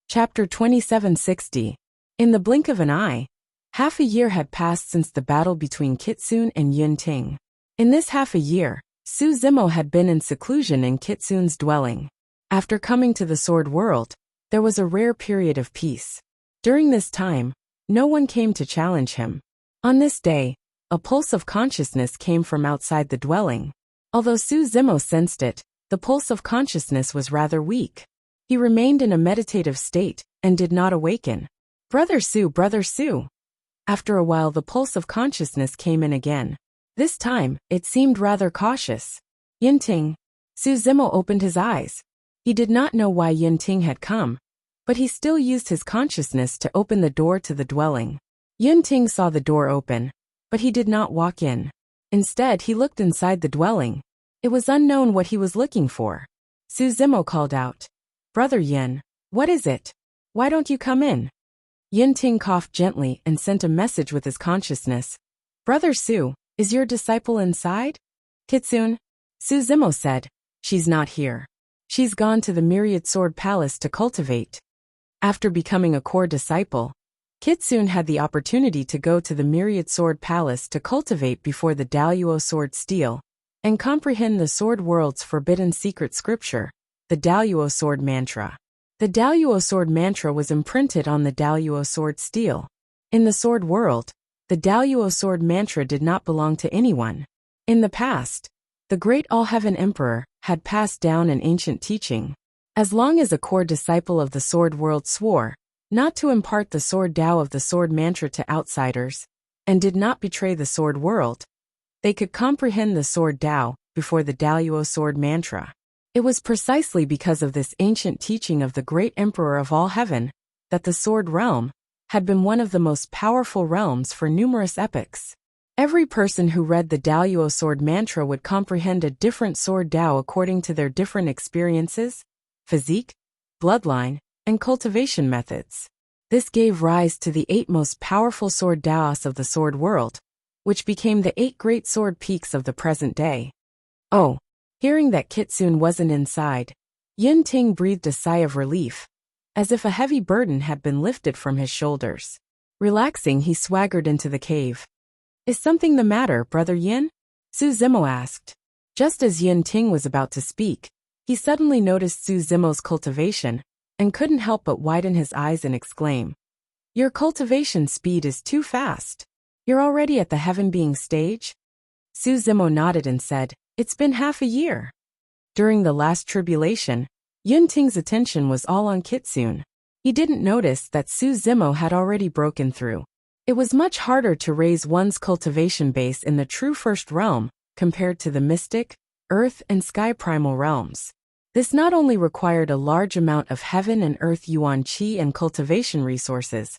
Chapter 2760. In the blink of an eye, half a year had passed since the battle between Kitsune and Yunting. In this half a year, Su Zimo had been in seclusion in Kitsune's dwelling. After coming to the Sword World, there was a rare period of peace. During this time, no one came to challenge him. On this day, a pulse of consciousness came from outside the dwelling. Although Su Zimo sensed it, the pulse of consciousness was rather weak. He remained in a meditative state and did not awaken. Brother Su, Brother Su. After a while the pulse of consciousness came in again. This time, it seemed rather cautious. Yunting. Su Zimo opened his eyes. He did not know why Yunting had come, but he still used his consciousness to open the door to the dwelling. Yunting saw the door open, but he did not walk in. Instead, he looked inside the dwelling. It was unknown what he was looking for. Su Zimo called out, "Brother Yin, what is it? Why don't you come in?" Yunting coughed gently and sent a message with his consciousness. "Brother Su, is your disciple inside?" "Kitsune," Su Zimo said, "she's not here. She's gone to the Myriad Sword Palace to cultivate." After becoming a core disciple, Kitsune had the opportunity to go to the Myriad Sword Palace to cultivate before the Daluo Sword Steel and comprehend the Sword World's forbidden secret scripture, the Daluo Sword Mantra. The Daluo Sword Mantra was imprinted on the Daluo Sword Steel. In the Sword World, the Daluo Sword Mantra did not belong to anyone. In the past, the great All-Heaven Emperor had passed down an ancient teaching. As long as a core disciple of the Sword World swore not to impart the Sword Tao of the Sword Mantra to outsiders, and did not betray the Sword World, they could comprehend the Sword Tao before the Daluo Sword Mantra. It was precisely because of this ancient teaching of the great Emperor of all heaven that the Sword Realm had been one of the most powerful realms for numerous epochs. Every person who read the Daluo Sword Mantra would comprehend a different Sword Tao according to their different experiences, physique, bloodline, and cultivation methods. This gave rise to the 8 most powerful Sword Taos of the Sword World, which became the 8 great sword peaks of the present day. Oh! Hearing that Kitsune wasn't inside, Yunting breathed a sigh of relief, as if a heavy burden had been lifted from his shoulders. Relaxing, he swaggered into the cave. "Is something the matter, Brother Yin?" Su Zimo asked. Just as Yunting was about to speak, he suddenly noticed Su Zimo's cultivation, and couldn't help but widen his eyes and exclaim, "Your cultivation speed is too fast. You're already at the heaven being stage?" Su Zimo nodded and said, "It's been half a year." During the last tribulation, Yunting's attention was all on Kitsune. He didn't notice that Su Zimo had already broken through. It was much harder to raise one's cultivation base in the true first realm compared to the mystic, earth and sky primal realms. This not only required a large amount of heaven and earth yuan qi and cultivation resources,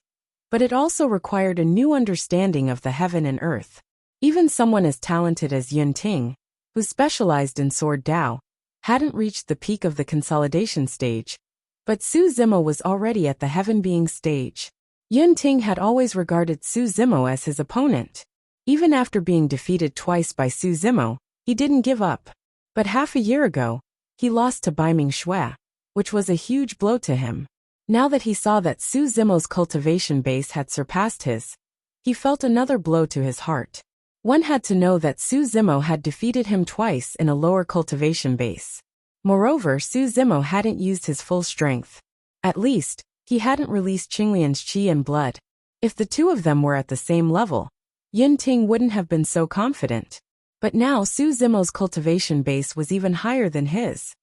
but it also required a new understanding of the heaven and earth. Even someone as talented as Yunting, who specialized in Sword Tao, hadn't reached the peak of the consolidation stage, but Su Zimo was already at the heaven being stage. Yunting had always regarded Su Zimo as his opponent. Even after being defeated twice by Su Zimo, he didn't give up. But half a year ago, he lost to Baiming Shui, which was a huge blow to him. Now that he saw that Su Zimo's cultivation base had surpassed his, he felt another blow to his heart. One had to know that Su Zimo had defeated him twice in a lower cultivation base. Moreover, Su Zimo hadn't used his full strength. At least, he hadn't released Qinglian's qi and blood. If the two of them were at the same level, Yunting wouldn't have been so confident. But now Su Zimo's cultivation base was even higher than his.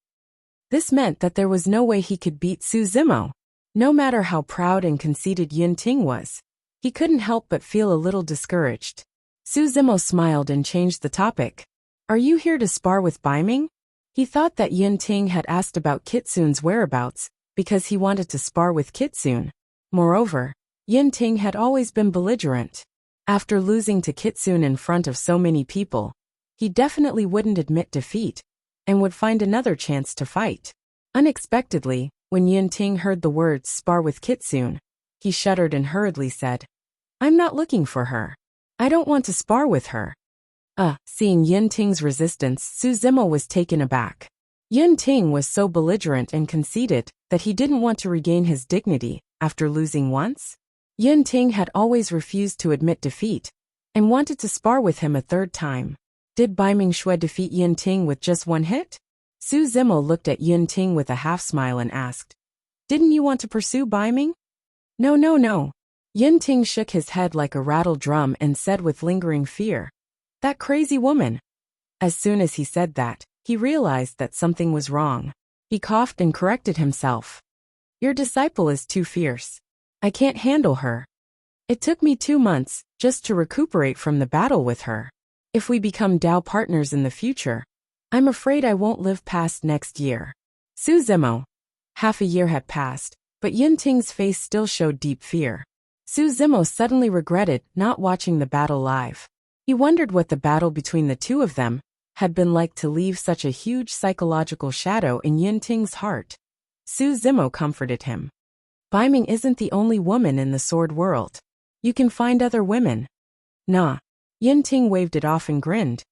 This meant that there was no way he could beat Su Zimo. No matter how proud and conceited Yunting was, he couldn't help but feel a little discouraged. Su Zimo smiled and changed the topic. "Are you here to spar with Baiming?" He thought that Yunting had asked about Kitsune's whereabouts because he wanted to spar with Kitsune. Moreover, Yunting had always been belligerent. After losing to Kitsune in front of so many people, he definitely wouldn't admit defeat, and would find another chance to fight. Unexpectedly, when Yunting heard the words spar with Kitsune, he shuddered and hurriedly said, "I'm not looking for her. I don't want to spar with her." Seeing Yunting's resistance, Su Zimo was taken aback. Yun Ting was so belligerent and conceited that he didn't want to regain his dignity after losing once. Yun Ting had always refused to admit defeat and wanted to spar with him a third time. Did Bai Mingshui defeat Yun Ting with just one hit? Su Zimo looked at Yun Ting with a half-smile and asked, "Didn't you want to pursue Bai Ming?" No, no, no. Yun Ting shook his head like a rattle drum and said with lingering fear, "That crazy woman." As soon as he said that, he realized that something was wrong. He coughed and corrected himself. "Your disciple is too fierce. I can't handle her. It took me 2 months just to recuperate from the battle with her. If we become Dao partners in the future, I'm afraid I won't live past next year." Su Zimo. Half a year had passed, but Yun Ting's face still showed deep fear. Su Zimo suddenly regretted not watching the battle live. He wondered what the battle between the two of them had been like to leave such a huge psychological shadow in Yun Ting's heart. Su Zimo comforted him. "Bai Ming isn't the only woman in the sword world. You can find other women." "Nah." Yun Ting waved it off and grinned.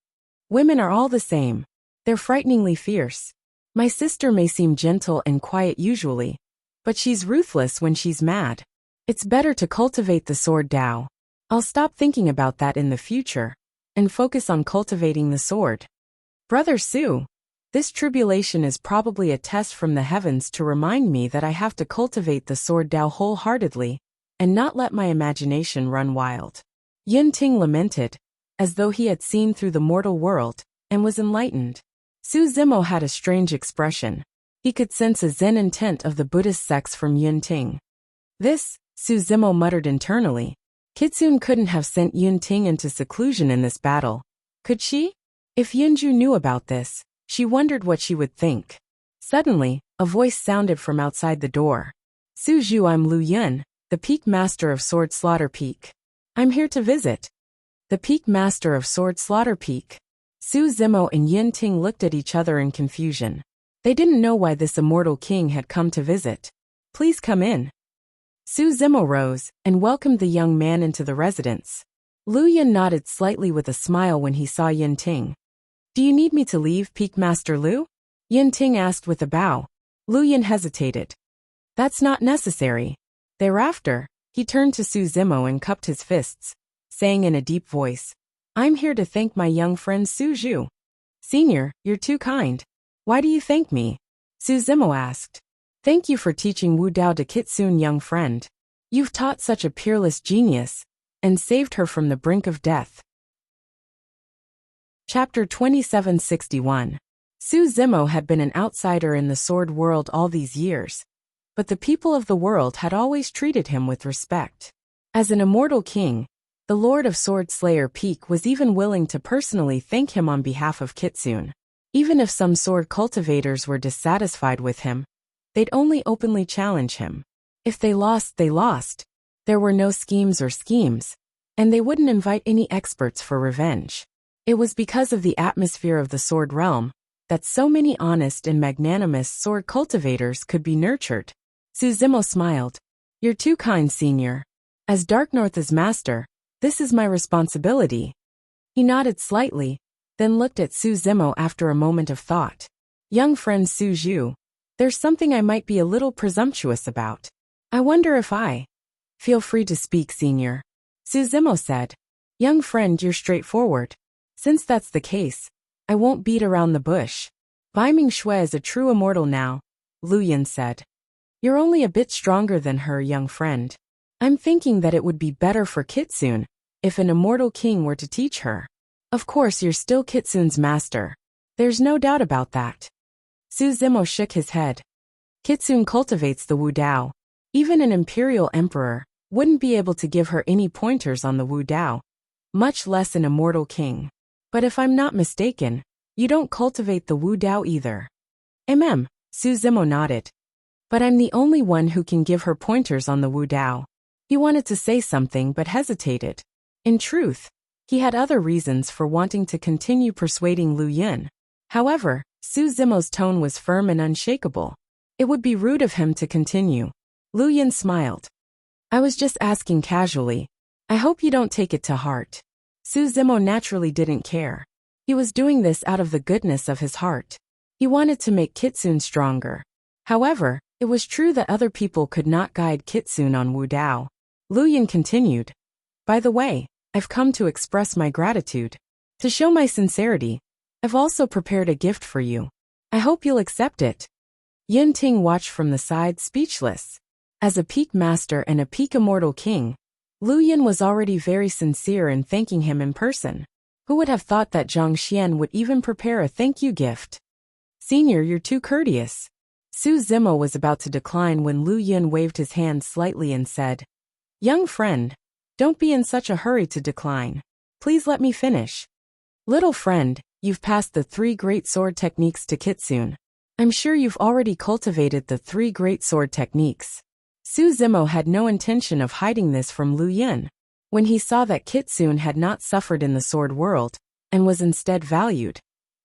"Women are all the same. They're frighteningly fierce. My sister may seem gentle and quiet usually, but she's ruthless when she's mad. It's better to cultivate the sword Dao. I'll stop thinking about that in the future and focus on cultivating the sword." "Brother Su, this tribulation is probably a test from the heavens to remind me that I have to cultivate the sword Dao wholeheartedly and not let my imagination run wild." Yun Ting lamented, as though he had seen through the mortal world and was enlightened. Su Zimo had a strange expression. He could sense a Zen intent of the Buddhist sects from Yun Ting. "This," Su Zimo muttered internally. "Kitsune couldn't have sent Yun Ting into seclusion in this battle, could she? If Yunju knew about this, she wondered what she would think." Suddenly, a voice sounded from outside the door. "Su Zhu, I'm Lu Yun, the Peak Master of Sword Slaughter Peak. I'm here to visit." The Peak Master of Sword Slaughter Peak. Su Zimo and Yun Ting looked at each other in confusion. They didn't know why this immortal king had come to visit. "Please come in." Su Zimo rose and welcomed the young man into the residence. Lu Yun nodded slightly with a smile when he saw Yun Ting. "Do you need me to leave, Peak Master Lu?" Yun Ting asked with a bow. Lu Yun hesitated. "That's not necessary." Thereafter, he turned to Su Zimo and cupped his fists, saying in a deep voice, "I'm here to thank my young friend Su Zhu." "Senior, you're too kind. Why do you thank me?" Su Zimo asked. "Thank you for teaching Wu Dao to Kitsune, young friend. You've taught such a peerless genius and saved her from the brink of death." Chapter 2761. Su Zimo had been an outsider in the sword world all these years, but the people of the world had always treated him with respect. As an immortal king, the Lord of Sword Slayer Peak was even willing to personally thank him on behalf of Kitsune. Even if some sword cultivators were dissatisfied with him, they'd only openly challenge him. If they lost, they lost. There were no schemes, and they wouldn't invite any experts for revenge. It was because of the atmosphere of the sword realm that so many honest and magnanimous sword cultivators could be nurtured. Su Zimo smiled. "You're too kind, senior. As Dark North's master, this is my responsibility." He nodded slightly, then looked at Su Zimo after a moment of thought. "Young friend Su Zhu, there's something I might be a little presumptuous about. I wonder if I—" "Feel free to speak, senior." Su Zimo said. "Young friend, you're straightforward. Since that's the case, I won't beat around the bush. Bai Mingshui is a true immortal now," Lu Yun said. "You're only a bit stronger than her, young friend. I'm thinking that it would be better for Kitsune if an immortal king were to teach her. Of course you're still Kitsune's master. There's no doubt about that." Su Zimo shook his head. "Kitsune cultivates the Wu Dao. Even an imperial emperor wouldn't be able to give her any pointers on the Wu Dao, much less an immortal king. But if I'm not mistaken, you don't cultivate the Wu Dao either." Su Zimo nodded. "But I'm the only one who can give her pointers on the Wu Dao." He wanted to say something but hesitated. In truth, he had other reasons for wanting to continue persuading Lu Yun. However, Su Zimo's tone was firm and unshakable. It would be rude of him to continue. Lu Yun smiled. "I was just asking casually. I hope you don't take it to heart." Su Zimo naturally didn't care. He was doing this out of the goodness of his heart. He wanted to make Kitsune stronger. However, it was true that other people could not guide Kitsune on Wu Dao. Lu Yan continued. By the way, I've come to express my gratitude. To show my sincerity, I've also prepared a gift for you. I hope you'll accept it. Yin Ting watched from the side, speechless. As a peak master and a peak immortal king, Lu Yan was already very sincere in thanking him in person. Who would have thought that Zhang Xian would even prepare a thank you gift? Senior, you're too courteous. Su Zimo was about to decline when Lu Yan waved his hand slightly and said, Young friend, don't be in such a hurry to decline. Please let me finish. Little friend, you've passed the 3 great sword techniques to Kitsune. I'm sure you've already cultivated the 3 great sword techniques. Su Zimo had no intention of hiding this from Lu Yan. When he saw that Kitsune had not suffered in the sword world, and was instead valued,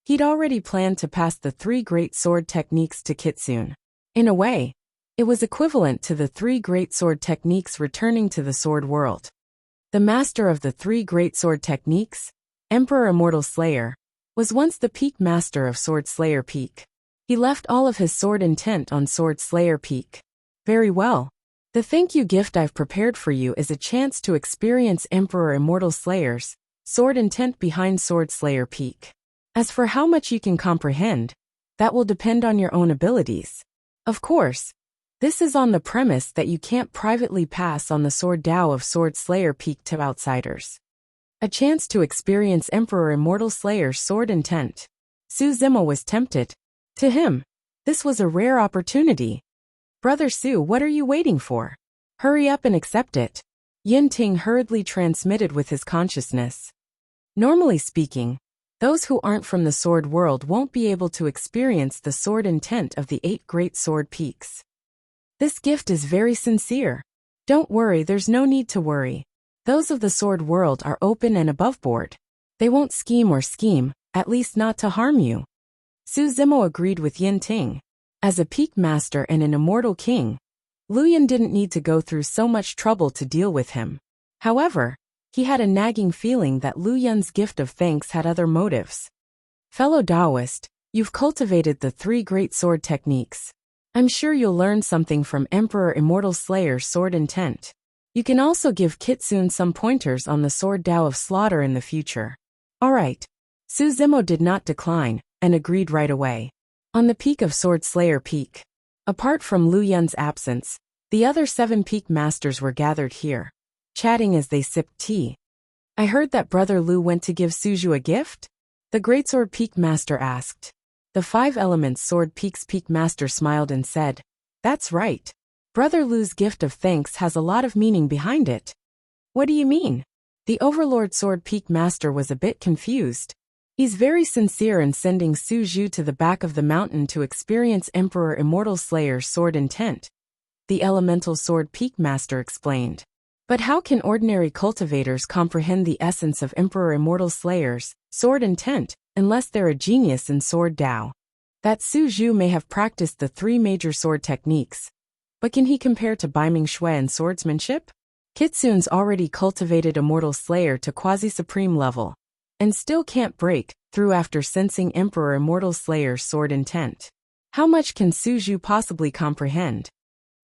he'd already planned to pass the 3 great sword techniques to Kitsune. In a way, it was equivalent to the 3 great sword techniques returning to the sword world. The master of the 3 great sword techniques, Emperor Immortal Slayer, was once the peak master of Sword Slayer Peak. He left all of his sword intent on Sword Slayer Peak. Very well. The thank you gift I've prepared for you is a chance to experience Emperor Immortal Slayer's sword intent behind Sword Slayer Peak. As for how much you can comprehend, that will depend on your own abilities. Of course, this is on the premise that you can't privately pass on the Sword Dao of Sword Slayer Peak to outsiders. A chance to experience Emperor Immortal Slayer's sword intent. Su Zimo was tempted. To him, this was a rare opportunity. Brother Su, what are you waiting for? Hurry up and accept it. Yin Ting hurriedly transmitted with his consciousness. Normally speaking, those who aren't from the sword world won't be able to experience the sword intent of the 8 great sword peaks. This gift is very sincere. Don't worry, there's no need to worry. Those of the sword world are open and above board. They won't scheme, at least not to harm you. Su Zimo agreed with Yin Ting. As a peak master and an immortal king, Lu Yan didn't need to go through so much trouble to deal with him. However, he had a nagging feeling that Lu Yan's gift of thanks had other motives. Fellow Taoist, you've cultivated the 3 great sword techniques. I'm sure you'll learn something from Emperor Immortal Slayer's sword intent. You can also give Kitsune some pointers on the Sword Dao of Slaughter in the future. Alright. Su Zimo did not decline, and agreed right away. On the peak of Sword Slayer Peak, apart from Lu Yan's absence, the other 7 peak masters were gathered here, chatting as they sipped tea. I heard that Brother Lu went to give Suju a gift? The Greatsword Peak Master asked. The 5 Elements Sword Peak's Peak Master smiled and said, That's right. Brother Lu's gift of thanks has a lot of meaning behind it. What do you mean? The Overlord Sword Peak Master was a bit confused. He's very sincere in sending Suju to the back of the mountain to experience Emperor Immortal Slayer's sword intent. The Elemental Sword Peak Master explained. But how can ordinary cultivators comprehend the essence of Emperor Immortal Slayer's sword intent unless they're a genius in Sword Dao? That Suju may have practiced the 3 major sword techniques. But can he compare to Baiming Shui in swordsmanship? Kitsune's already cultivated Immortal Slayer to quasi-supreme level, and still can't break through after sensing Emperor Immortal Slayer's sword intent. How much can Suju possibly comprehend?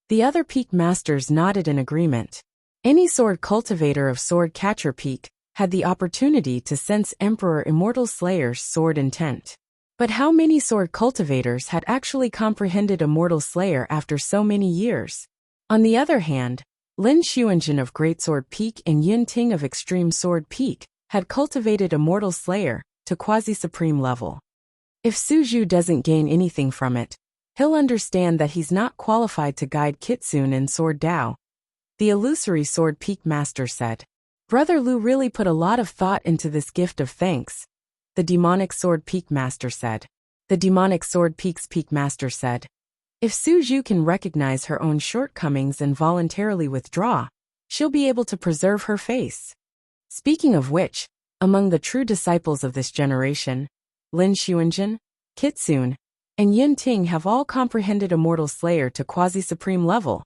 The other peak masters nodded in agreement. Any sword cultivator of Sword Catcher Peak had the opportunity to sense Emperor Immortal Slayer's sword intent. But how many sword cultivators had actually comprehended Immortal Slayer after so many years? On the other hand, Lin Xuanjin of Greatsword Peak and Yin Ting of Extreme Sword Peak had cultivated Immortal Slayer to quasi-supreme level. If Suju doesn't gain anything from it, he'll understand that he's not qualified to guide Kitsune in Sword Dao. The Illusory Sword Peak Master said. Brother Lu really put a lot of thought into this gift of thanks. The Demonic Sword Peak Master said. The Demonic Sword Peak's Peak Master said. If Suju can recognize her own shortcomings and voluntarily withdraw, she'll be able to preserve her face. Speaking of which, among the true disciples of this generation, Lin Xuanjin, Kitsune, and Yin Ting have all comprehended Immortal Slayer to quasi-supreme level,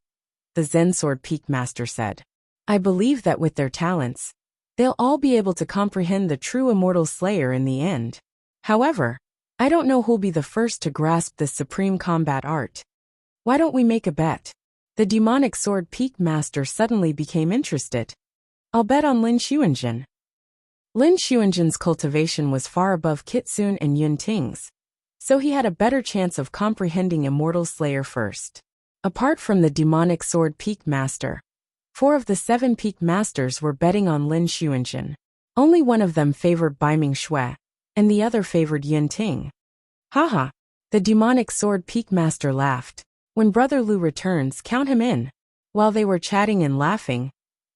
the Zen Sword Peak Master said. I believe that with their talents, they'll all be able to comprehend the true Immortal Slayer in the end. However, I don't know who'll be the first to grasp this supreme combat art. Why don't we make a bet? The demonic sword peak master suddenly became interested. I'll bet on Lin Xuanjin. Lin Xuanjin's cultivation was far above Kitsune and Yun Ting's, so he had a better chance of comprehending Immortal Slayer first. Apart from the demonic sword peak master, 4 of the 7 peak masters were betting on Lin Xuanjin. Only one of them favored Baiming Shui, and the other favored Yun Ting. Haha, the demonic sword peak master laughed. When Brother Lu returns, count him in. While they were chatting and laughing,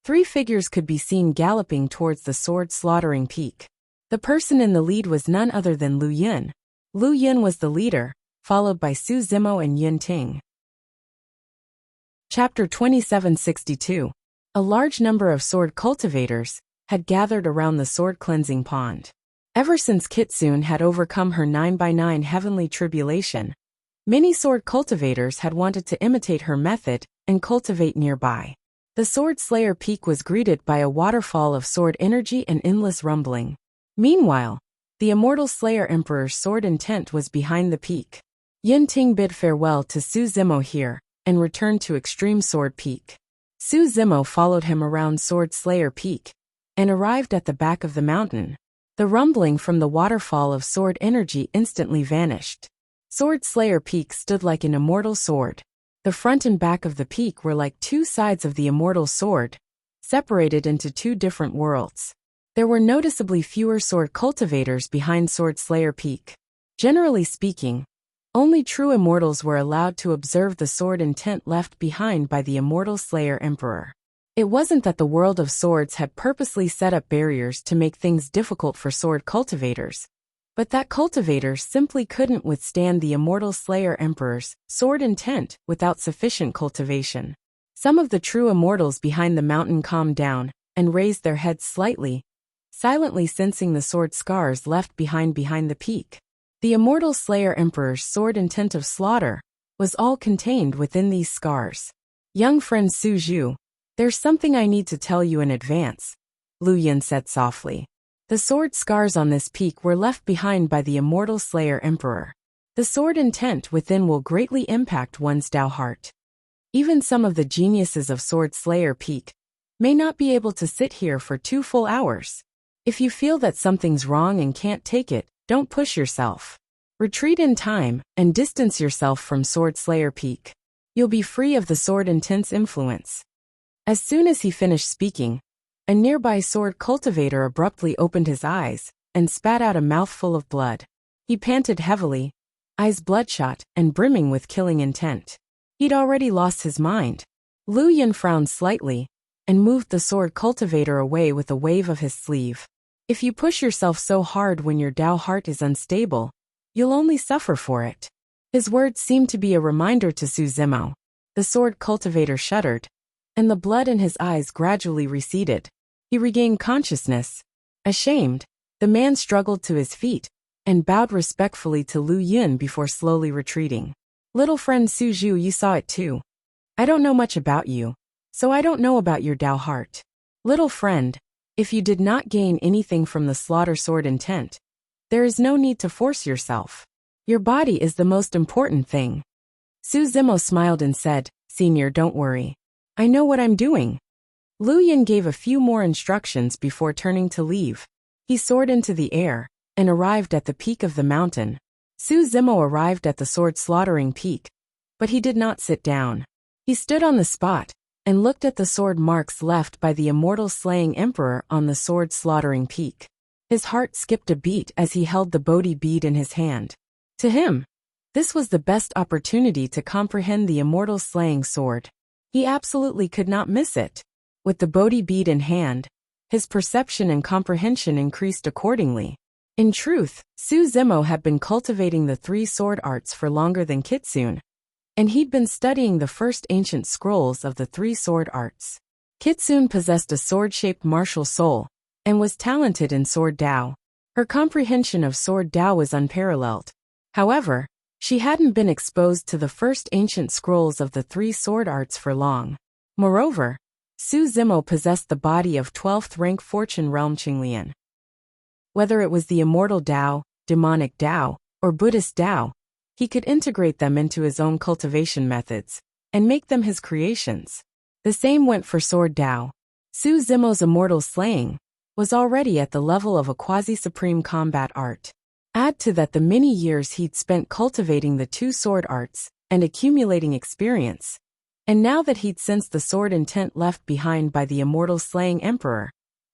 3 figures could be seen galloping towards the sword-slaughtering peak. The person in the lead was none other than Lu Yun. Lu Yun was the leader, followed by Su Zimo and Yun Ting. Chapter 2762. A large number of sword cultivators had gathered around the sword cleansing pond. Ever since Kitsune had overcome her 9x9 heavenly tribulation, many sword cultivators had wanted to imitate her method and cultivate nearby. The Sword Slayer Peak was greeted by a waterfall of sword energy and endless rumbling. Meanwhile, the Immortal Slayer Emperor's sword intent was behind the peak. Yun Ting bid farewell to Su Zimo here and returned to Extreme Sword Peak. Su Zimo followed him around Sword Slayer Peak and arrived at the back of the mountain. The rumbling from the waterfall of sword energy instantly vanished. Sword Slayer Peak stood like an immortal sword. The front and back of the peak were like 2 sides of the immortal sword, separated into 2 different worlds. There were noticeably fewer sword cultivators behind Sword Slayer Peak. Generally speaking, only true immortals were allowed to observe the sword intent left behind by the Immortal Slayer Emperor. It wasn't that the world of swords had purposely set up barriers to make things difficult for sword cultivators, but that cultivators simply couldn't withstand the Immortal Slayer Emperor's sword intent without sufficient cultivation. Some of the true immortals behind the mountain calmed down and raised their heads slightly, silently sensing the sword scars left behind the peak. The Immortal Slayer Emperor's sword intent of slaughter was all contained within these scars. Young friend Su Zhu, there's something I need to tell you in advance, Lu Yun said softly. The sword scars on this peak were left behind by the Immortal Slayer Emperor. The sword intent within will greatly impact one's Dao heart. Even some of the geniuses of Sword Slayer Peak may not be able to sit here for 2 full hours. If you feel that something's wrong and can't take it, don't push yourself. Retreat in time and distance yourself from Sword Slayer Peak. You'll be free of the sword intent's influence. As soon as he finished speaking, a nearby sword cultivator abruptly opened his eyes and spat out a mouthful of blood. He panted heavily, eyes bloodshot and brimming with killing intent. He'd already lost his mind. Lu Yun frowned slightly and moved the sword cultivator away with a wave of his sleeve. If you push yourself so hard when your Dao heart is unstable, you'll only suffer for it. His words seemed to be a reminder to Su Zimo. The sword cultivator shuddered, and the blood in his eyes gradually receded. He regained consciousness. Ashamed, the man struggled to his feet and bowed respectfully to Lu Yun before slowly retreating. Little friend Su Zhu, you saw it too. I don't know much about you, so I don't know about your Dao heart. Little friend, if you did not gain anything from the slaughter sword intent, there is no need to force yourself. Your body is the most important thing. Su Zimo smiled and said, Senior, don't worry. I know what I'm doing. Lu Yun gave a few more instructions before turning to leave. He soared into the air and arrived at the peak of the mountain. Su Zimo arrived at the sword-slaughtering peak, but he did not sit down. He stood on the spot and looked at the sword marks left by the immortal slaying emperor on the sword-slaughtering peak. His heart skipped a beat as he held the Bodhi bead in his hand. To him, this was the best opportunity to comprehend the immortal slaying sword. He absolutely could not miss it. With the Bodhi bead in hand, his perception and comprehension increased accordingly. In truth, Su Zimo had been cultivating the 3 sword arts for longer than Kitsune, and he'd been studying the first ancient scrolls of the 3 sword arts. Kitsune possessed a sword-shaped martial soul and was talented in sword Dao. Her comprehension of sword Dao was unparalleled. However, she hadn't been exposed to the first ancient scrolls of the 3 sword arts for long. Moreover, Su Zimo possessed the body of 12th rank Fortune Realm Qinglian. Whether it was the immortal Dao, demonic Dao, or Buddhist Tao, he could integrate them into his own cultivation methods and make them his creations. The same went for Sword Tao. Su Zimo's immortal slaying was already at the level of a quasi-supreme combat art. Add to that the many years he'd spent cultivating the two sword arts and accumulating experience. And now that he'd sensed the sword intent left behind by the immortal slaying emperor,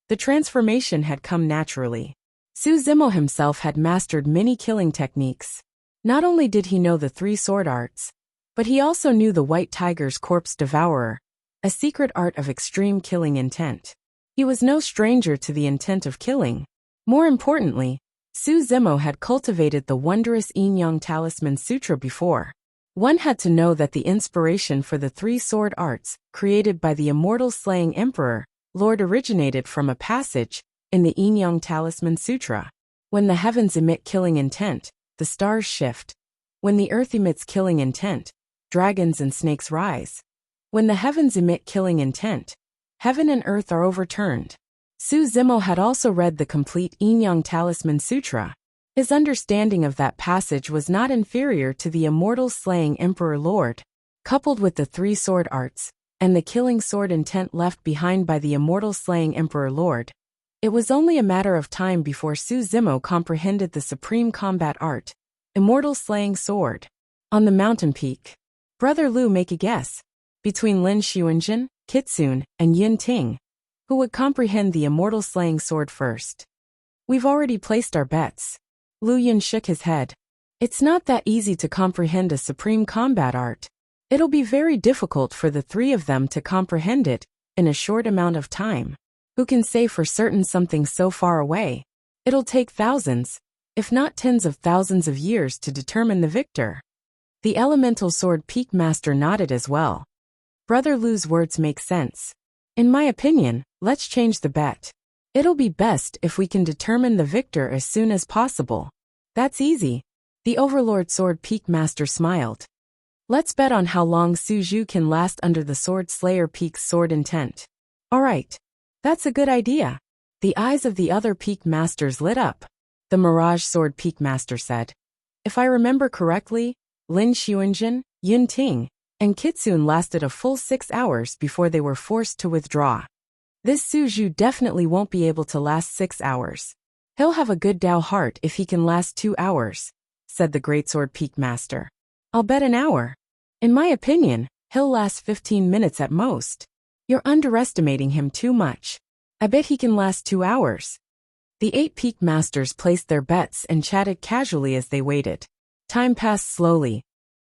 the transformation had come naturally. Su Zimo himself had mastered many killing techniques. Not only did he know the three sword arts, but he also knew the White Tiger's Corpse Devourer, a secret art of extreme killing intent. He was no stranger to the intent of killing. More importantly, Su Zimo had cultivated the wondrous Yin-Yang Talisman Sutra before. One had to know that the inspiration for the three sword arts, created by the immortal slaying emperor, Lord, originated from a passage in the Yin-Yang Talisman Sutra. When the heavens emit killing intent, the stars shift. When the earth emits killing intent, dragons and snakes rise. When the heavens emit killing intent, heaven and earth are overturned. Su Zimo had also read the complete Yin-Yang Talisman Sutra. His understanding of that passage was not inferior to the immortal slaying Emperor Lord. Coupled with the three sword arts, and the killing sword intent left behind by the immortal slaying Emperor Lord, it was only a matter of time before Su Zimo comprehended the supreme combat art, immortal slaying sword. On the mountain peak, Brother Lu, make a guess. Between Lin Xuanjin, Kitsune, and Yin Ting, who would comprehend the immortal slaying sword first? We've already placed our bets. Lu Yin shook his head. It's not that easy to comprehend a supreme combat art. It'll be very difficult for the three of them to comprehend it in a short amount of time. Who can say for certain something so far away? It'll take thousands, if not tens of thousands of years to determine the victor. The elemental sword peak master nodded as well. Brother Lu's words make sense. In my opinion, let's change the bet. It'll be best if we can determine the victor as soon as possible. That's easy. The Overlord Sword Peak Master smiled. Let's bet on how long Su Zhu can last under the Sword Slayer Peak's sword intent. Alright. That's a good idea. The eyes of the other Peak Masters lit up. The Mirage Sword Peak Master said. If I remember correctly, Lin Xuanjin, Yin Ting, and Kitsune lasted a full 6 hours before they were forced to withdraw. This Su Zhu definitely won't be able to last 6 hours. He'll have a good Tao heart if he can last 2 hours, said the Greatsword Peak Master. I'll bet an hour. In my opinion, he'll last 15 minutes at most. You're underestimating him too much. I bet he can last 2 hours. The 8 Peak Masters placed their bets and chatted casually as they waited. Time passed slowly.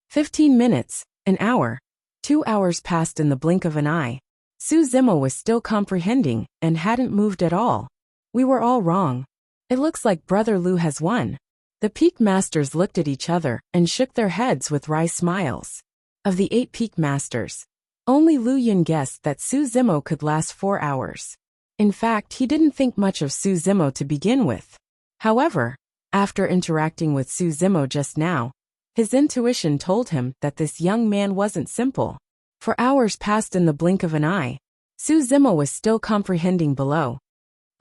15 minutes. An hour. 2 hours passed in the blink of an eye. Su Zimo was still comprehending and hadn't moved at all. We were all wrong. It looks like Brother Lu has won. The Peak Masters looked at each other and shook their heads with wry smiles. Of the 8 Peak Masters, only Lu Yin guessed that Su Zimo could last 4 hours. In fact, he didn't think much of Su Zimo to begin with. However, after interacting with Su Zimo just now, his intuition told him that this young man wasn't simple. For hours passed in the blink of an eye. Su Zimo was still comprehending below.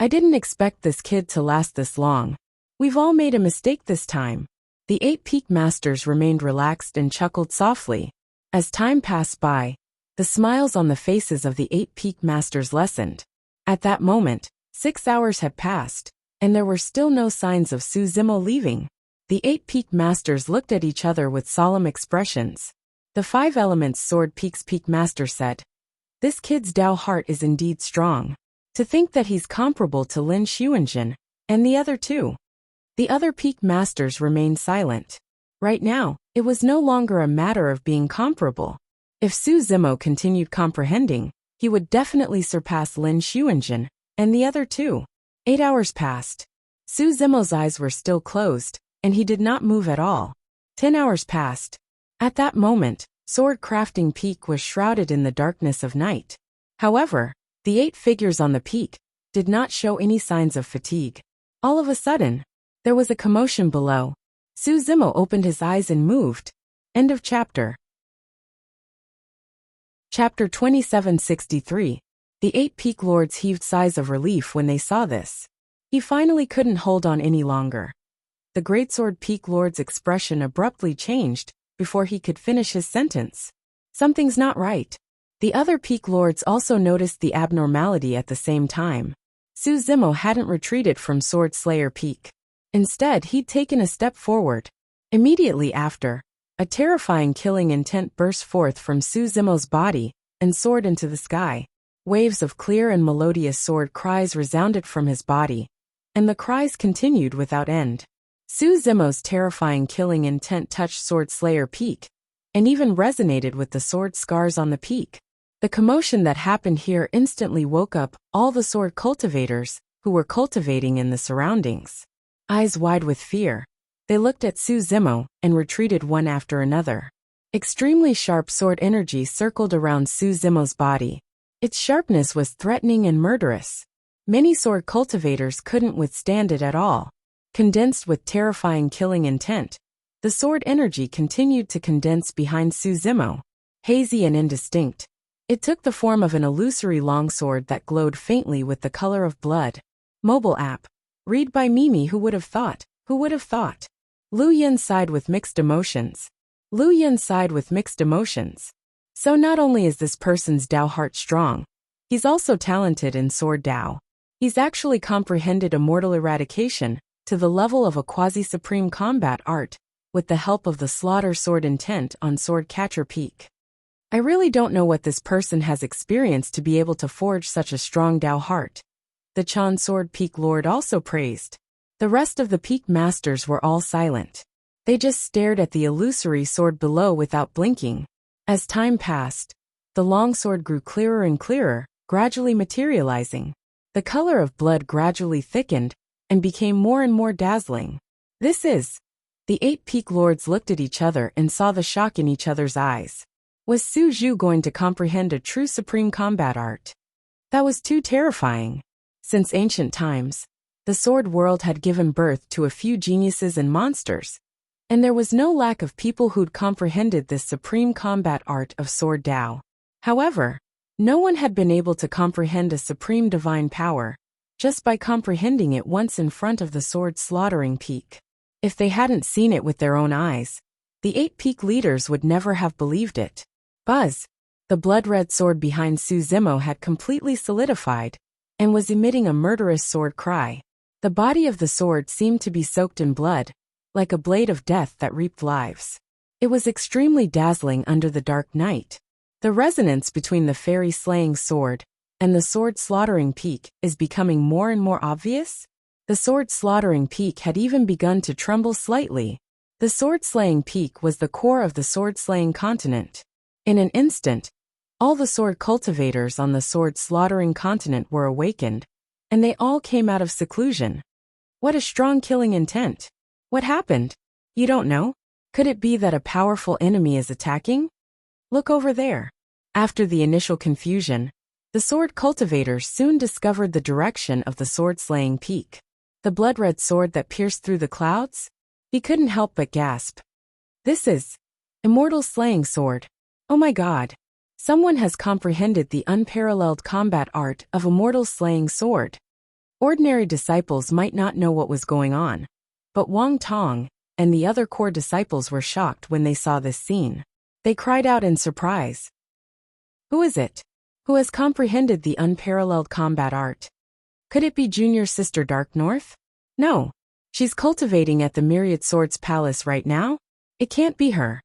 I didn't expect this kid to last this long. We've all made a mistake this time. The 8 Peak Masters remained relaxed and chuckled softly. As time passed by, the smiles on the faces of the 8 Peak Masters lessened. At that moment, 6 hours had passed, and there were still no signs of Su Zimo leaving. The 8 Peak Masters looked at each other with solemn expressions. The 5 Elements Sword Peak's Peak Master said, "This kid's Tao heart is indeed strong. To think that he's comparable to Lin Xuanjin, and the other two." The other Peak Masters remained silent. Right now, it was no longer a matter of being comparable. If Su Zimo continued comprehending, he would definitely surpass Lin Xuanjin, and the other two. 8 hours passed. Su Zimo's eyes were still closed, and he did not move at all. 10 hours passed. At that moment, Sword Crafting Peak was shrouded in the darkness of night. However, the 8 figures on the peak did not show any signs of fatigue. All of a sudden, there was a commotion below. Su Zimo opened his eyes and moved. End of chapter. Chapter 2763. The 8 Peak Lords heaved sighs of relief when they saw this. He finally couldn't hold on any longer. the Greatsword Peak Lord's expression abruptly changed before he could finish his sentence. Something's not right. The other Peak Lords also noticed the abnormality at the same time. Su Zimo hadn't retreated from Sword Slayer Peak. Instead, he'd taken a step forward. Immediately after, a terrifying killing intent burst forth from Su Zimo's body and soared into the sky. Waves of clear and melodious sword cries resounded from his body, and the cries continued without end. Su Zimo's terrifying killing intent touched Sword Slayer Peak, and even resonated with the sword scars on the peak. The commotion that happened here instantly woke up all the sword cultivators who were cultivating in the surroundings. Eyes wide with fear, they looked at Su Zimo and retreated one after another. Extremely sharp sword energy circled around Su Zimo's body. Its sharpness was threatening and murderous. Many sword cultivators couldn't withstand it at all. Condensed with terrifying killing intent, the sword energy continued to condense behind Su Zimo. Hazy and indistinct, it took the form of an illusory longsword that glowed faintly with the color of blood. Mobile app. Read by Mimi. Who would have thought? Who would have thought? Lu Yin sighed with mixed emotions. Lu Yin sighed with mixed emotions. So not only is this person's Dao heart strong, he's also talented in sword Dao. He's actually comprehended immortal eradication to the level of a quasi-supreme combat art with the help of the slaughter sword intent on Sword Catcher Peak. I really don't know what this person has experienced to be able to forge such a strong Dao heart. The Chan Sword Peak Lord also praised. The rest of the Peak Masters were all silent. They just stared at the illusory sword below without blinking. As time passed, the longsword grew clearer and clearer, gradually materializing. The color of blood gradually thickened and became more and more dazzling. This is. The 8 Peak Lords looked at each other and saw the shock in each other's eyes. Was Su Zhu going to comprehend a true supreme combat art? That was too terrifying. Since ancient times, the sword world had given birth to a few geniuses and monsters, and there was no lack of people who'd comprehended this supreme combat art of sword Dao. However, no one had been able to comprehend a supreme divine power, just by comprehending it once in front of the sword slaughtering peak. If they hadn't seen it with their own eyes, the 8 peak leaders would never have believed it. Buzz! The blood-red sword behind Su Zimo had completely solidified, and was emitting a murderous sword cry. The body of the sword seemed to be soaked in blood, like a blade of death that reaped lives. It was extremely dazzling under the dark night. The resonance between the fairy-slaying sword and the sword-slaughtering peak is becoming more and more obvious. The sword-slaughtering peak had even begun to tremble slightly. The sword-slaying peak was the core of the sword-slaying continent. In an instant, all the sword cultivators on the sword-slaughtering continent were awakened, and they all came out of seclusion. What a strong killing intent! What happened? You don't know? Could it be that a powerful enemy is attacking? Look over there. After the initial confusion, the sword cultivators soon discovered the direction of the sword-slaying peak. The blood-red sword that pierced through the clouds? He couldn't help but gasp. This is Immortal Slaying Sword. Oh my God! Someone has comprehended the unparalleled combat art of Immortal Slaying Sword. Ordinary disciples might not know what was going on, but Wang Tong and the other core disciples were shocked when they saw this scene. They cried out in surprise. Who is it? Who has comprehended the unparalleled combat art? Could it be junior sister Dark North? No. She's cultivating at the Myriad Swords Palace right now? It can't be her.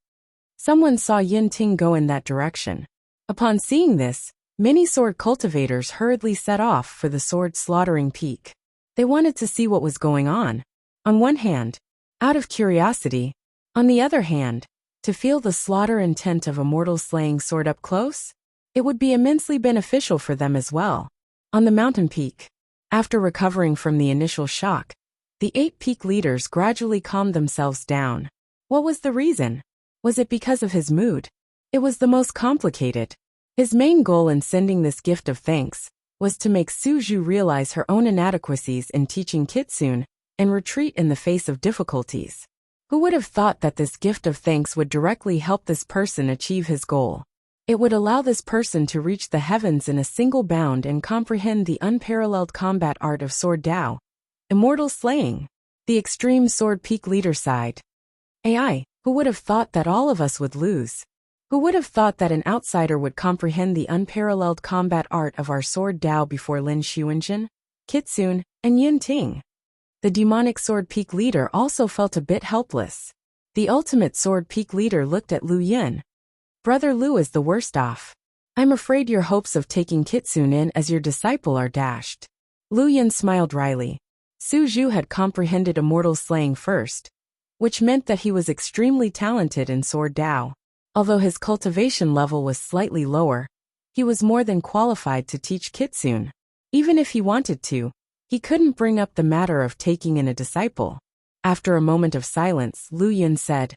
Someone saw Yin Ting go in that direction. Upon seeing this, many sword cultivators hurriedly set off for the sword-slaughtering peak. They wanted to see what was going on. On one hand, out of curiosity. On the other hand, to feel the slaughter intent of Immortal Slaying Sword up close? It would be immensely beneficial for them as well. On the mountain peak, after recovering from the initial shock, the 8 peak leaders gradually calmed themselves down. What was the reason? Was it because of his mood? It was the most complicated. His main goal in sending this gift of thanks was to make Su Zhu realize her own inadequacies in teaching Kitsune and retreat in the face of difficulties. Who would have thought that this gift of thanks would directly help this person achieve his goal? It would allow this person to reach the heavens in a single bound and comprehend the unparalleled combat art of Sword Dao. Immortal Slaying. The extreme sword peak leader sighed. AI, who would have thought that all of us would lose? Who would have thought that an outsider would comprehend the unparalleled combat art of our sword Dao before Lin Xuanjin, Kitsune, and Yin Ting? The demonic sword peak leader also felt a bit helpless. The ultimate sword peak leader looked at Lu Yin. Brother Lu is the worst off. I'm afraid your hopes of taking Kitsune in as your disciple are dashed. Lu Yin smiled wryly. Su Zhu had comprehended immortal slaying first, which meant that he was extremely talented in sword Dao. Although his cultivation level was slightly lower, he was more than qualified to teach Kitsune. Even if he wanted to, he couldn't bring up the matter of taking in a disciple. After a moment of silence, Lu Yin said,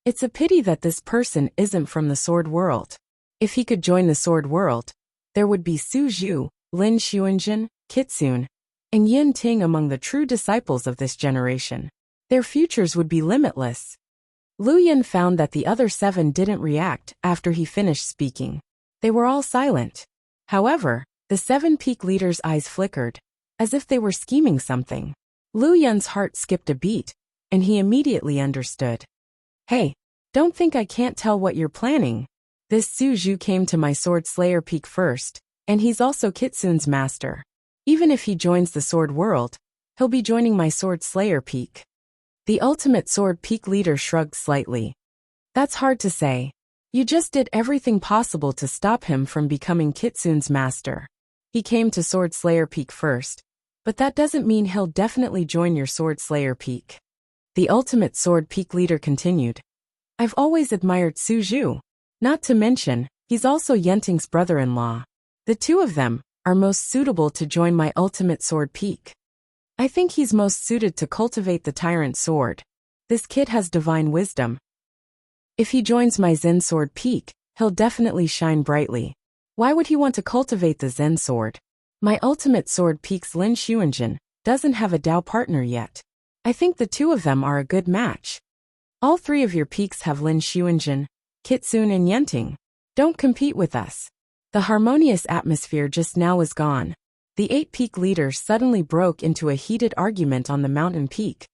"It's a pity that this person isn't from the sword world. If he could join the sword world, there would be Su Zhu, Lin Xuanjin, Kitsune, and Yin Ting among the true disciples of this generation. Their futures would be limitless." Lu Yin found that the other 7 didn't react after he finished speaking. They were all silent. However, the 7 peak leaders' eyes flickered, as if they were scheming something. Lu Yin's heart skipped a beat, and he immediately understood. "Hey, don't think I can't tell what you're planning. This Su Zhu came to my Sword Slayer peak first, and he's also Kitsune's master. Even if he joins the sword world, he'll be joining my Sword Slayer peak." The ultimate sword peak leader shrugged slightly. "That's hard to say. You just did everything possible to stop him from becoming Kitsune's master. He came to Sword Slayer peak first, but that doesn't mean he'll definitely join your Sword Slayer peak." The ultimate sword peak leader continued. "I've always admired Su Zhu. Not to mention, he's also Yenting's brother-in-law. The two of them are most suitable to join my ultimate sword peak. I think he's most suited to cultivate the tyrant sword. This kid has divine wisdom. If he joins my Zen sword peak, he'll definitely shine brightly. Why would he want to cultivate the Zen sword? My ultimate sword peak's Lin Xuanjin doesn't have a Dao partner yet. I think the two of them are a good match. All 3 of your peaks have Lin Xuanjin, Kitsune and Yenting. Don't compete with us." The harmonious atmosphere just now was gone. The 8 peak leaders suddenly broke into a heated argument on the mountain peak,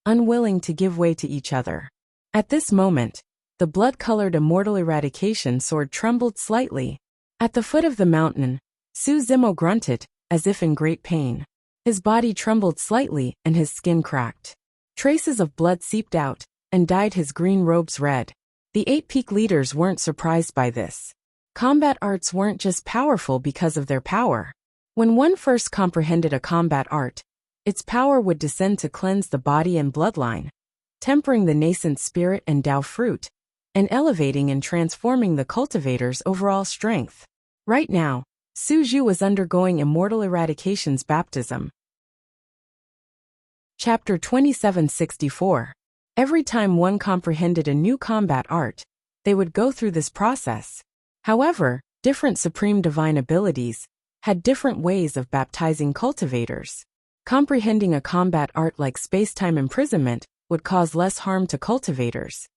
unwilling to give way to each other. At this moment, the blood-colored immortal eradication sword trembled slightly. At the foot of the mountain, Su Zimo grunted, as if in great pain. His body trembled slightly and his skin cracked. Traces of blood seeped out and dyed his green robes red. The 8 peak leaders weren't surprised by this. Combat arts weren't just powerful because of their power. When one first comprehended a combat art, its power would descend to cleanse the body and bloodline, tempering the nascent spirit and Dao fruit, and elevating and transforming the cultivator's overall strength. Right now, Su Zhu was undergoing Immortal Eradication's baptism. Chapter 2764. Every time one comprehended a new combat art, they would go through this process. However, different supreme divine abilities had different ways of baptizing cultivators. Comprehending a combat art like space-time imprisonment would cause less harm to cultivators,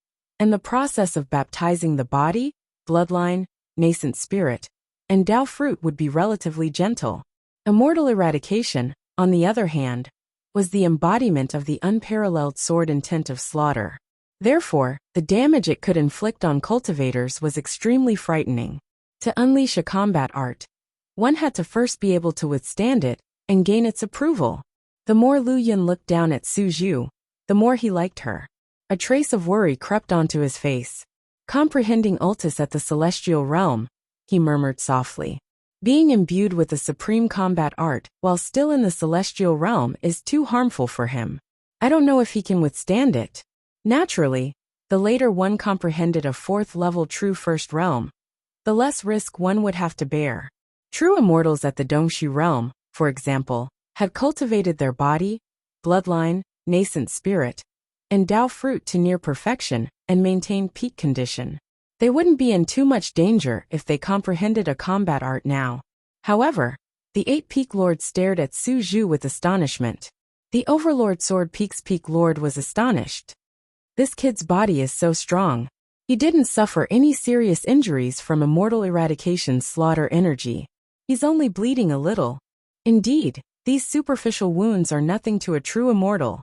and the process of baptizing the body, bloodline, nascent spirit, and Dao fruit would be relatively gentle. Immortal Eradication, on the other hand, was the embodiment of the unparalleled sword intent of slaughter. Therefore, the damage it could inflict on cultivators was extremely frightening. To unleash a combat art, one had to first be able to withstand it and gain its approval. The more Lu Yin looked down at Su Zhu, the more he liked her. A trace of worry crept onto his face. Comprehending Ultis at the celestial realm, he murmured softly. Being imbued with the supreme combat art while still in the celestial realm is too harmful for him. I don't know if he can withstand it. Naturally, the later one comprehended a 4th-level true first realm, the less risk one would have to bear. True immortals at the Dongshu realm, for example, had cultivated their body, bloodline, nascent spirit, and Dao fruit to near perfection and maintained peak condition. They wouldn't be in too much danger if they comprehended a combat art now. However, the 8 peak lords stared at Su Zhu with astonishment. The Overlord Sword Peak's peak lord was astonished. This kid's body is so strong. He didn't suffer any serious injuries from Immortal Eradication's slaughter energy. He's only bleeding a little. Indeed, these superficial wounds are nothing to a true immortal.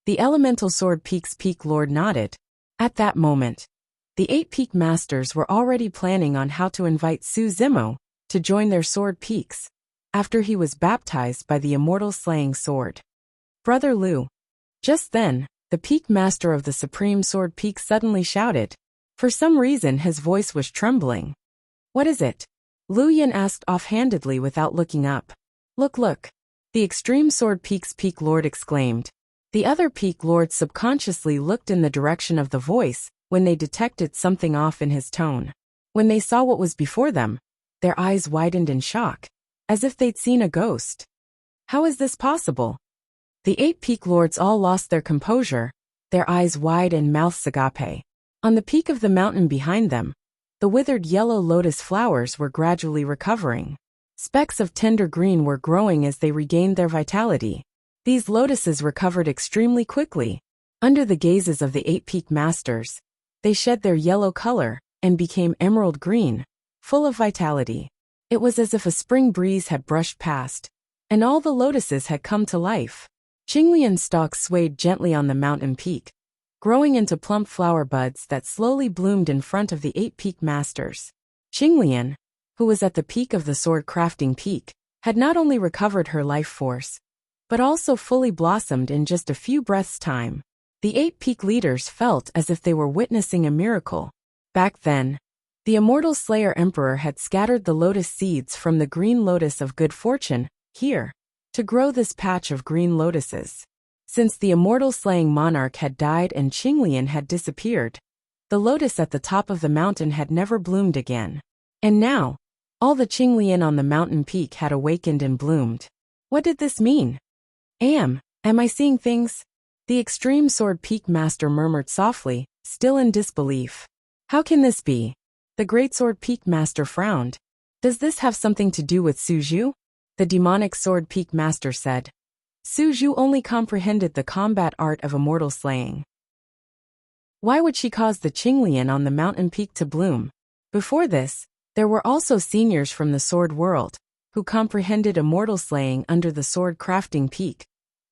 The elemental sword peak's peak lord nodded. At that moment, the 8 peak masters were already planning on how to invite Su Zimo to join their sword peaks after he was baptized by the immortal slaying sword. Brother Lu. Just then, the peak master of the supreme sword peak suddenly shouted. For some reason his voice was trembling. What is it? Lu Yin asked offhandedly without looking up. Look. The extreme sword peak's peak lord exclaimed. The other peak lords subconsciously looked in the direction of the voice when they detected something off in his tone. When they saw what was before them, their eyes widened in shock, as if they'd seen a ghost. How is this possible? The 8 peak lords all lost their composure, their eyes wide and mouths agape. On the peak of the mountain behind them, the withered yellow lotus flowers were gradually recovering. Specks of tender green were growing as they regained their vitality. These lotuses recovered extremely quickly. Under the gazes of the 8 peak masters, they shed their yellow color and became emerald green, full of vitality. It was as if a spring breeze had brushed past, and all the lotuses had come to life. Qinglian stalks swayed gently on the mountain peak, growing into plump flower buds that slowly bloomed in front of the 8 peak masters. Qinglian, who was at the peak of the sword crafting peak, had not only recovered her life force, but also fully blossomed in just a few breaths' time. The 8 peak leaders felt as if they were witnessing a miracle. Back then, the immortal Slayer Emperor had scattered the lotus seeds from the green lotus of good fortune, here, to grow this patch of green lotuses. Since the immortal slaying monarch had died and Qinglian had disappeared, the lotus at the top of the mountain had never bloomed again. And now, all the Qinglian on the mountain peak had awakened and bloomed. What did this mean? Am I seeing things? The extreme sword peak master murmured softly, still in disbelief. How can this be? The great sword peak master frowned. Does this have something to do with Su Zhu? The demonic sword peak master said. Su Zhu only comprehended the combat art of immortal slaying. Why would she cause the Qinglian on the mountain peak to bloom? Before this, there were also seniors from the sword world, who comprehended immortal slaying under the sword crafting peak.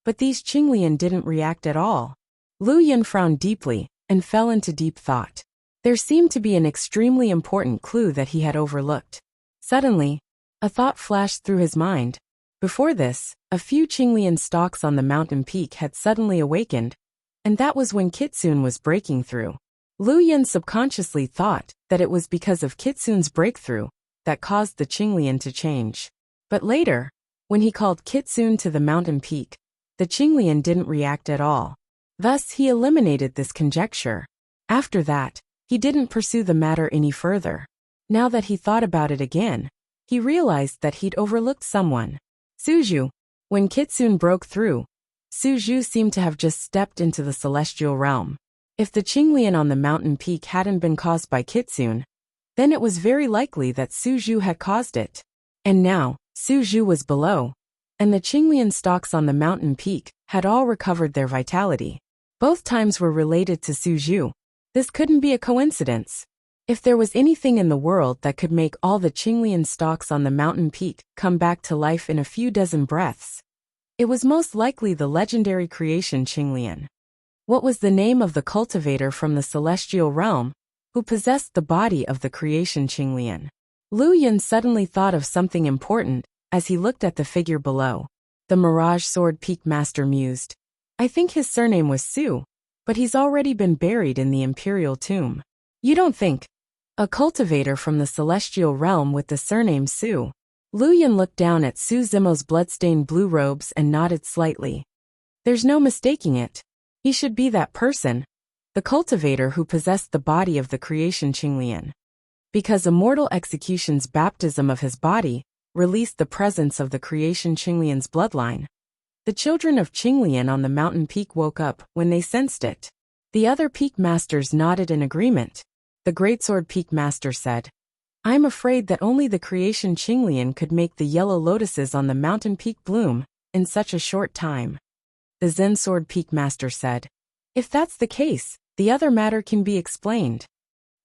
But these Qinglian didn't react at all. Lu Yin frowned deeply, and fell into deep thought. There seemed to be an extremely important clue that he had overlooked. Suddenly, a thought flashed through his mind. Before this, a few Qinglian stalks on the mountain peak had suddenly awakened, and that was when Kitsune was breaking through. Lu Yin subconsciously thought that it was because of Kitsune's breakthrough that caused the Qinglian to change. But later, when he called Kitsune to the mountain peak, the Qinglian didn't react at all. Thus he eliminated this conjecture. After that, he didn't pursue the matter any further. Now that he thought about it again, he realized that he'd overlooked someone. Su Zhu. When Kitsune broke through, Su Zhu seemed to have just stepped into the celestial realm. If the Qinglian on the mountain peak hadn't been caused by Kitsune, then it was very likely that Su Zhu had caused it. And now, Su Zhu was below, and the Qinglian stalks on the mountain peak had all recovered their vitality. Both times were related to Su Zhu. This couldn't be a coincidence. If there was anything in the world that could make all the Qinglian stalks on the mountain peak come back to life in a few dozen breaths, it was most likely the legendary creation Qinglian. What was the name of the cultivator from the celestial realm who possessed the body of the creation Qinglian? Lu Yin suddenly thought of something important as he looked at the figure below. The Mirage Sword Peak Master mused. I think his surname was Su, but he's already been buried in the imperial tomb. You don't think? A cultivator from the celestial realm with the surname Su. Lu Yin looked down at Su Zimo's bloodstained blue robes and nodded slightly. There's no mistaking it. He should be that person, the cultivator who possessed the body of the creation Qinglian. Because immortal execution's baptism of his body released the presence of the creation Qinglian's bloodline. The children of Qinglian on the mountain peak woke up when they sensed it. The other peak masters nodded in agreement. The Great Sword Peak Master said, I'm afraid that only the creation Qinglian could make the yellow lotuses on the mountain peak bloom in such a short time. The Zen Sword Peak Master said, if that's the case, the other matter can be explained.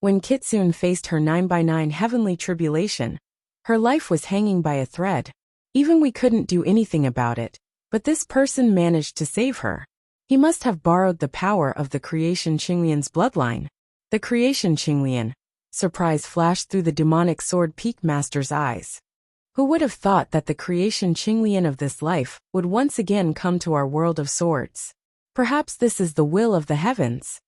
When Kitsune faced her 9x9 heavenly tribulation, her life was hanging by a thread. Even we couldn't do anything about it, but this person managed to save her. He must have borrowed the power of the creation Qinglian's bloodline. The creation Qinglian. Surprise flashed through the demonic sword peak master's eyes. Who would have thought that the creation Qinglian of this life would once again come to our world of swords? Perhaps this is the will of the heavens.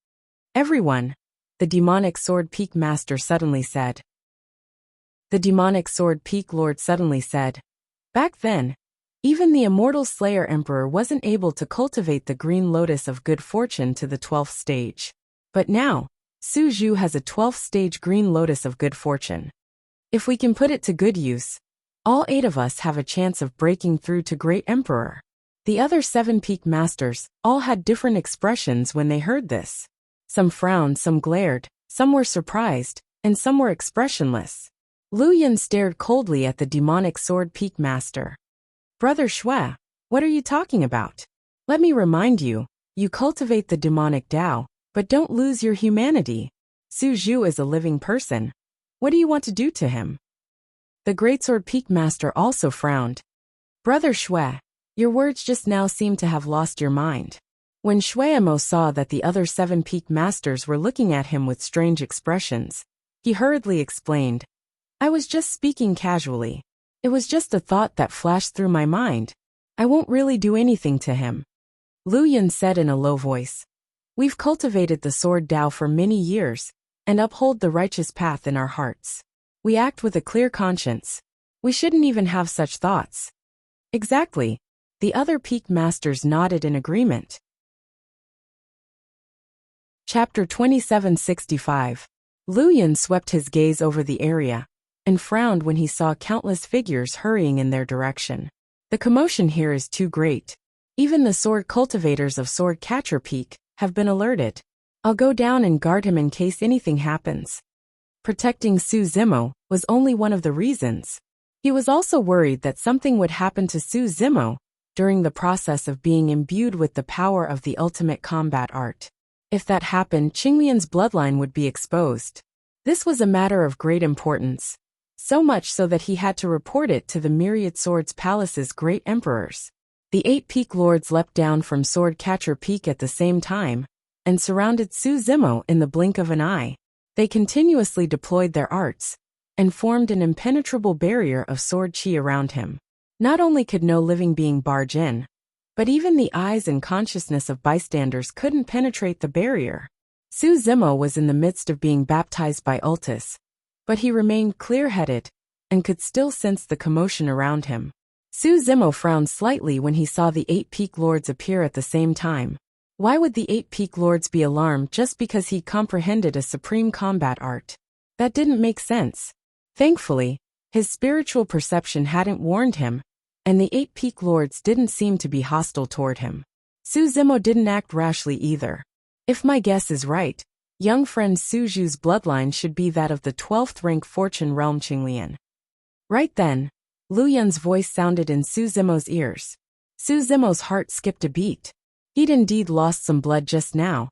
Everyone, the demonic sword peak master suddenly said. The demonic sword peak lord suddenly said. Back then, even the immortal Slayer Emperor wasn't able to cultivate the green lotus of good fortune to the 12th stage. But now, Su Zhu has a 12th stage green lotus of good fortune. If we can put it to good use, all 8 of us have a chance of breaking through to Great Emperor. The other 7 peak masters all had different expressions when they heard this. Some frowned, some glared, some were surprised, and some were expressionless. Lu Yan stared coldly at the demonic sword peak master. Brother Shui, what are you talking about? Let me remind you, you cultivate the demonic Tao, but don't lose your humanity. Su Zhu is a living person. What do you want to do to him? The greatsword peak master also frowned. Brother Shui, your words just now seem to have lost your mind. When Shuemo saw that the other 7 peak masters were looking at him with strange expressions, he hurriedly explained, I was just speaking casually. It was just a thought that flashed through my mind. I won't really do anything to him. Lu Yan said in a low voice. We've cultivated the sword Tao for many years, and uphold the righteous path in our hearts. We act with a clear conscience. We shouldn't even have such thoughts. Exactly. The other peak masters nodded in agreement. Chapter 2765. Lu Yan swept his gaze over the area, and frowned when he saw countless figures hurrying in their direction. The commotion here is too great. Even the sword cultivators of Sword Catcher Peak have been alerted. I'll go down and guard him in case anything happens. Protecting Su Zimo was only one of the reasons. He was also worried that something would happen to Su Zimo during the process of being imbued with the power of the ultimate combat art. If that happened, Qinglian's bloodline would be exposed. This was a matter of great importance. So much so that he had to report it to the Myriad Swords Palace's great emperors. The 8 peak lords leapt down from Sword Catcher Peak at the same time, and surrounded Su Zimo in the blink of an eye. They continuously deployed their arts, and formed an impenetrable barrier of sword chi around him. Not only could no living being barge in, but even the eyes and consciousness of bystanders couldn't penetrate the barrier. Su Zimo was in the midst of being baptized by Ultis, but he remained clear-headed, and could still sense the commotion around him. Su Zimo frowned slightly when he saw the 8 peak lords appear at the same time. Why would the 8 peak lords be alarmed just because he comprehended a supreme combat art? That didn't make sense. Thankfully, his spiritual perception hadn't warned him, and the 8 peak lords didn't seem to be hostile toward him. Su Zimo didn't act rashly either. If my guess is right, young friend Su Zhu's bloodline should be that of the 12th rank Fortune Realm Qinglian. Right then, Lu Yan's voice sounded in Su Zimo's ears. Su Zimo's heart skipped a beat. He'd indeed lost some blood just now,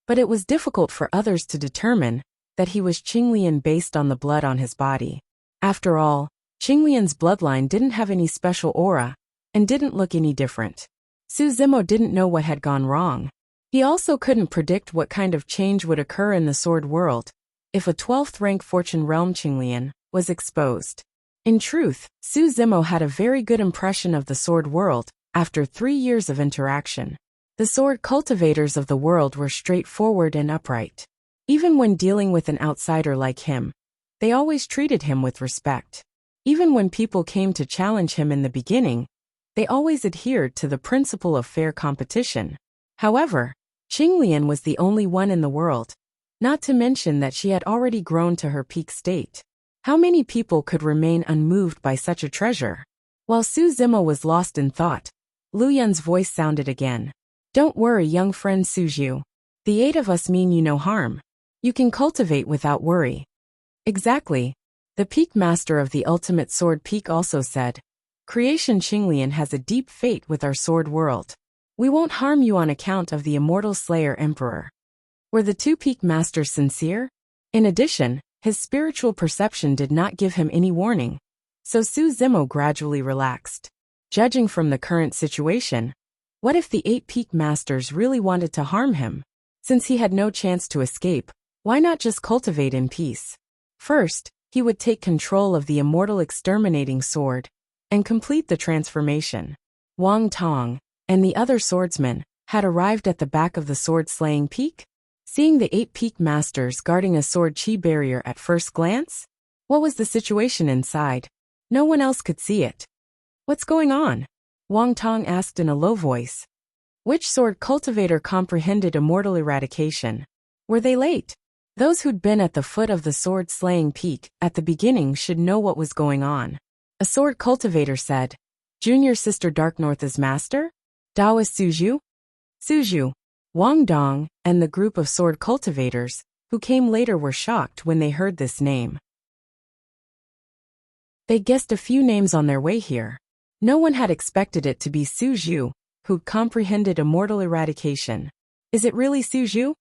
but it was difficult for others to determine that he was Qinglian based on the blood on his body. After all, Qinglian's bloodline didn't have any special aura, and didn't look any different. Su Zimo didn't know what had gone wrong. He also couldn't predict what kind of change would occur in the sword world if a 12th rank Fortune Realm Qinglian was exposed. In truth, Su Zimo had a very good impression of the sword world after 3 years of interaction. The sword cultivators of the world were straightforward and upright. Even when dealing with an outsider like him, they always treated him with respect. Even when people came to challenge him in the beginning, they always adhered to the principle of fair competition. However, Qinglian was the only one in the world, not to mention that she had already grown to her peak state. How many people could remain unmoved by such a treasure? While Su Zimo was lost in thought, Lu Yan's voice sounded again. Don't worry, young friend Su Zhu. The 8 of us mean you no harm. You can cultivate without worry. Exactly. The peak master of the ultimate sword peak also said. Creation Qinglian has a deep fate with our sword world. We won't harm you on account of the immortal Slayer Emperor. Were the 2 peak masters sincere? In addition, his spiritual perception did not give him any warning, so Su Zimo gradually relaxed. Judging from the current situation, What if the 8 peak masters really wanted to harm him? Since he had no chance to escape, why not just cultivate in peace? First, he would take control of the immortal exterminating sword and complete the transformation. Wang Tong and the other swordsmen had arrived at the back of the sword-slaying peak. Seeing the 8 peak masters guarding a sword chi barrier at first glance, what was the situation inside? No one else could see it. What's going on? Wang Tong asked in a low voice. Which sword cultivator comprehended immortal eradication? Were they late? Those who'd been at the foot of the sword-slaying peak at the beginning should know what was going on. A sword cultivator said, Junior Sister Darknorth is master? Daoist Suzhu? Suzhu. Wang Dong and the group of sword cultivators who came later were shocked when they heard this name. They guessed a few names on their way here. No one had expected it to be Suzhu, who comprehended immortal eradication. Is it really Suzhu?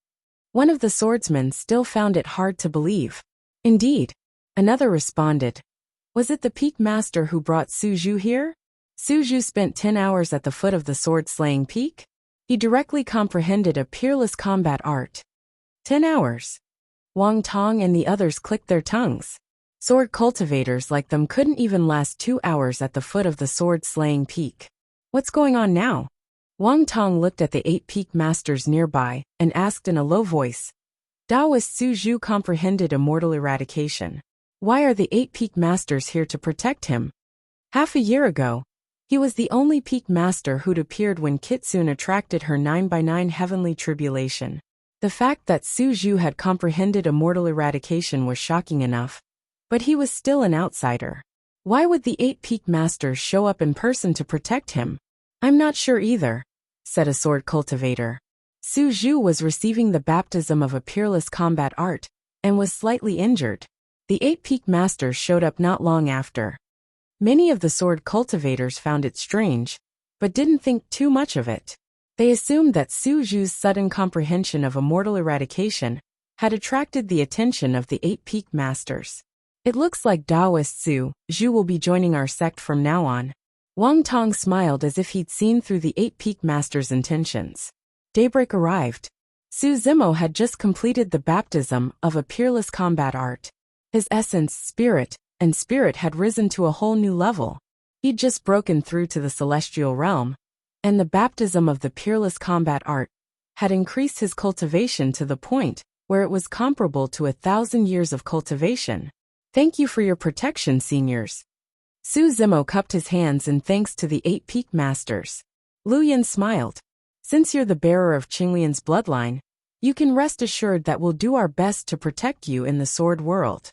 One of the swordsmen still found it hard to believe. Indeed. Another responded. Was it the peak master who brought Suzhu here? Suzhu spent 10 hours at the foot of the sword-slaying peak. He directly comprehended a peerless combat art. 10 hours. Wang Tong and the others clicked their tongues. Sword cultivators like them couldn't even last 2 hours at the foot of the sword-slaying peak. What's going on now? Wang Tong looked at the 8 peak masters nearby and asked in a low voice. Daoist Suzhu comprehended immortal eradication. Why are the 8 peak masters here to protect him? Half a year ago, he was the only peak master who'd appeared when Kitsune attracted her 9x9 heavenly tribulation. The fact that Suzhu had comprehended immortal eradication was shocking enough, but he was still an outsider. Why would the 8 peak masters show up in person to protect him? I'm not sure either, said a sword cultivator. Suzhu was receiving the baptism of a peerless combat art and was slightly injured. The 8 peak masters showed up not long after. Many of the sword cultivators found it strange, but didn't think too much of it. They assumed that Suzhu's sudden comprehension of immortal eradication had attracted the attention of the 8 peak masters. It looks like Daoist Zhu will be joining our sect from now on. Wang Tong smiled as if he'd seen through the 8 peak masters' intentions. Daybreak arrived. Su Zimo had just completed the baptism of a peerless combat art. His essence, spirit had risen to a whole new level. He'd just broken through to the celestial realm, and the baptism of the peerless combat art had increased his cultivation to the point where it was comparable to 1,000 years of cultivation. Thank you for your protection, seniors. Su Zimo cupped his hands in thanks to the 8 peak masters. Lu Yan smiled. Since you're the bearer of Qinglian's bloodline, you can rest assured that we'll do our best to protect you in the sword world.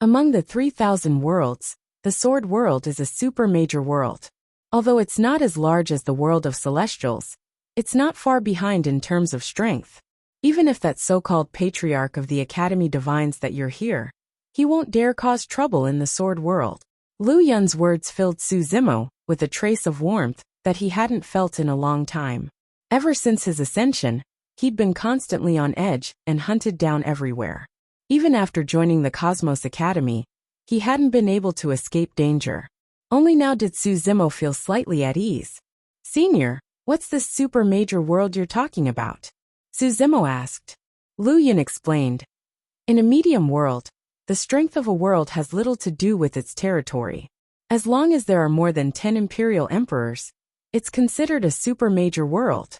Among the 3,000 worlds, the sword world is a super major world. Although it's not as large as the world of celestials, it's not far behind in terms of strength. Even if that so-called patriarch of the academy divines that you're here, he won't dare cause trouble in the sword world. Lu Yun's words filled Su Zimo with a trace of warmth that he hadn't felt in a long time. Ever since his ascension, he'd been constantly on edge and hunted down everywhere. Even after joining the Cosmos Academy, he hadn't been able to escape danger. Only now did Su Zimo feel slightly at ease. Senior, what's this super major world you're talking about? Su Zimo asked. Lu Yun explained. In a medium world, the strength of a world has little to do with its territory. As long as there are more than 10 imperial emperors, it's considered a super major world.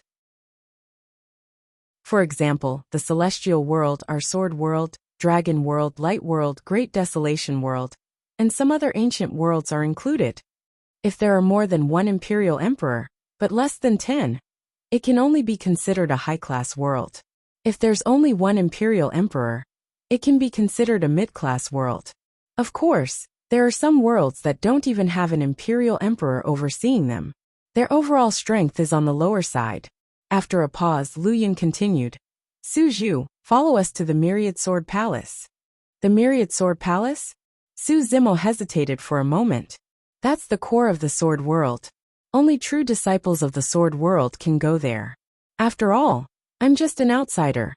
For example, the celestial world, our sword world, dragon world, light world, great desolation world, and some other ancient worlds are included. If there are more than 1 imperial emperor, but less than 10, it can only be considered a high-class world. If there's only 1 imperial emperor, it can be considered a mid-class world. Of course, there are some worlds that don't even have an imperial emperor overseeing them. Their overall strength is on the lower side. After a pause, Lu Yun continued. Su Zhu, follow us to the Myriad Sword Palace. The Myriad Sword Palace? Su Zimo hesitated for a moment. That's the core of the sword world. Only true disciples of the sword world can go there. After all, I'm just an outsider.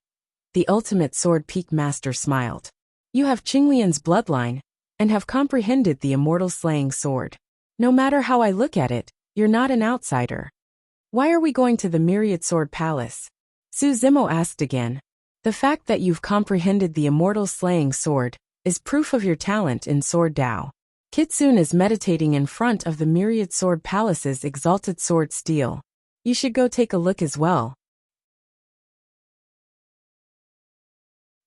The ultimate sword peak master smiled. You have Qinglian's bloodline, and have comprehended the immortal slaying sword. No matter how I look at it, you're not an outsider. Why are we going to the Myriad Sword Palace? Su Zimo asked again. The fact that you've comprehended the immortal slaying sword is proof of your talent in sword Dao. Kitsune is meditating in front of the Myriad Sword Palace's exalted sword steel. You should go take a look as well.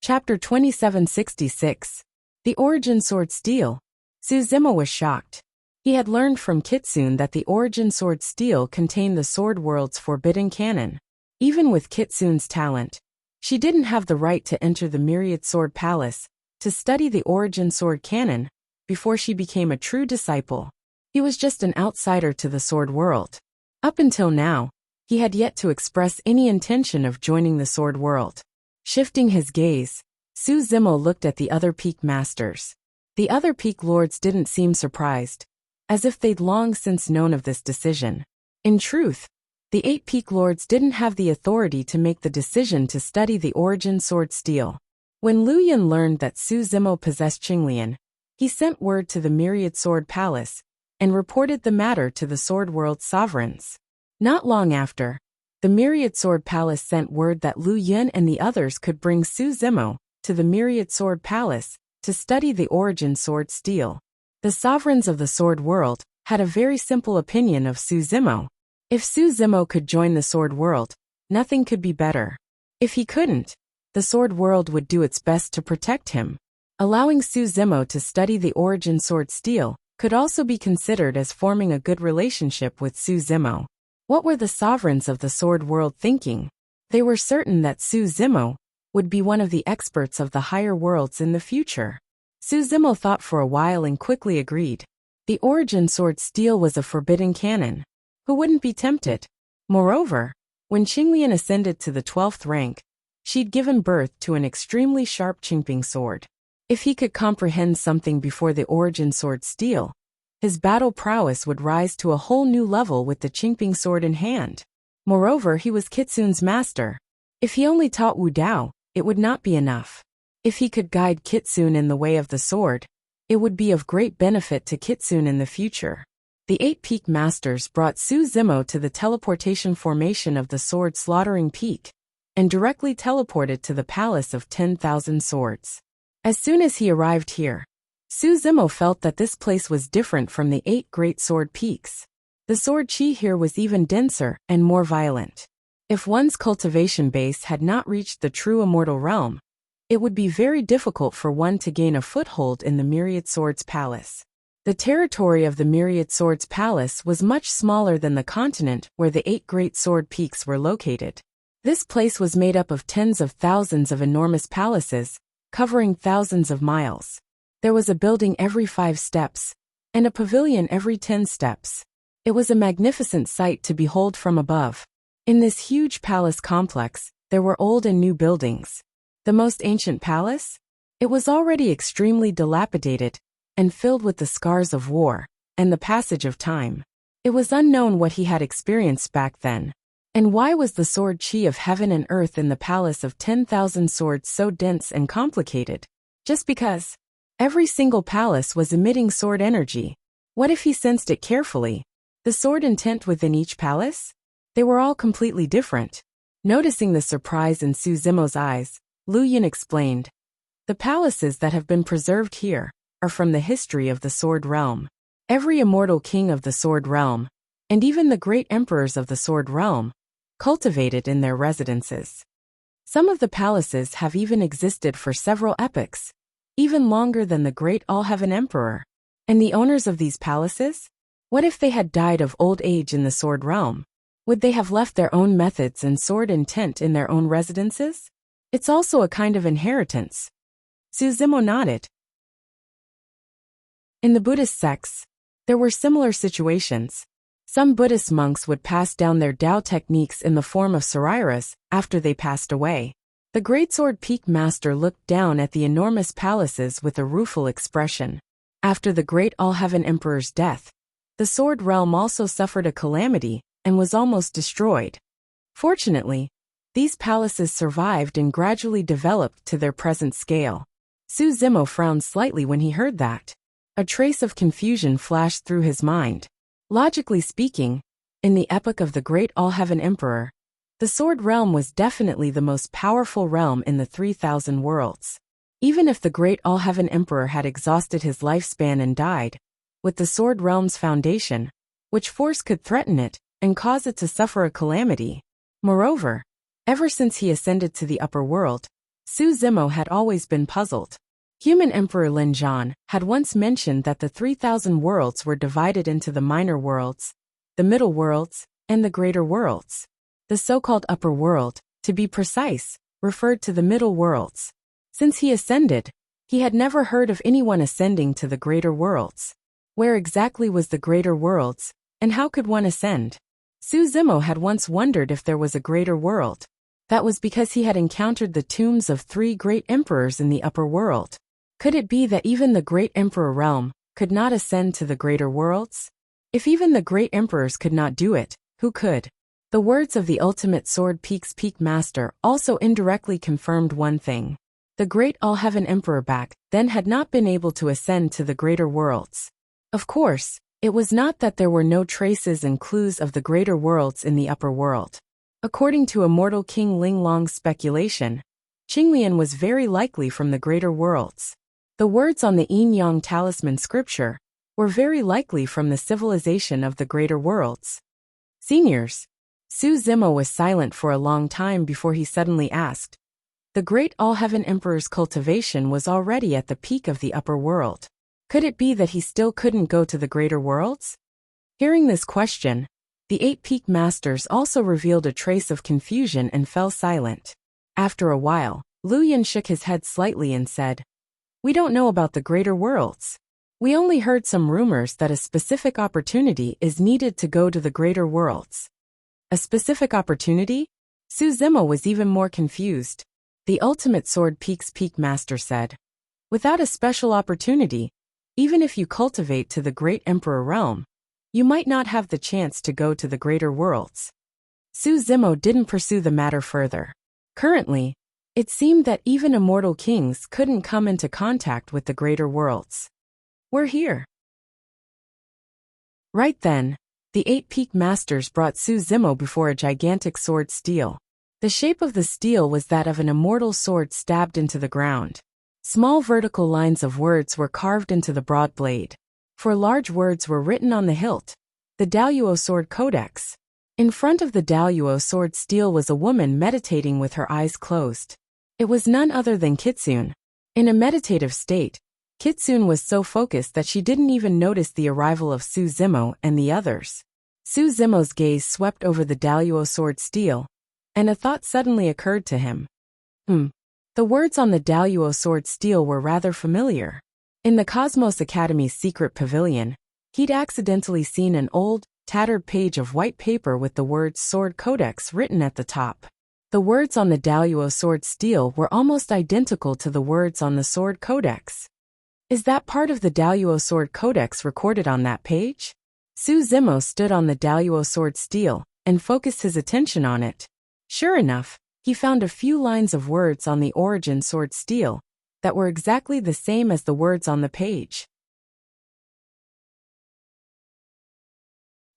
Chapter 2766. The Origin Sword Steel. Su Zimo was shocked. He had learned from Kitsune that the Origin Sword Steel contained the Sword World's forbidden canon. Even with Kitsune's talent, she didn't have the right to enter the Myriad Sword Palace to study the Origin Sword canon before she became a true disciple. He was just an outsider to the Sword World. Up until now, he had yet to express any intention of joining the Sword World. Shifting his gaze, Su Zimo looked at the other peak masters. The other peak lords didn't seem surprised, as if they'd long since known of this decision. In truth, the 8 peak lords didn't have the authority to make the decision to study the Origin Sword Steel. When Lu Yun learned that Su Zimo possessed Qinglian, he sent word to the Myriad Sword Palace and reported the matter to the Sword World's sovereigns. Not long after, the Myriad Sword Palace sent word that Lu Yun and the others could bring Su Zimo to the Myriad Sword Palace to study the Origin Sword Steel. The sovereigns of the Sword World had a very simple opinion of Su Zimo. If Su Zimo could join the Sword World, nothing could be better. If he couldn't, the Sword World would do its best to protect him. Allowing Su Zimo to study the Origin Sword Steel could also be considered as forming a good relationship with Su Zimo. What were the sovereigns of the Sword World thinking? They were certain that Su Zimo would be one of the experts of the higher worlds in the future. Su Zimo thought for a while and quickly agreed. The Origin Sword Steel was a forbidden canon. Who wouldn't be tempted? Moreover, when Qinglian ascended to the 12th rank, she'd given birth to an extremely sharp Qingping sword. If he could comprehend something before the Origin Sword Steel, his battle prowess would rise to a whole new level with the Qingping sword in hand. Moreover, he was Kitsune's master. If he only taught Wu Dao, it would not be enough. If he could guide Kitsune in the way of the sword, it would be of great benefit to Kitsune in the future. The 8 peak masters brought Su Zimo to the teleportation formation of the sword slaughtering peak, and directly teleported to the Palace of 10,000 Swords. As soon as he arrived here, Su Zimo felt that this place was different from the 8 great sword peaks. The sword chi here was even denser and more violent. If one's cultivation base had not reached the true immortal realm, it would be very difficult for one to gain a foothold in the Myriad Swords Palace. The territory of the Myriad Swords Palace was much smaller than the continent where the 8 great sword peaks were located. This place was made up of tens of thousands of enormous palaces, covering thousands of miles. There was a building every 5 steps, and a pavilion every 10 steps. It was a magnificent sight to behold from above. In this huge palace complex, there were old and new buildings. The most ancient palace? It was already extremely dilapidated, and filled with the scars of war and the passage of time. It was unknown what he had experienced back then. And why was the sword chi of heaven and earth in the Palace of 10,000 Swords so dense and complicated? Just because. Every single palace was emitting sword energy. What if he sensed it carefully? The sword intent within each palace? They were all completely different. Noticing the surprise in Su Zimo's eyes, Lu Yun explained. The palaces that have been preserved here are from the history of the Sword Realm. Every immortal king of the Sword Realm, and even the great emperors of the Sword Realm, cultivated in their residences. Some of the palaces have even existed for several epochs, even longer than the great All-Heaven Emperor. And the owners of these palaces? What if they had died of old age in the Sword Realm? Would they have left their own methods and sword intent in their own residences? It's also a kind of inheritance. Su Zimo nodded. In the Buddhist sects, there were similar situations. Some Buddhist monks would pass down their Tao techniques in the form of sariras after they passed away. The Great Sword Peak Master looked down at the enormous palaces with a rueful expression. After the great All-Heaven Emperor's death, the Sword Realm also suffered a calamity and was almost destroyed. Fortunately, these palaces survived and gradually developed to their present scale. Su Zimo frowned slightly when he heard that. A trace of confusion flashed through his mind. Logically speaking, In the epoch of the Great All-Heaven Emperor, the Sword Realm was definitely the most powerful realm in the 3,000 worlds. Even if the Great All-Heaven Emperor had exhausted his lifespan and died, with the Sword Realm's foundation, which force could threaten it and cause it to suffer a calamity? Moreover, ever since he ascended to the upper world, Su Zimo had always been puzzled. Human Emperor Lin Zhan had once mentioned that the 3,000 worlds were divided into the minor worlds, the middle worlds, and the greater worlds. The so-called upper world, to be precise, referred to the middle worlds. Since he ascended, he had never heard of anyone ascending to the greater worlds. Where exactly was the greater worlds, and how could one ascend? Su Zimo had once wondered if there was a greater world. That was because he had encountered the tombs of 3 great emperors in the upper world. Could it be that even the great emperor realm could not ascend to the greater worlds? If even the great emperors could not do it, who could? The words of the ultimate Sword Peak's Peak Master also indirectly confirmed one thing. The Great All-Heaven Emperor back then had not been able to ascend to the greater worlds. Of course, it was not that there were no traces and clues of the greater worlds in the upper world. According to immortal King Ling Long's speculation, Qinglian was very likely from the greater worlds. The words on the Yin Yang Talisman scripture were very likely from the civilization of the greater worlds. Seniors. Su Zimo was silent for a long time before he suddenly asked. The Great All-Heaven Emperor's cultivation was already at the peak of the upper world. Could it be that he still couldn't go to the greater worlds? Hearing this question, the 8 Peak Masters also revealed a trace of confusion and fell silent. After a while, Lu Yin shook his head slightly and said, "We don't know about the greater worlds. We only heard some rumors that a specific opportunity is needed to go to the greater worlds." A specific opportunity? Su Zimo was even more confused. The ultimate Sword Peak's Peak Master said, "Without a special opportunity, even if you cultivate to the Great Emperor realm, you might not have the chance to go to the greater worlds." Su Zimo didn't pursue the matter further. Currently, it seemed that even immortal kings couldn't come into contact with the greater worlds. "We're here." Right then, the 8 Peak Masters brought Su Zimo before a gigantic sword steel. The shape of the steel was that of an immortal sword stabbed into the ground. Small vertical lines of words were carved into the broad blade. 4 large words were written on the hilt. The Daluo Sword Codex. In front of the Daluo sword steel was a woman meditating with her eyes closed. It was none other than Kitsune. In a meditative state, Kitsune was so focused that she didn't even notice the arrival of Su Zimo and the others. Su Zimo's gaze swept over the Daluo sword steel, and a thought suddenly occurred to him. The words on the Daluo sword steel were rather familiar. In the Cosmos Academy's secret pavilion, he'd accidentally seen an old, tattered page of white paper with the words Sword Codex written at the top. The words on the Daluo sword steel were almost identical to the words on the Sword Codex. Is that part of the Daluo Sword Codex recorded on that page? Su Zimo stood on the Daluo sword steel and focused his attention on it. Sure enough, he found a few lines of words on the origin sword steel that were exactly the same as the words on the page.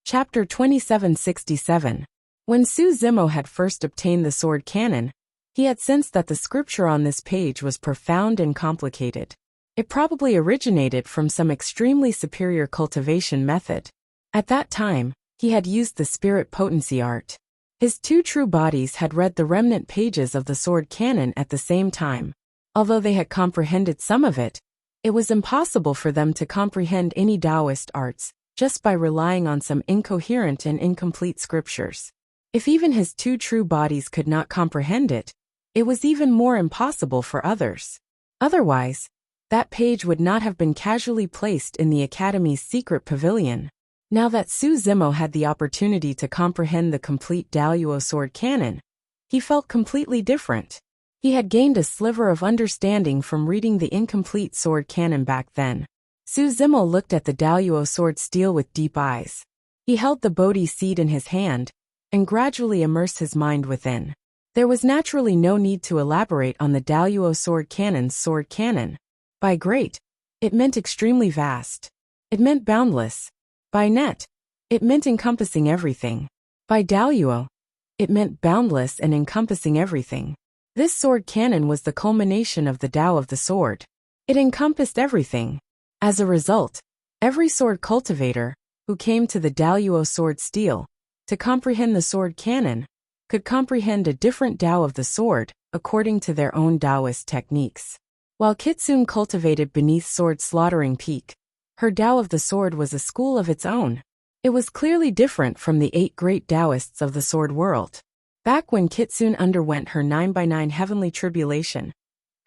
Chapter 2767. When Su Zimo had first obtained the sword canon, he had sensed that the scripture on this page was profound and complicated. It probably originated from some extremely superior cultivation method. At that time, he had used the spirit potency art. His 2 true bodies had read the remnant pages of the sword canon at the same time. Although they had comprehended some of it, it was impossible for them to comprehend any Taoist arts just by relying on some incoherent and incomplete scriptures. If even his 2 true bodies could not comprehend it, it was even more impossible for others. Otherwise, that page would not have been casually placed in the Academy's secret pavilion. Now that Su Zimo had the opportunity to comprehend the complete Daluo sword canon, he felt completely different. He had gained a sliver of understanding from reading the incomplete sword canon back then. Su Zimo looked at the Daluo sword steel with deep eyes. He held the Bodhi seed in his hand and gradually immersed his mind within. There was naturally no need to elaborate on the Daluo sword canon's sword canon. By great, it meant extremely vast. It meant boundless. By net, it meant encompassing everything. By Daoyuo, it meant boundless and encompassing everything. This sword canon was the culmination of the Tao of the sword. It encompassed everything. As a result, every sword cultivator, who came to the Daoyuo sword steel, to comprehend the sword canon, could comprehend a different Tao of the sword, according to their own Taoist techniques. While Kitsune cultivated beneath sword slaughtering peak, her Tao of the sword was a school of its own. It was clearly different from the 8 great Taoists of the sword world. Back when Kitsune underwent her 9x9 heavenly tribulation,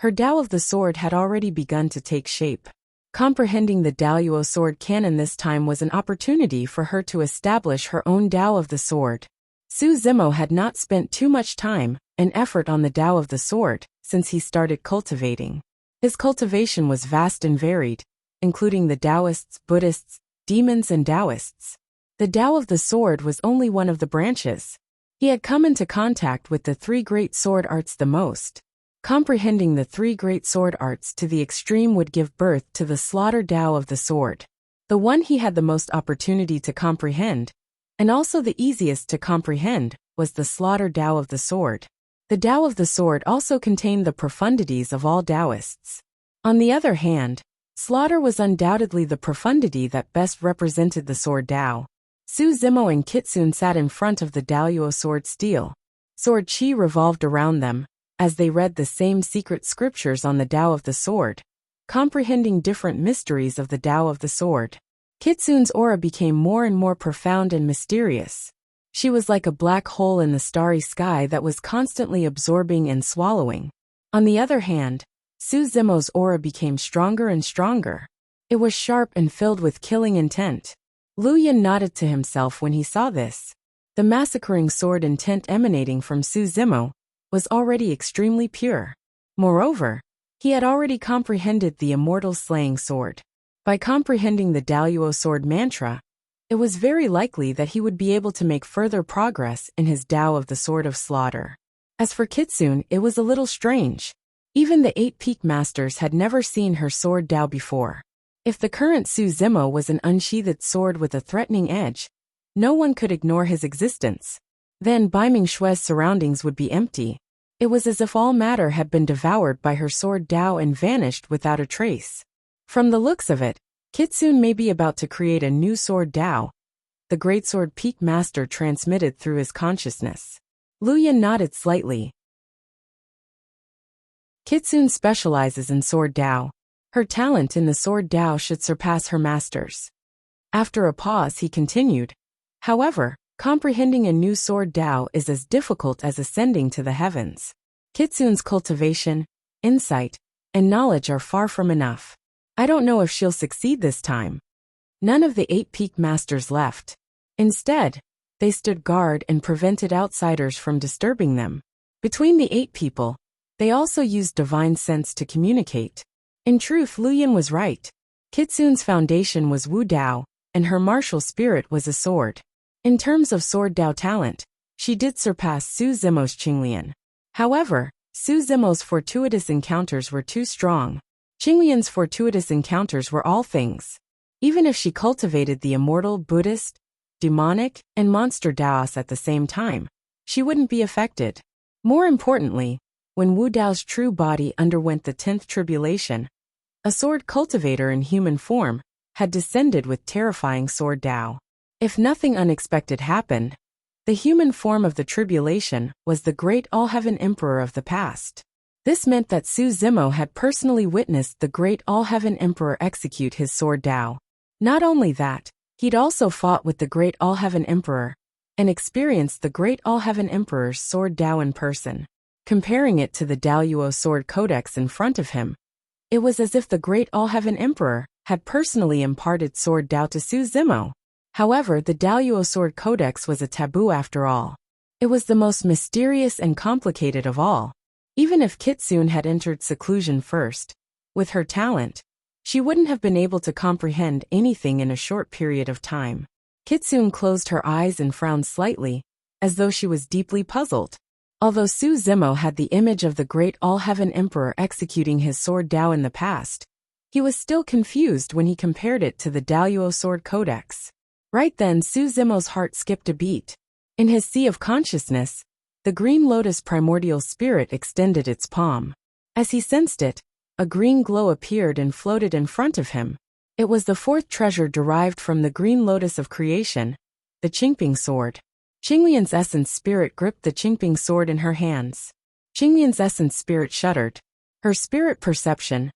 her Tao of the sword had already begun to take shape. Comprehending the Daoyuo sword canon this time was an opportunity for her to establish her own Tao of the sword. Su Zimo had not spent too much time and effort on the Tao of the sword since he started cultivating. His cultivation was vast and varied, including the Taoists, Buddhists, demons and Taoists. The Tao of the sword was only one of the branches. He had come into contact with the 3 great sword arts the most. Comprehending the 3 great sword arts to the extreme would give birth to the slaughter Tao of the sword. The one he had the most opportunity to comprehend, and also the easiest to comprehend, was the slaughter Tao of the sword. The Tao of the sword also contained the profundities of all Taoists. On the other hand, slaughter was undoubtedly the profundity that best represented the sword Tao. Su Zimo and Kitsune sat in front of the Daoyuo sword steel. Sword chi revolved around them, as they read the same secret scriptures on the Tao of the sword, comprehending different mysteries of the Tao of the sword. Kitsune's aura became more and more profound and mysterious. She was like a black hole in the starry sky that was constantly absorbing and swallowing. On the other hand, Su Zimo's aura became stronger and stronger. It was sharp and filled with killing intent. Lu Yin nodded to himself when he saw this. The massacring sword intent emanating from Su Zimo was already extremely pure. Moreover, he had already comprehended the immortal slaying sword. By comprehending the Daoyuo sword mantra, it was very likely that he would be able to make further progress in his Tao of the sword of slaughter. As for Kitsune, it was a little strange. Even the 8 peak masters had never seen her sword Tao before. If the current Su Zimo was an unsheathed sword with a threatening edge, no one could ignore his existence. Then Bai Mingshue's surroundings would be empty. It was as if all matter had been devoured by her sword Tao and vanished without a trace. From the looks of it, Kitsune may be about to create a new sword Tao, the greatsword peak master transmitted through his consciousness. Lu Yin nodded slightly. Kitsune specializes in sword Tao. Her talent in the sword Tao should surpass her master's. After a pause he continued, however, comprehending a new sword Tao is as difficult as ascending to the heavens. Kitsune's cultivation, insight, and knowledge are far from enough. I don't know if she'll succeed this time. None of the 8 peak masters left. Instead, they stood guard and prevented outsiders from disturbing them. Between the 8 people, they also used divine sense to communicate. In truth, Lu Yin was right. Kitsune's foundation was Wu Dao, and her martial spirit was a sword. In terms of sword Dao talent, she did surpass Su Zimo's Qinglian. However, Su Zimo's fortuitous encounters were too strong. Qinglian's fortuitous encounters were all things. Even if she cultivated the immortal Buddhist, demonic, and monster Daos at the same time, she wouldn't be affected. More importantly, when Wu Dao's true body underwent the 10th tribulation, a sword cultivator in human form had descended with terrifying sword Dao. If nothing unexpected happened, the human form of the tribulation was the great All-Heaven Emperor of the past. This meant that Su Zimo had personally witnessed the great All-Heaven Emperor execute his sword Dao. Not only that, he'd also fought with the great All-Heaven Emperor and experienced the great All-Heaven Emperor's sword Dao in person. Comparing it to the Daoyuo sword codex in front of him, it was as if the great All-Heaven Emperor had personally imparted sword Dao to Su Zimo. However, the Daoyuo sword codex was a taboo after all. It was the most mysterious and complicated of all. Even if Kitsune had entered seclusion first, with her talent, she wouldn't have been able to comprehend anything in a short period of time. Kitsune closed her eyes and frowned slightly, as though she was deeply puzzled. Although Su Zimo had the image of the great All-Heaven Emperor executing his sword Dao in the past, he was still confused when he compared it to the Daoyuo sword codex. Right then Su Zimo's heart skipped a beat. In his sea of consciousness, the green lotus primordial spirit extended its palm. As he sensed it, a green glow appeared and floated in front of him. It was the fourth treasure derived from the green lotus of creation, the Qingping sword. Qinglian's essence spirit gripped the Qingping sword in her hands. Qinglian's essence spirit shuddered. Her spirit perception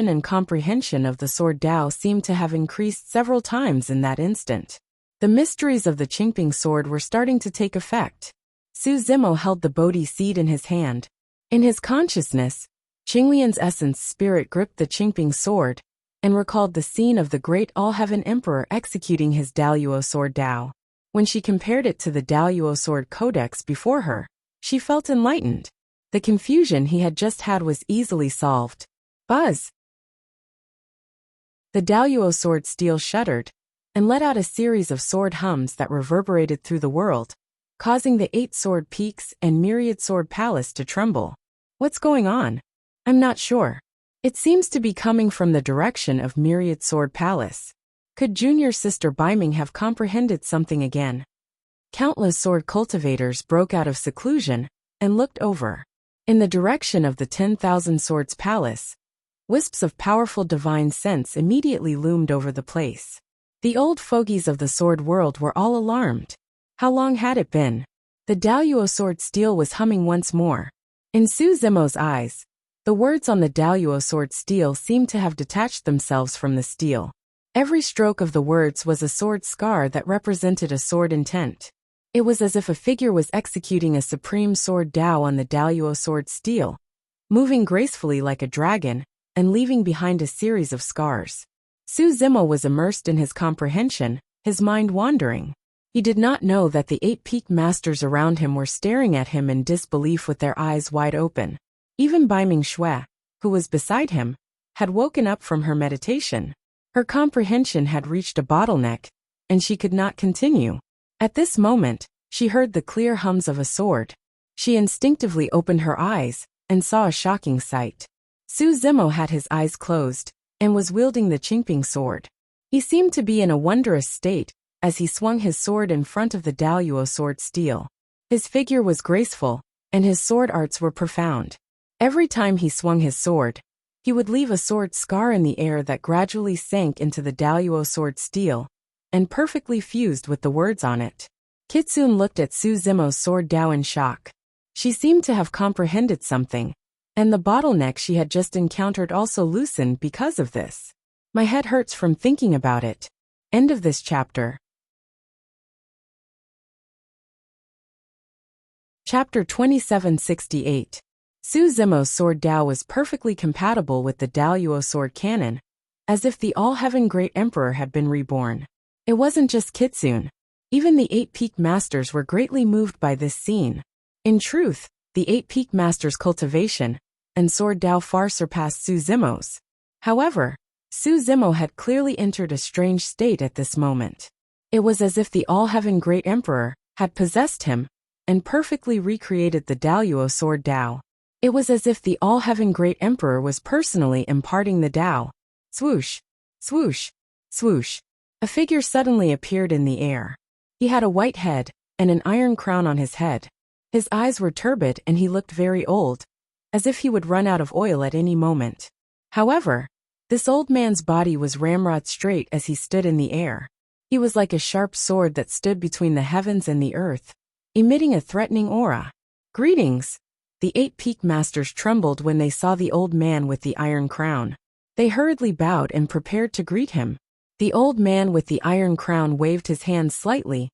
and comprehension of the sword Dao seemed to have increased several times in that instant. The mysteries of the Qingping sword were starting to take effect. Su Zimo held the Bodhi seed in his hand. In his consciousness, Qinglian's essence spirit gripped the Qingping sword and recalled the scene of the great All-Heaven Emperor executing his Daluo sword Dao. When she compared it to the Daluo sword codex before her, she felt enlightened. The confusion he had just had was easily solved. Buzz! The Daluo sword steel shuddered and let out a series of sword hums that reverberated through the world, causing the 8 sword peaks and myriad sword palace to tremble. What's going on? I'm not sure. It seems to be coming from the direction of myriad sword palace. Could junior sister Biming have comprehended something again? Countless sword cultivators broke out of seclusion and looked over. In the direction of the 10,000 swords palace, wisps of powerful divine sense immediately loomed over the place. The old fogies of the sword world were all alarmed. How long had it been? The Daluo sword steel was humming once more. In Su Zimo's eyes, the words on the Daluo sword steel seemed to have detached themselves from the steel. Every stroke of the words was a sword scar that represented a sword intent. It was as if a figure was executing a supreme sword Dao on the Daluo sword steel, moving gracefully like a dragon and leaving behind a series of scars. Su Zimo was immersed in his comprehension, his mind wandering. He did not know that the 8 peak masters around him were staring at him in disbelief with their eyes wide open. Even Biming Shui, who was beside him, had woken up from her meditation. Her comprehension had reached a bottleneck, and she could not continue. At this moment, she heard the clear hums of a sword. She instinctively opened her eyes and saw a shocking sight. Su Zimo had his eyes closed and was wielding the Qingping sword. He seemed to be in a wondrous state as he swung his sword in front of the Daluo sword steel. His figure was graceful, and his sword arts were profound. Every time he swung his sword, he would leave a sword scar in the air that gradually sank into the Daluo sword steel and perfectly fused with the words on it. Kitsune looked at Su Zimo's sword Dao in shock. She seemed to have comprehended something, and the bottleneck she had just encountered also loosened because of this. My head hurts from thinking about it. End of this chapter. Chapter 2768. Su Zimo's sword Dao was perfectly compatible with the Daluo sword canon, as if the All-Heaven Great Emperor had been reborn. It wasn't just Kitsune. Even the 8 peak masters were greatly moved by this scene. In truth, the 8 peak masters' cultivation and sword Dao far surpassed Su Zimo's. However, Su Zimo had clearly entered a strange state at this moment. It was as if the All-Heaven Great Emperor had possessed him and perfectly recreated the Daluo sword Dao. It was as if the All-Heaven Great Emperor was personally imparting the Dao. Swoosh, swoosh, swoosh. A figure suddenly appeared in the air. He had a white head and an iron crown on his head. His eyes were turbid and he looked very old, as if he would run out of oil at any moment. However, this old man's body was ramrod straight as he stood in the air. He was like a sharp sword that stood between the heavens and the earth, emitting a threatening aura. Greetings! The 8 peak masters trembled when they saw the old man with the iron crown. They hurriedly bowed and prepared to greet him. The old man with the iron crown waved his hand slightly,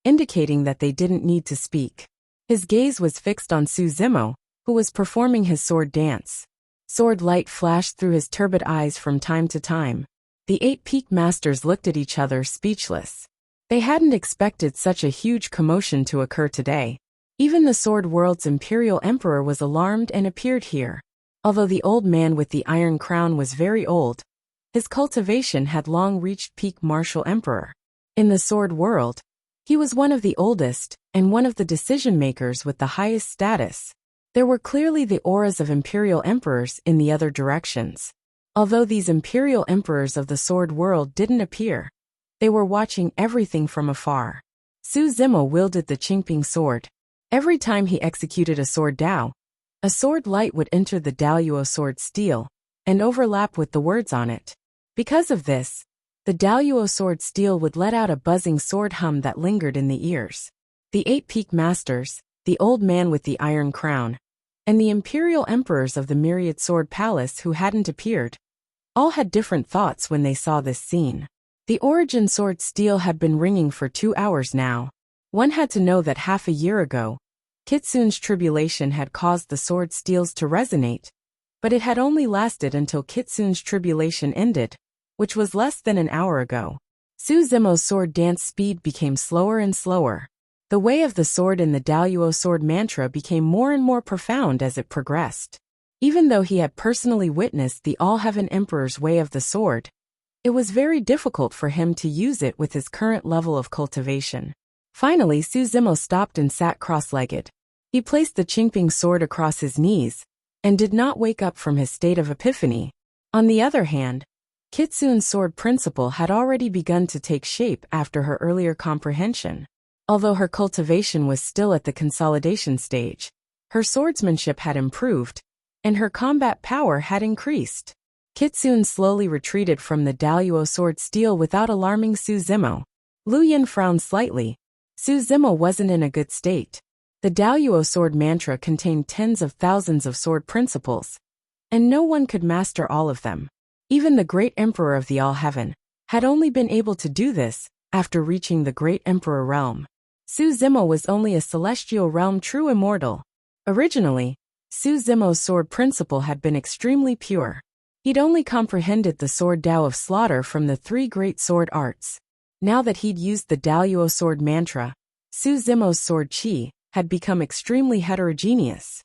indicating that they didn't need to speak. His gaze was fixed on Su Zimo, who was performing his sword dance. Sword light flashed through his turbid eyes from time to time. The 8 peak masters looked at each other speechless. They hadn't expected such a huge commotion to occur today. Even the sword world's imperial emperor was alarmed and appeared here. Although the old man with the iron crown was very old, his cultivation had long reached peak martial emperor. In the sword world, he was one of the oldest and one of the decision-makers with the highest status. There were clearly the auras of imperial emperors in the other directions. Although these imperial emperors of the sword world didn't appear, They were watching everything from afar. Su Zimo wielded the Qingping sword. Every time he executed a sword Dao, a sword light would enter the Daoyuo sword steel and overlap with the words on it. Because of this, the Daoyuo sword steel would let out a buzzing sword hum that lingered in the ears. The 8 peak masters, the old man with the iron crown, and the imperial emperors of the Myriad Sword Palace who hadn't appeared, all had different thoughts when they saw this scene. The origin sword steel had been ringing for 2 hours now. One had to know that half a year ago, Kitsun's tribulation had caused the sword steels to resonate, but it had only lasted until Kitsun's tribulation ended, which was less than an hour ago. Su Zimo's sword dance speed became slower and slower. The way of the sword in the Daoyuo sword mantra became more and more profound as it progressed. Even though he had personally witnessed the All-Heaven Emperor's way of the sword, it was very difficult for him to use it with his current level of cultivation. Finally, Su Zimo stopped and sat cross-legged. He placed the Qingping sword across his knees and did not wake up from his state of epiphany. On the other hand, Kitsun's sword principle had already begun to take shape after her earlier comprehension. Although her cultivation was still at the consolidation stage, her swordsmanship had improved, and her combat power had increased. Kitsun slowly retreated from the Daoyuo sword steel without alarming Su Zimo. Lu Yin frowned slightly. Su Zimo wasn't in a good state. The Daoyuo sword mantra contained tens of thousands of sword principles, and no one could master all of them. Even the great emperor of the All-Heaven had only been able to do this after reaching the great emperor realm. Su Zimo was only a celestial realm true immortal. Originally, Su Zimo's sword principle had been extremely pure. He'd only comprehended the sword Dao of slaughter from the 3 great sword arts. Now that he'd used the Daoyuo sword mantra, Su Zimo's sword qi had become extremely heterogeneous.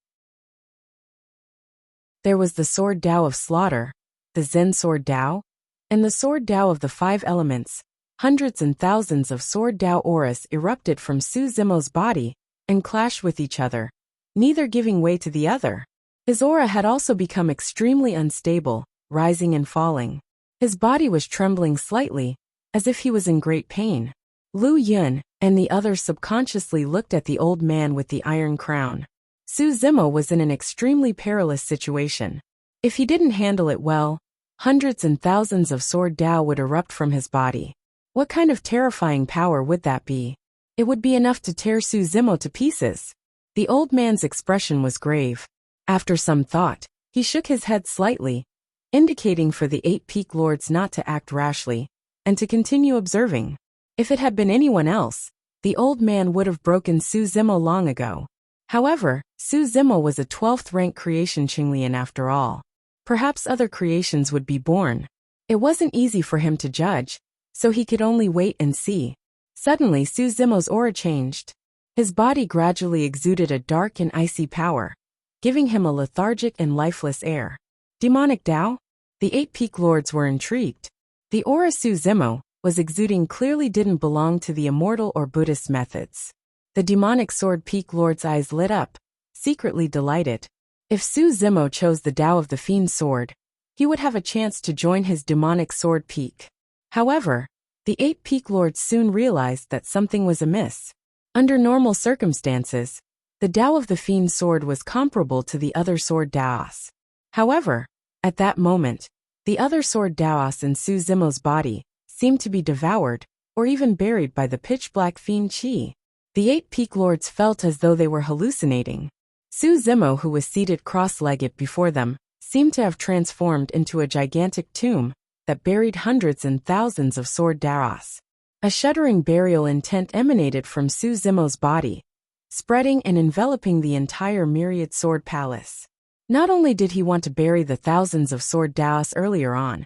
There was the sword Dao of slaughter, the Zen sword Dao, and the sword Dao of the 5 elements. Hundreds and thousands of sword Dao auras erupted from Su Zimo's body and clashed with each other, neither giving way to the other. His aura had also become extremely unstable, rising and falling. His body was trembling slightly, as if he was in great pain. Lu Yun and the others subconsciously looked at the old man with the iron crown. Su Zimo was in an extremely perilous situation. If he didn't handle it well, hundreds and thousands of sword Dao would erupt from his body. What kind of terrifying power would that be? It would be enough to tear Su Zimo to pieces. The old man's expression was grave. After some thought, he shook his head slightly, indicating for the 8 peak lords not to act rashly, and to continue observing. If it had been anyone else, the old man would have broken Su Zimo long ago. However, Su Zimo was a 12th rank creation Qinglian after all. Perhaps other creations would be born. It wasn't easy for him to judge, so he could only wait and see. Suddenly Su Zimo's aura changed. His body gradually exuded a dark and icy power, giving him a lethargic and lifeless air. Demonic Dao? The 8 peak lords were intrigued. The aura Su Zimo was exuding clearly didn't belong to the immortal or Buddhist methods. The demonic sword peak lord's eyes lit up, secretly delighted. If Su Zimo chose the Dao of the Fiend sword, he would have a chance to join his demonic sword peak. However, the 8 peak lords soon realized that something was amiss. Under normal circumstances, the Dao of the Fiend sword was comparable to the other sword Daos. However, at that moment, the other sword Daos in Su Zimo's body seemed to be devoured or even buried by the pitch-black fiend qi. The 8 peak lords felt as though they were hallucinating. Su Zimo, who was seated cross-legged before them, seemed to have transformed into a gigantic tomb that buried hundreds and thousands of sword Daos. A shuddering burial intent emanated from Su Zimo's body, spreading and enveloping the entire Myriad Sword Palace. Not only did he want to bury the thousands of sword Daos earlier on,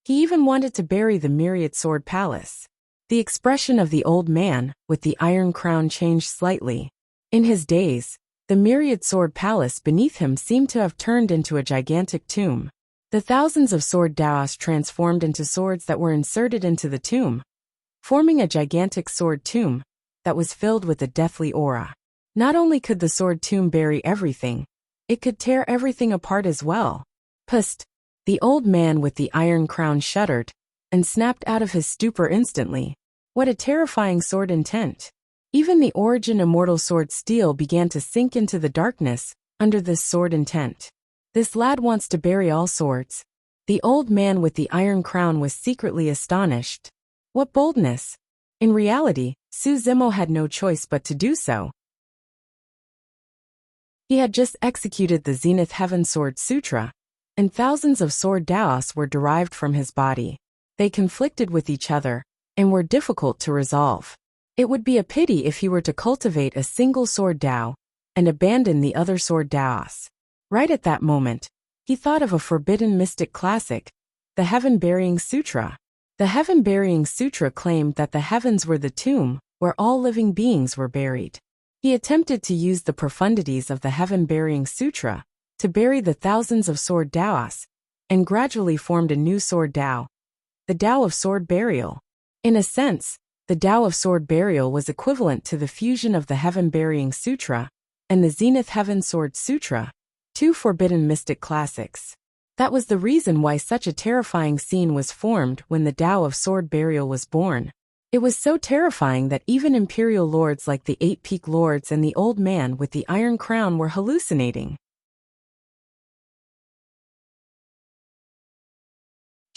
he even wanted to bury the Myriad Sword Palace. The expression of the old man with the iron crown changed slightly. In his days, the Myriad Sword Palace beneath him seemed to have turned into a gigantic tomb. The thousands of sword Daos transformed into swords that were inserted into the tomb, forming a gigantic sword tomb that was filled with a deathly aura. Not only could the sword tomb bury everything, it could tear everything apart as well. Pust! The old man with the iron crown shuddered and snapped out of his stupor instantly. What a terrifying sword intent! Even the origin immortal sword steel began to sink into the darkness under this sword intent. This lad wants to bury all swords. The old man with the iron crown was secretly astonished. What boldness! In reality, Su Zimo had no choice but to do so. He had just executed the Zenith Heaven Sword Sutra, and thousands of sword daos were derived from his body. They conflicted with each other, and were difficult to resolve. It would be a pity if he were to cultivate a single sword dao, and abandon the other sword daos. Right at that moment, he thought of a forbidden mystic classic, the Heaven-Burying Sutra. The Heaven-Burying Sutra claimed that the heavens were the tomb where all living beings were buried. He attempted to use the profundities of the Heaven-Burying Sutra to bury the thousands of sword daos, and gradually formed a new sword dao, the Dao of Sword Burial. In a sense, the Dao of Sword Burial was equivalent to the fusion of the Heaven-Burying Sutra and the Zenith Heaven Sword Sutra, two forbidden mystic classics. That was the reason why such a terrifying scene was formed when the Dao of Sword Burial was born. It was so terrifying that even imperial lords like the Eight Peak Lords and the old man with the iron crown were hallucinating.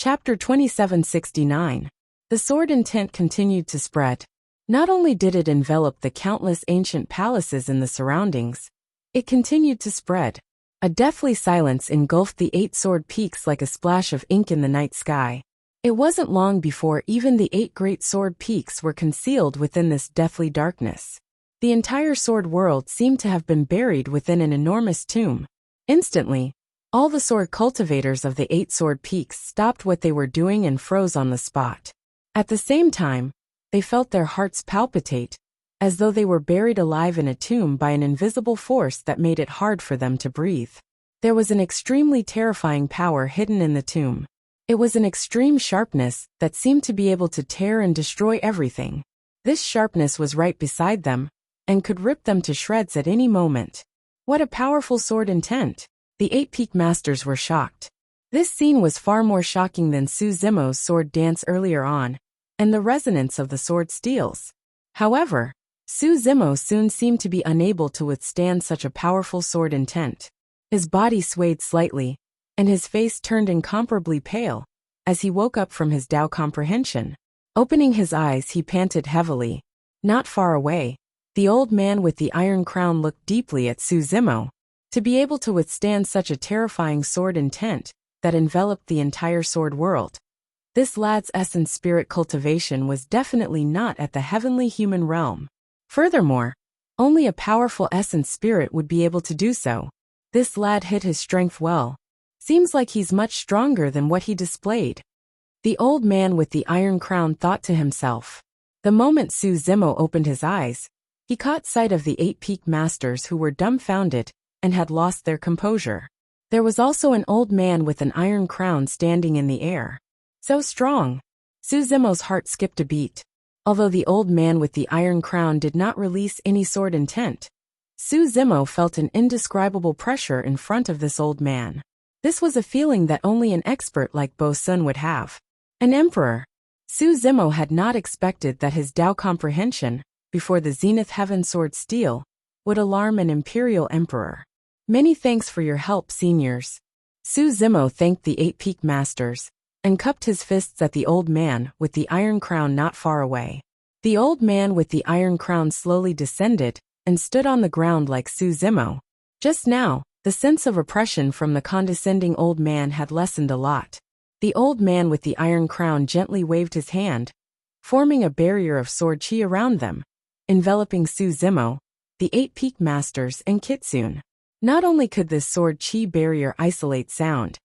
Chapter 2769. The sword intent continued to spread. Not only did it envelop the countless ancient palaces in the surroundings, it continued to spread. A deathly silence engulfed the 8 sword peaks like a splash of ink in the night sky. It wasn't long before even the 8 great sword peaks were concealed within this deathly darkness. The entire sword world seemed to have been buried within an enormous tomb. Instantly, all the sword cultivators of the 8 sword peaks stopped what they were doing and froze on the spot. At the same time, they felt their hearts palpitate, as though they were buried alive in a tomb by an invisible force that made it hard for them to breathe. There was an extremely terrifying power hidden in the tomb. It was an extreme sharpness that seemed to be able to tear and destroy everything. This sharpness was right beside them, and could rip them to shreds at any moment. What a powerful sword intent! The 8 Peak Masters were shocked. This scene was far more shocking than Su Zimo's sword dance earlier on, and the resonance of the sword steels. However, Su Zimo soon seemed to be unable to withstand such a powerful sword intent. His body swayed slightly, and his face turned incomparably pale, as he woke up from his Dao comprehension. Opening his eyes, he panted heavily. Not far away, the old man with the iron crown looked deeply at Su Zimo. To be able to withstand such a terrifying sword intent that enveloped the entire sword world, this lad's essence spirit cultivation was definitely not at the heavenly human realm. Furthermore, only a powerful essence spirit would be able to do so. This lad hid his strength well. Seems like he's much stronger than what he displayed. The old man with the iron crown thought to himself. The moment Su Zimo opened his eyes, he caught sight of the 8 Peak Masters who were dumbfounded and had lost their composure. There was also an old man with an iron crown standing in the air. So strong! Su Zimo's heart skipped a beat. Although the old man with the iron crown did not release any sword intent, Su Zimo felt an indescribable pressure in front of this old man. This was a feeling that only an expert like Bo Sun would have. An emperor. Su Zimo had not expected that his Dao comprehension, before the Zenith Heaven Sword Steel, would alarm an imperial emperor. Many thanks for your help, seniors. Su Zimo thanked the 8 Peak Masters, and cupped his fists at the old man with the iron crown not far away. The old man with the iron crown slowly descended, and stood on the ground like Su Zimo. Just now, the sense of oppression from the condescending old man had lessened a lot. The old man with the iron crown gently waved his hand, forming a barrier of sword chi around them, enveloping Su Zimo, the 8 Peak Masters, and Kitsune. Not only could this sword chi barrier isolate sound,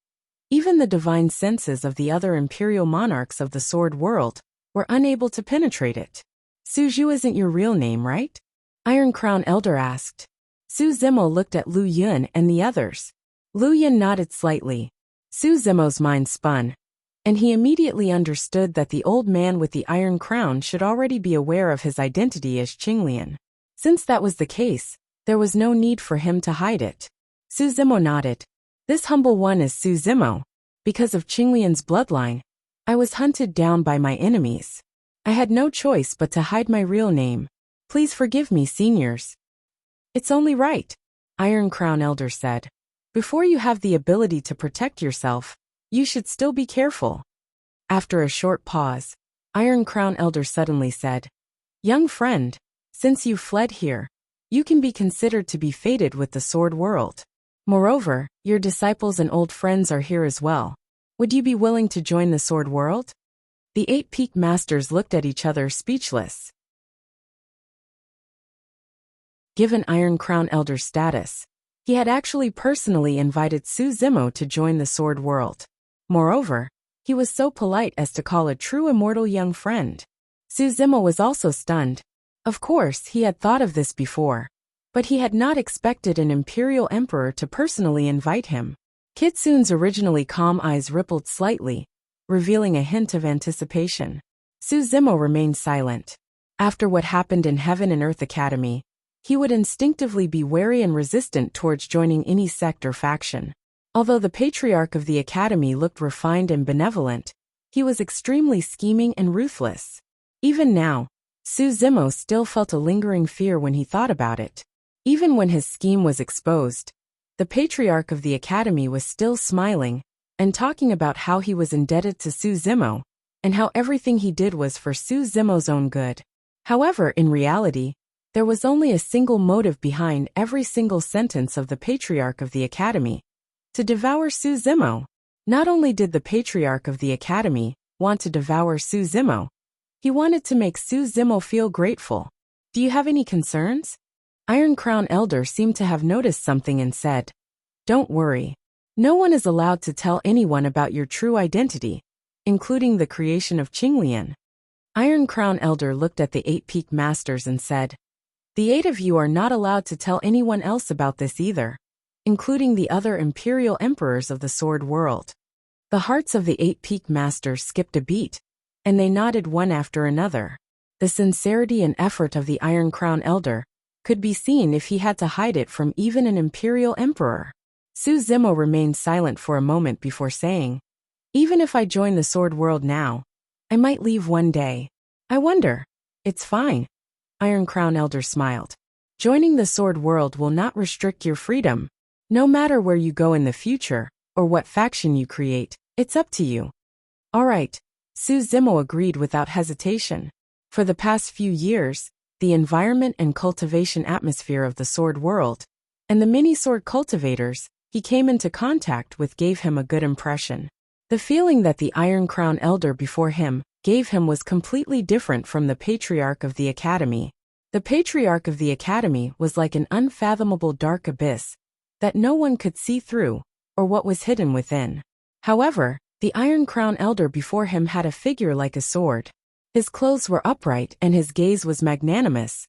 even the divine senses of the other imperial monarchs of the sword world were unable to penetrate it. Suju isn't your real name, right? Iron Crown Elder asked. Su Zimo looked at Lu Yun and the others. Lu Yun nodded slightly. Su Zimo's mind spun, and he immediately understood that the old man with the iron crown should already be aware of his identity as Qinglian. Since that was the case, there was no need for him to hide it. Su Zimo nodded. This humble one is Su Zimo. Because of Qinglian's bloodline, I was hunted down by my enemies. I had no choice but to hide my real name. Please forgive me, seniors. It's only right, Iron Crown Elder said. Before you have the ability to protect yourself, you should still be careful. After a short pause, Iron Crown Elder suddenly said, Young friend, since you fled here, you can be considered to be fated with the sword world. Moreover, your disciples and old friends are here as well. Would you be willing to join the sword world? The 8 Peak Masters looked at each other speechless. Given Iron Crown Elder's status, he had actually personally invited Su Zimo to join the sword world. Moreover, he was so polite as to call a true immortal young friend. Su Zimo was also stunned. Of course, he had thought of this before, but he had not expected an imperial emperor to personally invite him. Kitsune's originally calm eyes rippled slightly, revealing a hint of anticipation. Su Zimo remained silent. After what happened in Heaven and Earth Academy, he would instinctively be wary and resistant towards joining any sect or faction. Although the patriarch of the academy looked refined and benevolent, he was extremely scheming and ruthless. Even now, Su Zimo still felt a lingering fear when he thought about it. Even when his scheme was exposed, the patriarch of the academy was still smiling and talking about how he was indebted to Su Zimo and how everything he did was for Su Zimo's own good. However, in reality, there was only a single motive behind every single sentence of the patriarch of the academy: to devour Su Zimo. Not only did the patriarch of the academy want to devour Su Zimo, he wanted to make Su Zimo feel grateful. Do you have any concerns? Iron Crown Elder seemed to have noticed something and said, Don't worry. No one is allowed to tell anyone about your true identity, including the creation of Qinglian. Iron Crown Elder looked at the 8 Peak Masters and said, The 8 of you are not allowed to tell anyone else about this either, including the other imperial emperors of the sword world. The hearts of the 8 Peak Masters skipped a beat, and they nodded one after another. The sincerity and effort of the Iron Crown Elder could be seen if he had to hide it from even an imperial emperor. Su Zimo remained silent for a moment before saying, Even if I join the sword world now, I might leave one day. I wonder. It's fine. Iron Crown Elder smiled. Joining the sword world will not restrict your freedom. No matter where you go in the future, or what faction you create, it's up to you. All right, Su Zimo agreed without hesitation. For the past few years, the environment and cultivation atmosphere of the sword world, and the mini-sword cultivators he came into contact with gave him a good impression. The feeling that the Iron Crown Elder before him gave him was completely different from the patriarch of the academy. The patriarch of the academy was like an unfathomable dark abyss that no one could see through, or what was hidden within. However, the Iron Crown Elder before him had a figure like a sword. His clothes were upright and his gaze was magnanimous.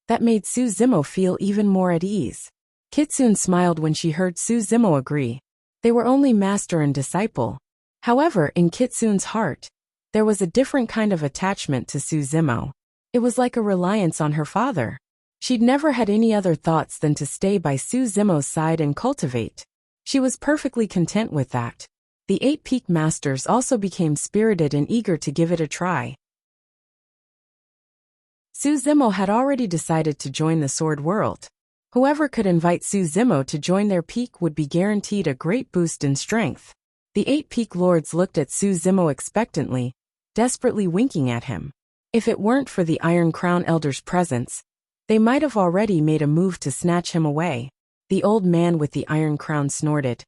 That made Su Zimo feel even more at ease. Kitsune smiled when she heard Su Zimo agree. They were only master and disciple. However, in Kitsune's heart, there was a different kind of attachment to Su Zimo. It was like a reliance on her father. She'd never had any other thoughts than to stay by Su Zimo's side and cultivate. She was perfectly content with that. The 8 Peak Masters also became spirited and eager to give it a try. Su Zimo had already decided to join the sword world. Whoever could invite Su Zimo to join their peak would be guaranteed a great boost in strength. The 8 Peak Lords looked at Su Zimo expectantly, desperately winking at him. If it weren't for the Iron Crown Elder's presence, they might have already made a move to snatch him away. The old man with the iron crown snorted.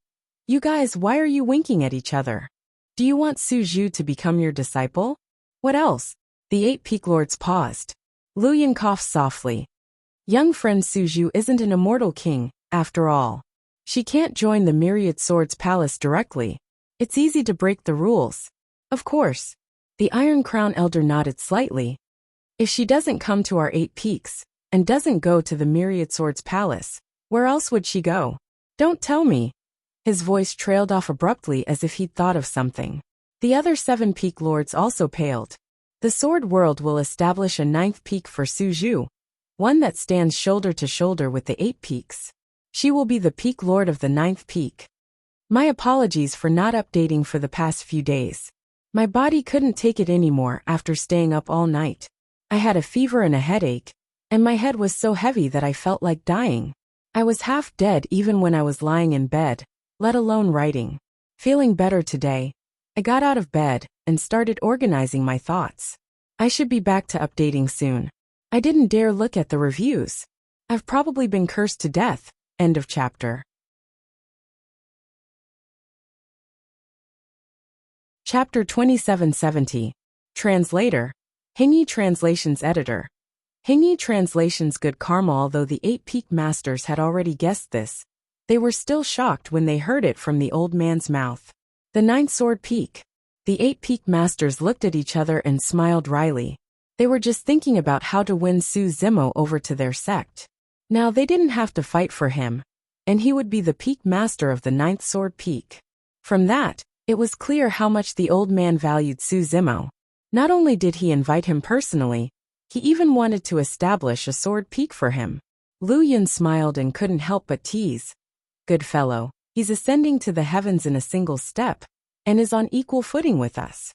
You guys, why are you winking at each other? Do you want Su Zhu to become your disciple? What else? The 8 Peak Lords paused. Lu Yin coughed softly. Young friend Su Zhu isn't an immortal king, after all. She can't join the Myriad Swords Palace directly. It's easy to break the rules. Of course. The Iron Crown Elder nodded slightly. If she doesn't come to our 8 peaks, and doesn't go to the Myriad Swords Palace, where else would she go? Don't tell me. His voice trailed off abruptly as if he'd thought of something. The other 7 Peak Lords also paled. The Sword World will establish a 9th peak for Su Zhu, one that stands shoulder to shoulder with the 8 peaks. She will be the Peak Lord of the 9th peak. My apologies for not updating for the past few days. My body couldn't take it anymore after staying up all night. I had a fever and a headache, and my head was so heavy that I felt like dying. I was half dead even when I was lying in bed, let alone writing. Feeling better today, I got out of bed and started organizing my thoughts. I should be back to updating soon. I didn't dare look at the reviews. I've probably been cursed to death. End of chapter. Chapter 2770. Translator. Hingi Translations Editor. Hingi Translations Good Karma. Although the 8 Peak Masters had already guessed this, they were still shocked when they heard it from the old man's mouth. The 9th Sword Peak. The 8 Peak Masters looked at each other and smiled wryly. They were just thinking about how to win Su Zimo over to their sect. Now they didn't have to fight for him, and he would be the Peak Master of the 9th Sword Peak. From that, it was clear how much the old man valued Su Zimo. Not only did he invite him personally, he even wanted to establish a sword peak for him. Lu Yun smiled and couldn't help but tease. Good fellow, he's ascending to the heavens in a single step, and is on equal footing with us.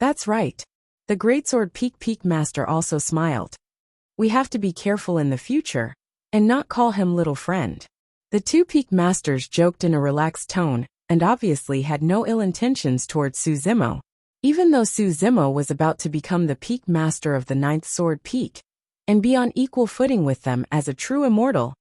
That's right. The Great Sword Peak Master also smiled. We have to be careful in the future, and not call him little friend. The 2 Peak Masters joked in a relaxed tone, and obviously had no ill intentions towards Su Zimo. Even though Su Zimo was about to become the Peak Master of the 9th Sword Peak, and be on equal footing with them as a true immortal,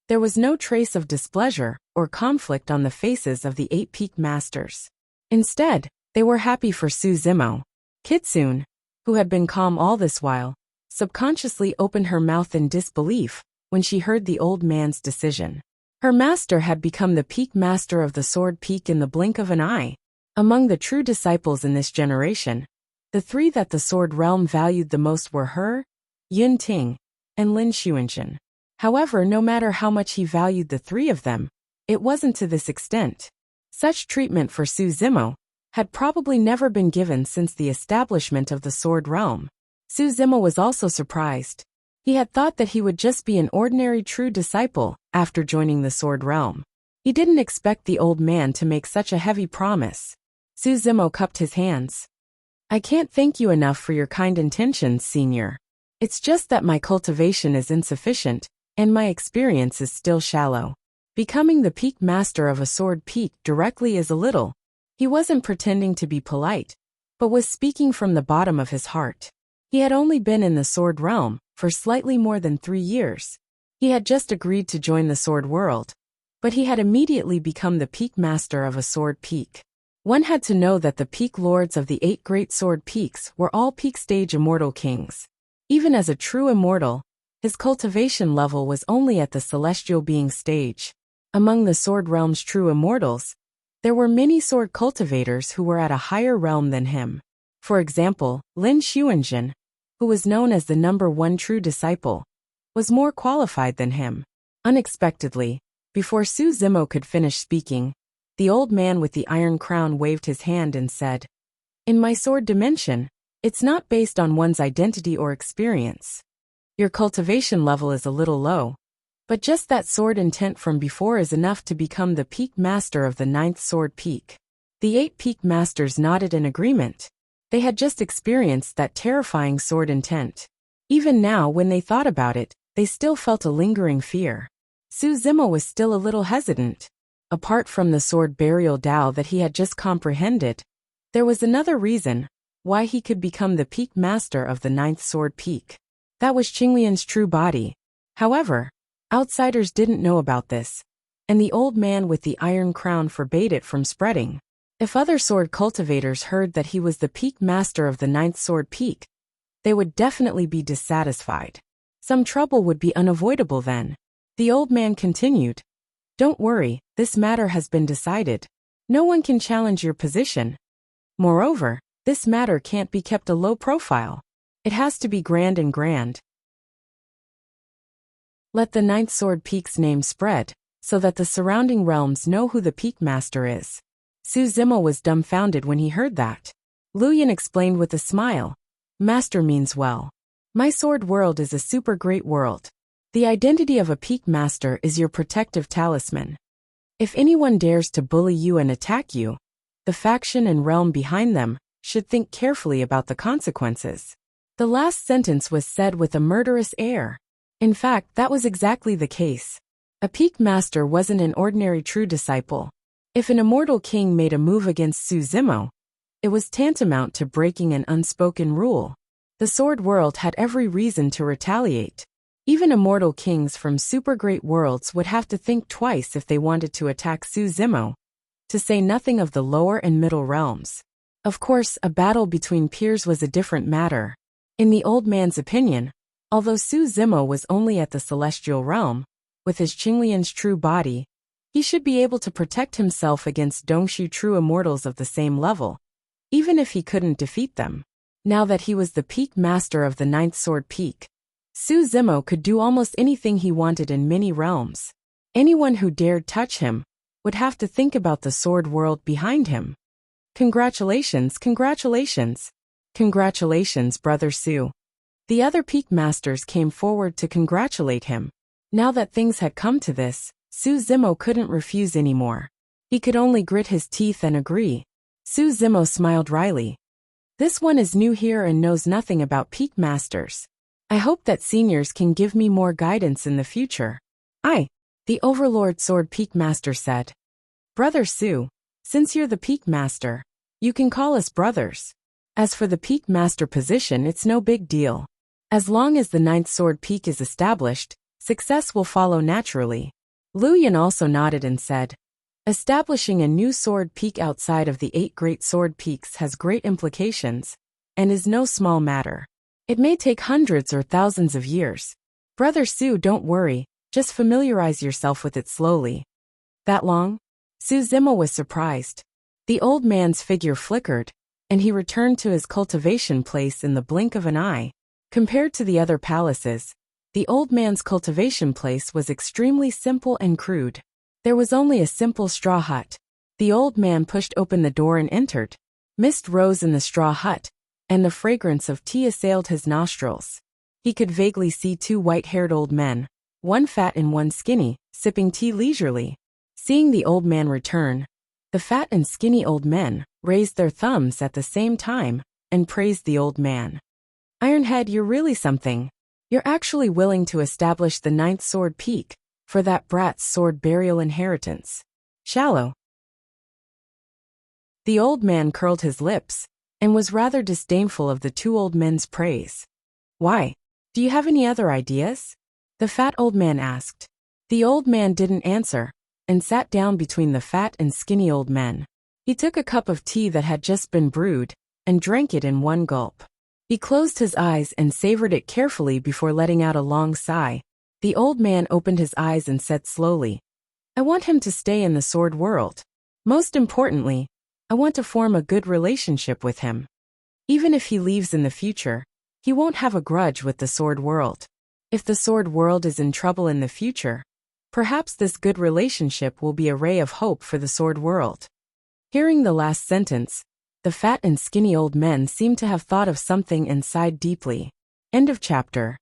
there was no trace of displeasure or conflict on the faces of the 8 Peak Masters. Instead, they were happy for Su Zimo. Kitsune, who had been calm all this while, subconsciously opened her mouth in disbelief when she heard the old man's decision. Her master had become the Peak Master of the Sword Peak in the blink of an eye. Among the true disciples in this generation, the 3 that the Sword Realm valued the most were her, Yun Ting, and Lin Xuanzhen. However, no matter how much he valued the 3 of them, it wasn't to this extent. Such treatment for Su Zimo had probably never been given since the establishment of the Sword Realm. Su Zimo was also surprised. He had thought that he would just be an ordinary true disciple after joining the Sword Realm. He didn't expect the old man to make such a heavy promise. Su Zimo cupped his hands. I can't thank you enough for your kind intentions, Senior. It's just that my cultivation is insufficient, and my experience is still shallow. Becoming the Peak Master of a Sword Peak directly is a little. He wasn't pretending to be polite, but was speaking from the bottom of his heart. He had only been in the Sword Realm for slightly more than 3 years. He had just agreed to join the Sword World, but he had immediately become the Peak Master of a Sword Peak. One had to know that the Peak Lords of the 8 Great Sword Peaks were all peak stage immortal kings. Even as a true immortal, his cultivation level was only at the celestial being stage. Among the Sword Realm's true immortals, there were many sword cultivators who were at a higher realm than him. For example, Lin Xuanzhen, who was known as the #1 true disciple, was more qualified than him. Unexpectedly, before Su Zimo could finish speaking, the old man with the iron crown waved his hand and said, In my sword dimension, it's not based on one's identity or experience. Your cultivation level is a little low, but just that sword intent from before is enough to become the Peak Master of the 9th Sword Peak. The 8 Peak Masters nodded in agreement. They had just experienced that terrifying sword intent. Even now, when they thought about it, they still felt a lingering fear. Su Zimo was still a little hesitant. Apart from the sword burial Tao that he had just comprehended, there was another reason why he could become the Peak Master of the 9th Sword Peak. That was Qinglian's true body. However, outsiders didn't know about this, and the old man with the iron crown forbade it from spreading. If other sword cultivators heard that he was the Peak Master of the 9th Sword Peak, they would definitely be dissatisfied. Some trouble would be unavoidable then. The old man continued, Don't worry, this matter has been decided. No one can challenge your position. Moreover, this matter can't be kept a low profile. It has to be grand and grand. Let the 9th Sword Peak's name spread, so that the surrounding realms know who the Peak Master is. Su Zimo was dumbfounded when he heard that. Lu Yun explained with a smile, Master means well. My sword world is a super great world. The identity of a Peak Master is your protective talisman. If anyone dares to bully you and attack you, the faction and realm behind them should think carefully about the consequences. The last sentence was said with a murderous air. In fact, that was exactly the case. A peak master wasn't an ordinary true disciple. If an immortal king made a move against Su Zimo, it was tantamount to breaking an unspoken rule. The sword world had every reason to retaliate. Even immortal kings from super great worlds would have to think twice if they wanted to attack Su Zimo, to say nothing of the lower and middle realms. Of course, a battle between peers was a different matter. In the old man's opinion, although Su Zimo was only at the celestial realm, with his Qinglian's true body, he should be able to protect himself against Dongshu true immortals of the same level, even if he couldn't defeat them. Now that he was the peak master of the ninth sword peak, Su Zimo could do almost anything he wanted in many realms. Anyone who dared touch him would have to think about the sword world behind him. Congratulations, congratulations. Congratulations, Brother Su. The other peak masters came forward to congratulate him. Now that things had come to this, Su Zimo couldn't refuse anymore. He could only grit his teeth and agree. Su Zimo smiled wryly. This one is new here and knows nothing about peak masters. I hope that seniors can give me more guidance in the future. The Overlord Sword Peak Master said. Brother Su, since you're the Peak Master, you can call us brothers. As for the Peak Master position, it's no big deal. As long as the ninth sword peak is established, success will follow naturally. Lu Yan also nodded and said, establishing a new sword peak outside of the 8 great sword peaks has great implications, and is no small matter. It may take hundreds or thousands of years. Brother Su, don't worry, just familiarize yourself with it slowly. That long? Su Zimo was surprised. The old man's figure flickered, and he returned to his cultivation place in the blink of an eye. Compared to the other palaces, the old man's cultivation place was extremely simple and crude. There was only a simple straw hut. The old man pushed open the door and entered. Mist rose in the straw hut, and the fragrance of tea assailed his nostrils. He could vaguely see 2 white-haired old men, one fat and one skinny, sipping tea leisurely. Seeing the old man return, the fat and skinny old men raised their thumbs at the same time and praised the old man. Ironhead, you're really something. You're actually willing to establish the ninth sword peak for that brat's sword burial inheritance. Shallow. The old man curled his lips and was rather disdainful of the 2 old men's praise. Why? Do you have any other ideas? The fat old man asked. The old man didn't answer and sat down between the fat and skinny old men. He took a cup of tea that had just been brewed and drank it in one gulp. He closed his eyes and savored it carefully before letting out a long sigh. The old man opened his eyes and said slowly, I want him to stay in the sword world. Most importantly, I want to form a good relationship with him. Even if he leaves in the future, he won't have a grudge with the sword world. If the sword world is in trouble in the future, perhaps this good relationship will be a ray of hope for the sword world. Hearing the last sentence, the fat and skinny old men seemed to have thought of something and sighed deeply. End of chapter.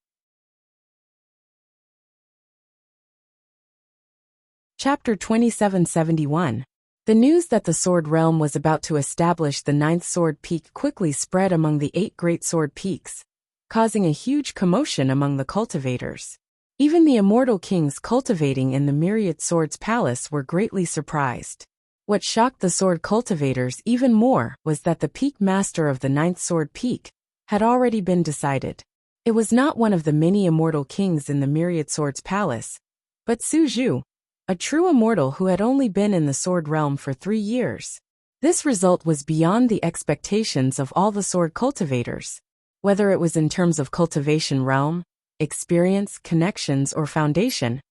Chapter 2771. The news that the sword realm was about to establish the ninth sword peak quickly spread among the 8 great sword peaks, causing a huge commotion among the cultivators. Even the immortal kings cultivating in the Myriad Swords Palace were greatly surprised. What shocked the sword cultivators even more was that the peak master of the ninth sword peak had already been decided. It was not one of the many immortal kings in the Myriad Swords Palace, but Su Zhu, a true immortal who had only been in the sword realm for 3 years. This result was beyond the expectations of all the sword cultivators. Whether it was in terms of cultivation realm, experience, connections, or foundation,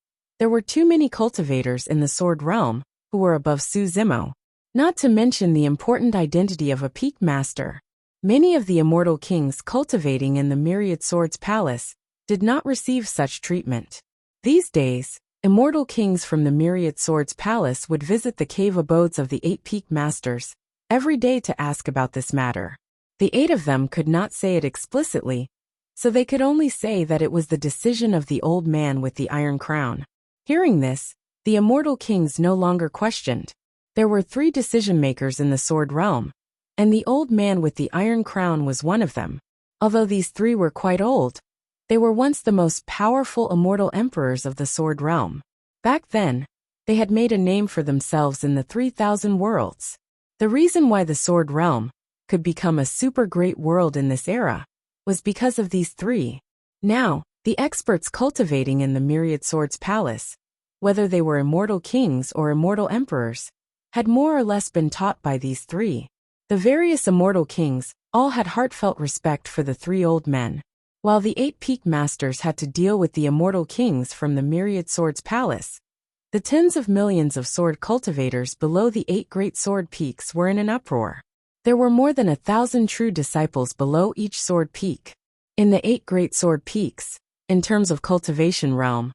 there were too many cultivators in the sword realm who were above Su Zimo. Not to mention the important identity of a peak master. Many of the immortal kings cultivating in the Myriad Swords Palace did not receive such treatment. These days, immortal kings from the Myriad Swords Palace would visit the cave abodes of the 8 peak masters every day to ask about this matter. The 8 of them could not say it explicitly, so they could only say that it was the decision of the old man with the iron crown. Hearing this, the immortal kings no longer questioned. There were 3 decision-makers in the sword realm, and the old man with the iron crown was one of them. Although these three were quite old, they were once the most powerful immortal emperors of the Sword Realm. Back then, they had made a name for themselves in the 3,000 worlds. The reason why the Sword Realm could become a super great world in this era was because of these three. Now, the experts cultivating in the Myriad Swords Palace, whether they were immortal kings or immortal emperors, had more or less been taught by these three. The various immortal kings all had heartfelt respect for the three old men, while the 8 peak masters had to deal with the immortal kings from the Myriad Swords Palace. The tens of millions of sword cultivators below the 8 great sword peaks were in an uproar. There were more than 1,000 true disciples below each sword peak. In the 8 great sword peaks, in terms of cultivation realm,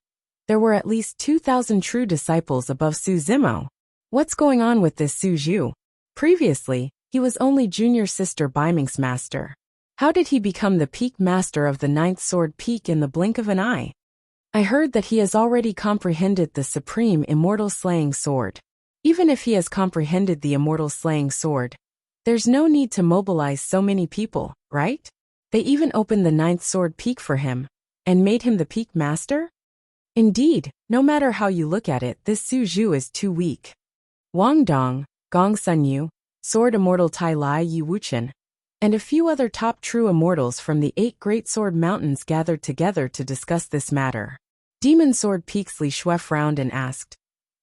there were at least 2,000 true disciples above Su Zimo. What's going on with this Su Zhu? Previously, he was only junior sister Baiming's master. How did he become the peak master of the 9th sword peak in the blink of an eye? I heard that he has already comprehended the supreme immortal slaying sword. Even if he has comprehended the immortal slaying sword, there's no need to mobilize so many people, right? They even opened the 9th sword peak for him, and made him the peak master? Indeed, no matter how you look at it, this Su Zhu is too weak. Wang Dong, Gong Sun Yu, Sword Immortal Tai Lai Yi Wuchen, and a few other top true immortals from the 8 Great Sword Mountains gathered together to discuss this matter. Demon Sword Peaks Li Shui frowned and asked,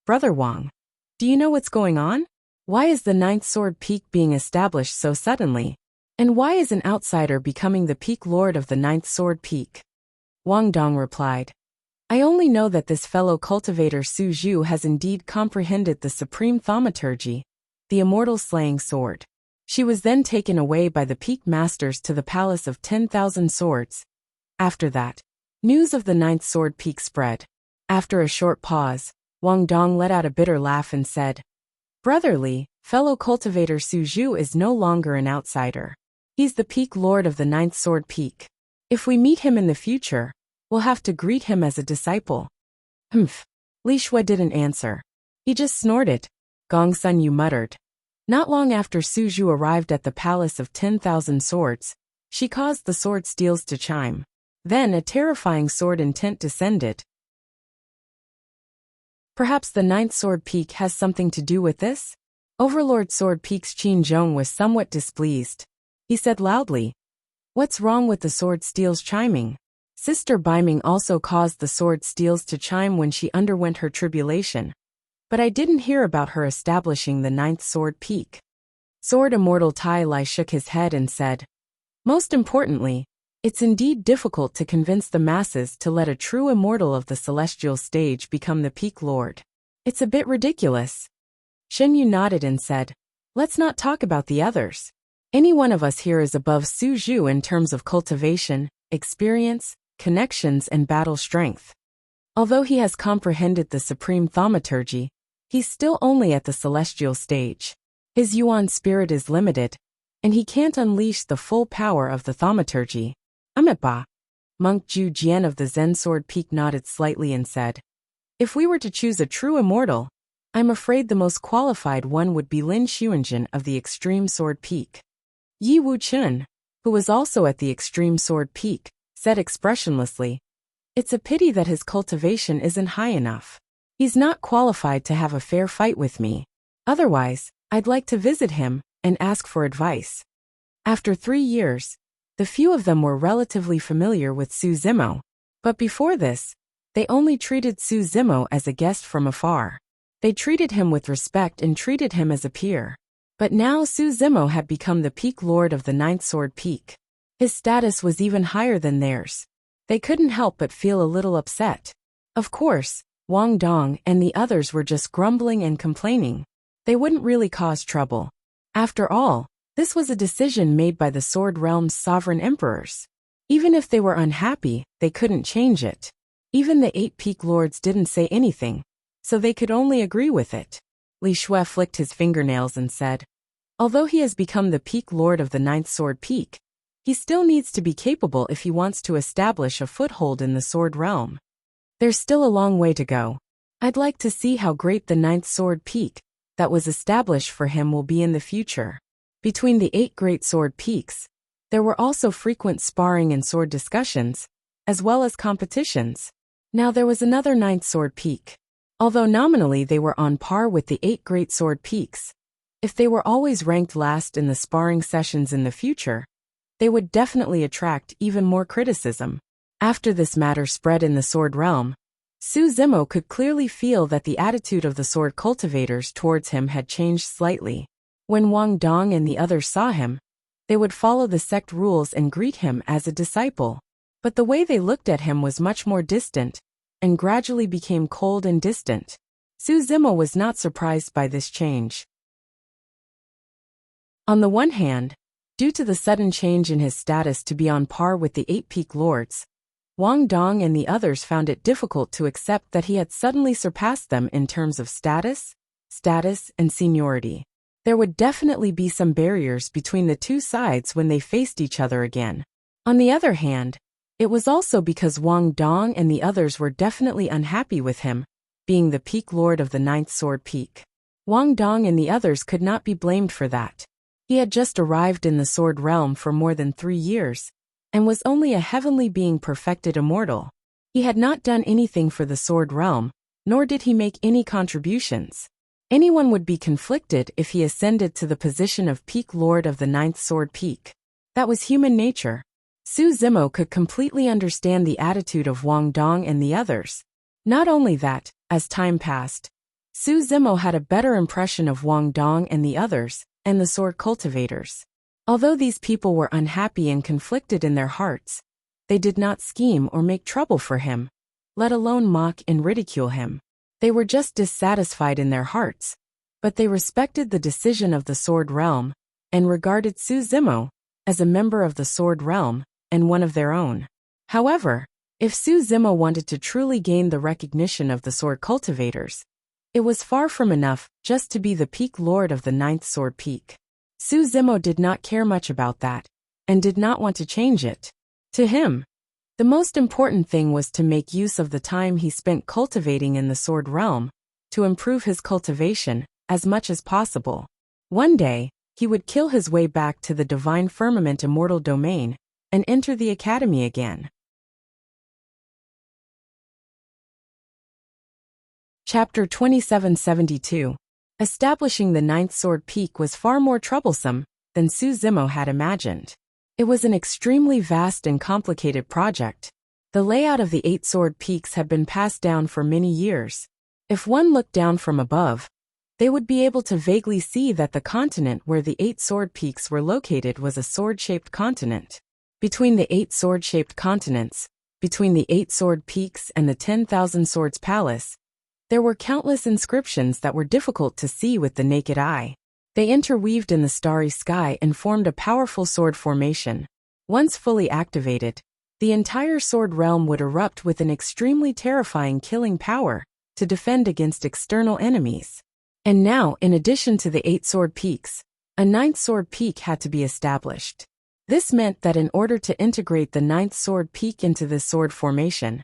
"Brother Wang, do you know what's going on? Why is the 9th sword peak being established so suddenly? And why is an outsider becoming the peak lord of the 9th sword peak?" Wang Dong replied, "I only know that this fellow cultivator Su Zhu has indeed comprehended the supreme thaumaturgy, the immortal slaying sword." She was then taken away by the peak masters to the palace of 10,000 swords. After that, news of the 9th sword peak spread. After a short pause, Wang Dong let out a bitter laugh and said, "Brotherly, fellow cultivator Su Zhu is no longer an outsider. He's the peak lord of the 9th sword peak. If we meet him in the future, we'll have to greet him as a disciple." Humph. Li Shui didn't answer. He just snorted. Gong Sun Yu muttered. Not long after Su Zhu arrived at the palace of 10,000 swords, she caused the sword steels to chime. Then a terrifying sword intent descended. Perhaps the 9th sword peak has something to do with this? Overlord Sword Peak's Qin Zhong was somewhat displeased. He said loudly, "What's wrong with the sword steels chiming?" Sister Baiming also caused the sword steels to chime when she underwent her tribulation. But I didn't hear about her establishing the 9th sword peak. Sword Immortal Tai Lai shook his head and said, "Most importantly, it's indeed difficult to convince the masses to let a true immortal of the celestial stage become the peak lord. It's a bit ridiculous." Shen Yu nodded and said, "Let's not talk about the others. Any one of us here is above Su Zhu in terms of cultivation, experience, connections and battle strength. Although he has comprehended the supreme thaumaturgy, he's still only at the celestial stage. His Yuan spirit is limited, and he can't unleash the full power of the thaumaturgy." Ba. Monk Zhu Jian of the Zen Sword Peak nodded slightly and said, "If we were to choose a true immortal, I'm afraid the most qualified one would be Lin Xuanjun of the Extreme Sword Peak." Yi Wuchen, who was also at the Extreme Sword Peak, said expressionlessly, "It's a pity that his cultivation isn't high enough. He's not qualified to have a fair fight with me. Otherwise, I'd like to visit him and ask for advice." After 3 years, the few of them were relatively familiar with Su Zimo. But before this, they only treated Su Zimo as a guest from afar. They treated him with respect and treated him as a peer. But now Su Zimo had become the peak lord of the 9th sword peak. His status was even higher than theirs. They couldn't help but feel a little upset. Of course, Wang Dong and the others were just grumbling and complaining. They wouldn't really cause trouble. After all, this was a decision made by the Sword Realm's sovereign emperors. Even if they were unhappy, they couldn't change it. Even the 8 peak lords didn't say anything, so they could only agree with it. Li Shui flicked his fingernails and said, "Although he has become the peak lord of the 9th sword peak, he still needs to be capable if he wants to establish a foothold in the Sword Realm. There's still a long way to go. I'd like to see how great the 9th sword peak that was established for him will be in the future." Between the 8 great sword peaks, there were also frequent sparring and sword discussions, as well as competitions. Now there was another 9th sword peak. Although nominally they were on par with the 8 great sword peaks, if they were always ranked last in the sparring sessions in the future, they would definitely attract even more criticism. After this matter spread in the sword realm, Su Zimo could clearly feel that the attitude of the sword cultivators towards him had changed slightly. When Wang Dong and the others saw him, they would follow the sect rules and greet him as a disciple. But the way they looked at him was much more distant, and gradually became cold and distant. Su Zimo was not surprised by this change. On the one hand, due to the sudden change in his status to be on par with the 8 peak lords, Wang Dong and the others found it difficult to accept that he had suddenly surpassed them in terms of status, and seniority. There would definitely be some barriers between the two sides when they faced each other again. On the other hand, it was also because Wang Dong and the others were definitely unhappy with him, being the peak lord of the 9th sword peak. Wang Dong and the others could not be blamed for that. He had just arrived in the sword realm for more than 3 years, and was only a heavenly being perfected immortal. He had not done anything for the sword realm, nor did he make any contributions. Anyone would be conflicted if he ascended to the position of peak lord of the 9th sword peak. That was human nature. Su Zimo could completely understand the attitude of Wang Dong and the others. Not only that, as time passed, Su Zimo had a better impression of Wang Dong and the others, and the sword cultivators. Although these people were unhappy and conflicted in their hearts, they did not scheme or make trouble for him, let alone mock and ridicule him. They were just dissatisfied in their hearts, but they respected the decision of the sword realm, and regarded Su Zimo as a member of the sword realm, and one of their own. However, if Su Zimo wanted to truly gain the recognition of the sword cultivators, it was far from enough just to be the peak lord of the 9th sword peak. Su Zimo did not care much about that, and did not want to change it. To him, the most important thing was to make use of the time he spent cultivating in the sword realm, to improve his cultivation as much as possible. One day, he would kill his way back to the divine firmament immortal domain, and enter the academy again. Chapter 2772. Establishing the 9th sword peak was far more troublesome than Su Zimo had imagined. It was an extremely vast and complicated project. The layout of the 8 sword peaks had been passed down for many years. If one looked down from above, they would be able to vaguely see that the continent where the 8 sword peaks were located was a sword-shaped continent. Between the 8 sword-shaped continents, between the 8 sword peaks and the 10,000 swords palace, there were countless inscriptions that were difficult to see with the naked eye. They interweaved in the starry sky and formed a powerful sword formation. Once fully activated, the entire sword realm would erupt with an extremely terrifying killing power to defend against external enemies. And now, in addition to the 8 sword peaks, a 9th sword peak had to be established. This meant that in order to integrate the 9th sword peak into this sword formation,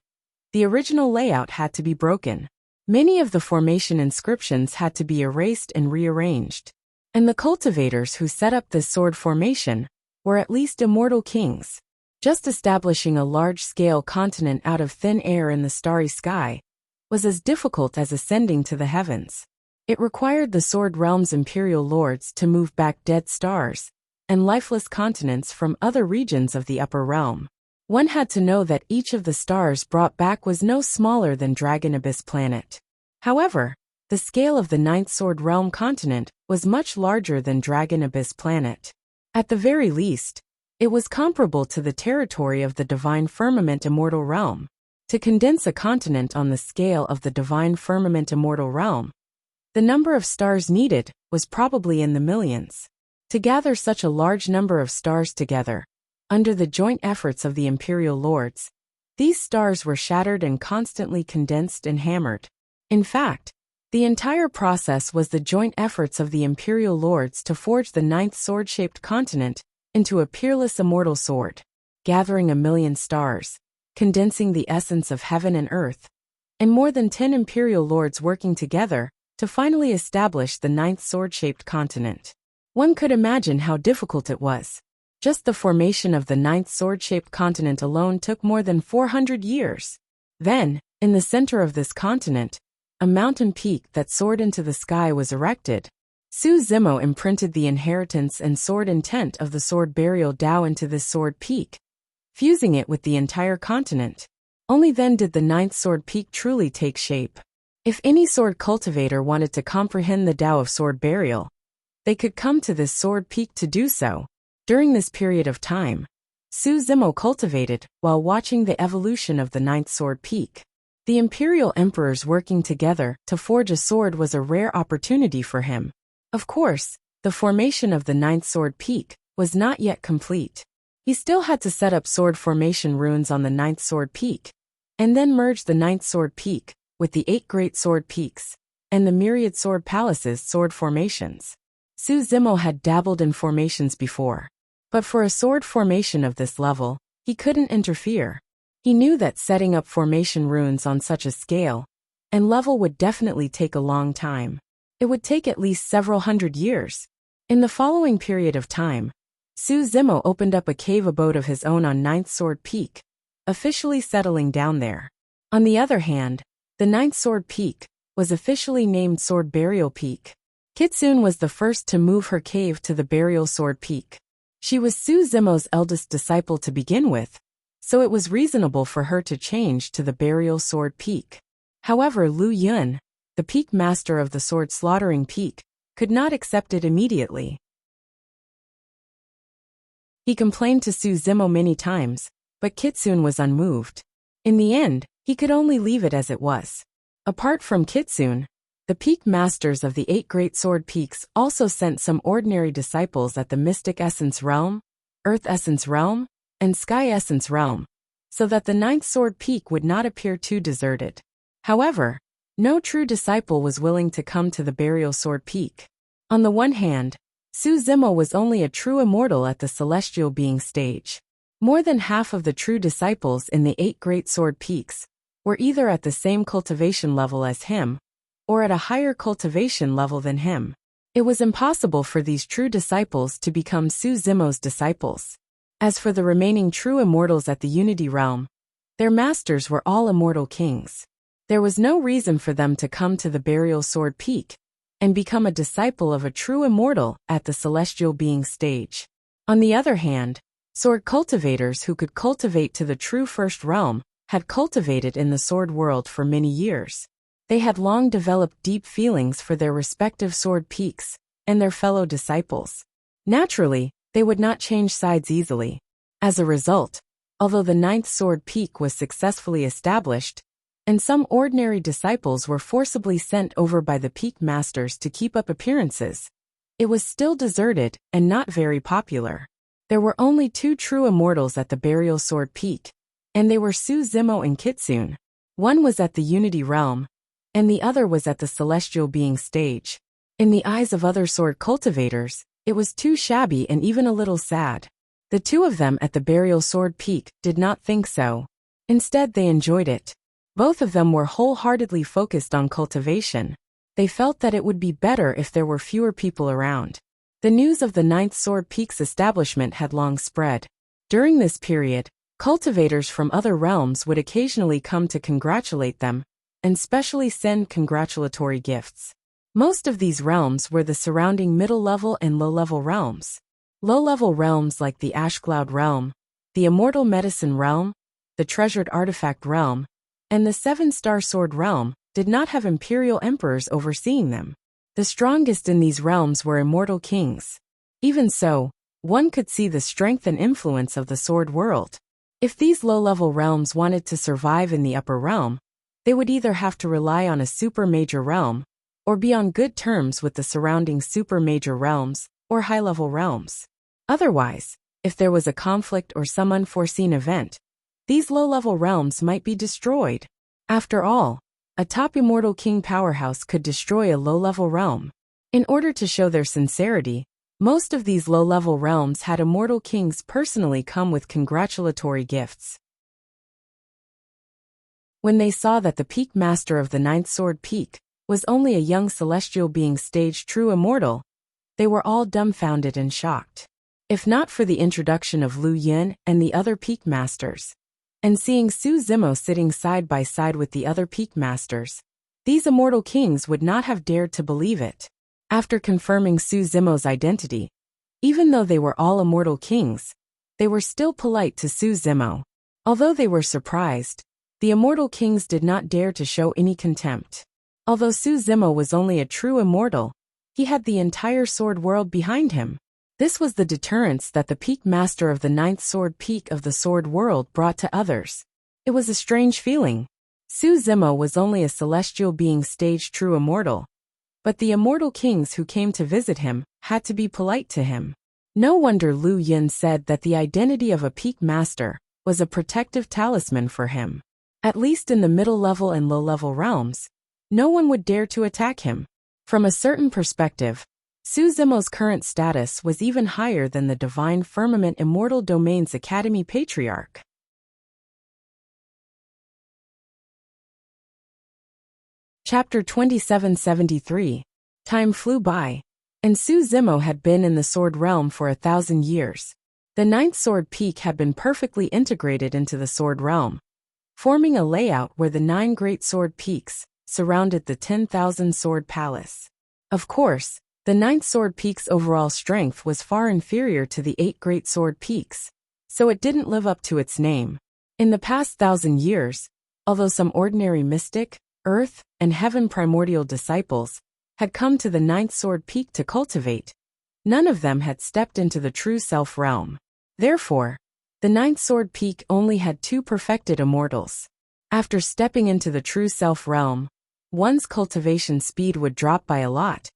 the original layout had to be broken. Many of the formation inscriptions had to be erased and rearranged. And the cultivators who set up this sword formation were at least immortal kings. Just establishing a large-scale continent out of thin air in the starry sky was as difficult as ascending to the heavens. It required the sword realm's imperial lords to move back dead stars and lifeless continents from other regions of the upper realm. One had to know that each of the stars brought back was no smaller than Dragon Abyss Planet. However, the scale of the 9th sword realm continent was much larger than Dragon Abyss Planet. At the very least, it was comparable to the territory of the divine firmament immortal realm. To condense a continent on the scale of the divine firmament immortal realm, the number of stars needed was probably in the millions. To gather such a large number of stars together, under the joint efforts of the imperial lords, these stars were shattered and constantly condensed and hammered. In fact, the entire process was the joint efforts of the imperial lords to forge the 9th sword-shaped continent into a peerless immortal sword, gathering 1,000,000 stars, condensing the essence of heaven and earth, and more than 10 imperial lords working together to finally establish the 9th sword-shaped continent. One could imagine how difficult it was. Just the formation of the ninth sword-shaped continent alone took more than 400 years. Then, in the center of this continent, a mountain peak that soared into the sky was erected. Su Zimo imprinted the inheritance and sword intent of the sword burial Tao into this sword peak, fusing it with the entire continent. Only then did the ninth sword peak truly take shape. If any sword cultivator wanted to comprehend the Tao of sword burial, they could come to this sword peak to do so. During this period of time, Su Zimo cultivated while watching the evolution of the ninth sword peak. The imperial emperors working together to forge a sword was a rare opportunity for him. Of course, the formation of the ninth sword peak was not yet complete. He still had to set up sword formation runes on the ninth sword peak, and then merge the ninth sword peak with the 8 great sword peaks and the myriad sword palaces sword formations. Su Zimo had dabbled in formations before, but for a sword formation of this level, he couldn't interfere. He knew that setting up formation runes on such a scale and level would definitely take a long time. It would take at least several hundred years. In the following period of time, Su Zimo opened up a cave abode of his own on Ninth Sword Peak, officially settling down there. On the other hand, the Ninth Sword Peak was officially named Sword Burial Peak. Kitsune was the first to move her cave to the Burial Sword Peak. She was Su Zimo's eldest disciple to begin with, so it was reasonable for her to change to the Burial Sword Peak. However, Lu Yun, the peak master of the sword slaughtering peak, could not accept it immediately. He complained to Su Zimo many times, but Kitsune was unmoved. In the end, he could only leave it as it was. Apart from Kitsune, the peak masters of the 8 great sword peaks also sent some ordinary disciples at the Mystic Essence Realm, Earth Essence Realm, and Sky Essence Realm, so that the Ninth Sword Peak would not appear too deserted. However, no true disciple was willing to come to the Burial Sword Peak. On the one hand, Su Zimo was only a true immortal at the celestial being stage. More than half of the true disciples in the 8 great sword peaks were either at the same cultivation level as him, or at a higher cultivation level than him. It was impossible for these true disciples to become Su Zimo's disciples. As for the remaining true immortals at the Unity Realm, their masters were all immortal kings. There was no reason for them to come to the Burial Sword Peak and become a disciple of a true immortal at the celestial being stage. On the other hand, sword cultivators who could cultivate to the true first realm had cultivated in the sword world for many years. They had long developed deep feelings for their respective sword peaks and their fellow disciples. Naturally, they would not change sides easily. As a result, although the Ninth Sword Peak was successfully established, and some ordinary disciples were forcibly sent over by the peak masters to keep up appearances, it was still deserted and not very popular. There were only 2 true immortals at the Burial Sword Peak, and they were Su Zimo and Kitsune. One was at the Unity Realm, and the other was at the Celestial Being stage. In the eyes of other sword cultivators, it was too shabby and even a little sad. The 2 of them at the Burial Sword Peak did not think so. Instead, they enjoyed it. Both of them were wholeheartedly focused on cultivation. They felt that it would be better if there were fewer people around. The news of the Ninth Sword Peak's establishment had long spread. During this period, cultivators from other realms would occasionally come to congratulate them, and specially send congratulatory gifts. Most of these realms were the surrounding middle-level and low-level realms. Low-level realms like the Ashcloud Realm, the Immortal Medicine Realm, the Treasured Artifact Realm, and the 7-Star Sword Realm did not have imperial emperors overseeing them. The strongest in these realms were immortal kings. Even so, one could see the strength and influence of the sword world. If these low-level realms wanted to survive in the upper realm, they would either have to rely on a super major realm, or be on good terms with the surrounding super major realms or high-level realms. Otherwise, if there was a conflict or some unforeseen event, these low-level realms might be destroyed. After all, a top immortal king powerhouse could destroy a low-level realm. In order to show their sincerity, most of these low-level realms had immortal kings personally come with congratulatory gifts. When they saw that the peak master of the Ninth Sword Peak was only a young celestial being stage true immortal, They were all dumbfounded and shocked. If not for the introduction of Lu Yun and the other peak masters, and seeing Su Zimo sitting side by side with the other peak masters, these immortal kings would not have dared to believe it. After confirming Su Zimo's identity, even though they were all immortal kings, they were still polite to Su Zimo. Although they were surprised, the immortal kings did not dare to show any contempt. Although Su Zimo was only a true immortal, he had the entire sword world behind him. This was the deterrence that the peak master of the ninth sword peak of the sword world brought to others. It was a strange feeling. Su Zimo was only a celestial being stage true immortal, but the immortal kings who came to visit him had to be polite to him. No wonder Lu Yun said that the identity of a peak master was a protective talisman for him. At least in the middle level and low level realms, no one would dare to attack him. From a certain perspective, Su Zimo's current status was even higher than the Divine Firmament Immortal Domains Academy Patriarch. Chapter 2773. Time flew by, and Su Zimo had been in the sword realm for 1,000 years. The ninth sword peak had been perfectly integrated into the sword realm, forming a layout where the 9 great sword peaks surrounded the 10,000 sword palace. Of course, the ninth sword peak's overall strength was far inferior to the 8 great sword peaks, so it didn't live up to its name. In the past 1,000 years, although some ordinary mystic, earth, and heaven primordial disciples had come to the ninth sword peak to cultivate, none of them had stepped into the true self realm. Therefore, the ninth sword peak only had 2 perfected immortals. After stepping into the true self realm, one's cultivation speed would drop by a lot,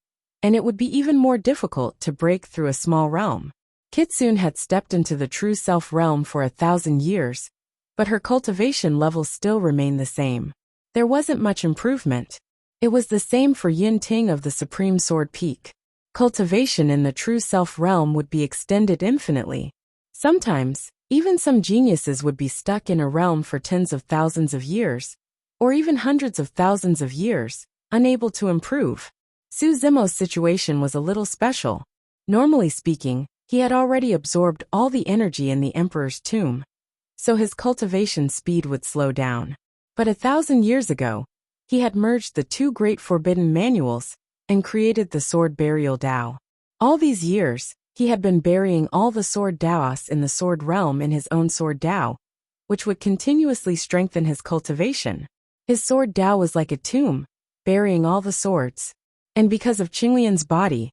and it would be even more difficult to break through a small realm. Kitsune had stepped into the true self realm for 1,000 years, but her cultivation level still remained the same. There wasn't much improvement. It was the same for Yun Ting of the Supreme Sword Peak. Cultivation in the true self realm would be extended infinitely. Sometimes, even some geniuses would be stuck in a realm for tens of thousands of years, or even hundreds of thousands of years, unable to improve. Su Zimo's situation was a little special. Normally speaking, he had already absorbed all the energy in the Emperor's tomb, so his cultivation speed would slow down. But 1,000 years ago, he had merged the 2 great forbidden manuals and created the Sword Burial Tao. All these years, he had been burying all the sword Taos in the sword realm in his own sword Tao, which would continuously strengthen his cultivation. His sword Tao was like a tomb, burying all the swords. And because of Qinglian's body,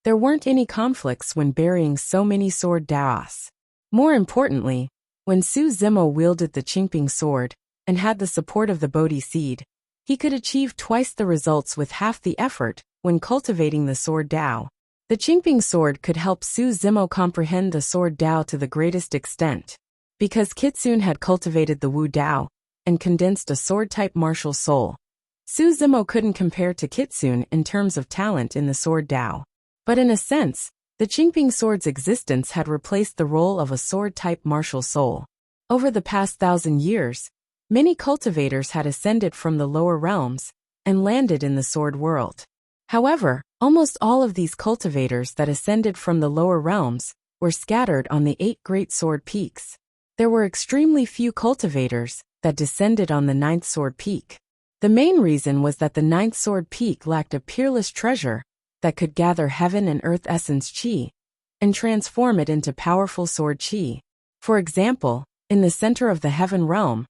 there weren't any conflicts when burying so many sword Taos. More importantly, when Su Zimo wielded the Qingping sword and had the support of the Bodhi seed, he could achieve twice the results with half the effort when cultivating the sword Tao. The Qingping sword could help Su Zimo comprehend the sword Tao to the greatest extent. Because Kitsune had cultivated the Wu Tao and condensed a sword-type martial soul, Su Zimo couldn't compare to Kitsune in terms of talent in the sword Tao. But in a sense, the Qingping sword's existence had replaced the role of a sword-type martial soul. Over the past 1,000 years, many cultivators had ascended from the lower realms and landed in the sword world. However, almost all of these cultivators that ascended from the lower realms were scattered on the 8 great sword peaks. There were extremely few cultivators that descended on the 9th sword peak. The main reason was that the 9th sword peak lacked a peerless treasure that could gather heaven and earth essence qi and transform it into powerful sword qi. For example, in the center of the heaven realm,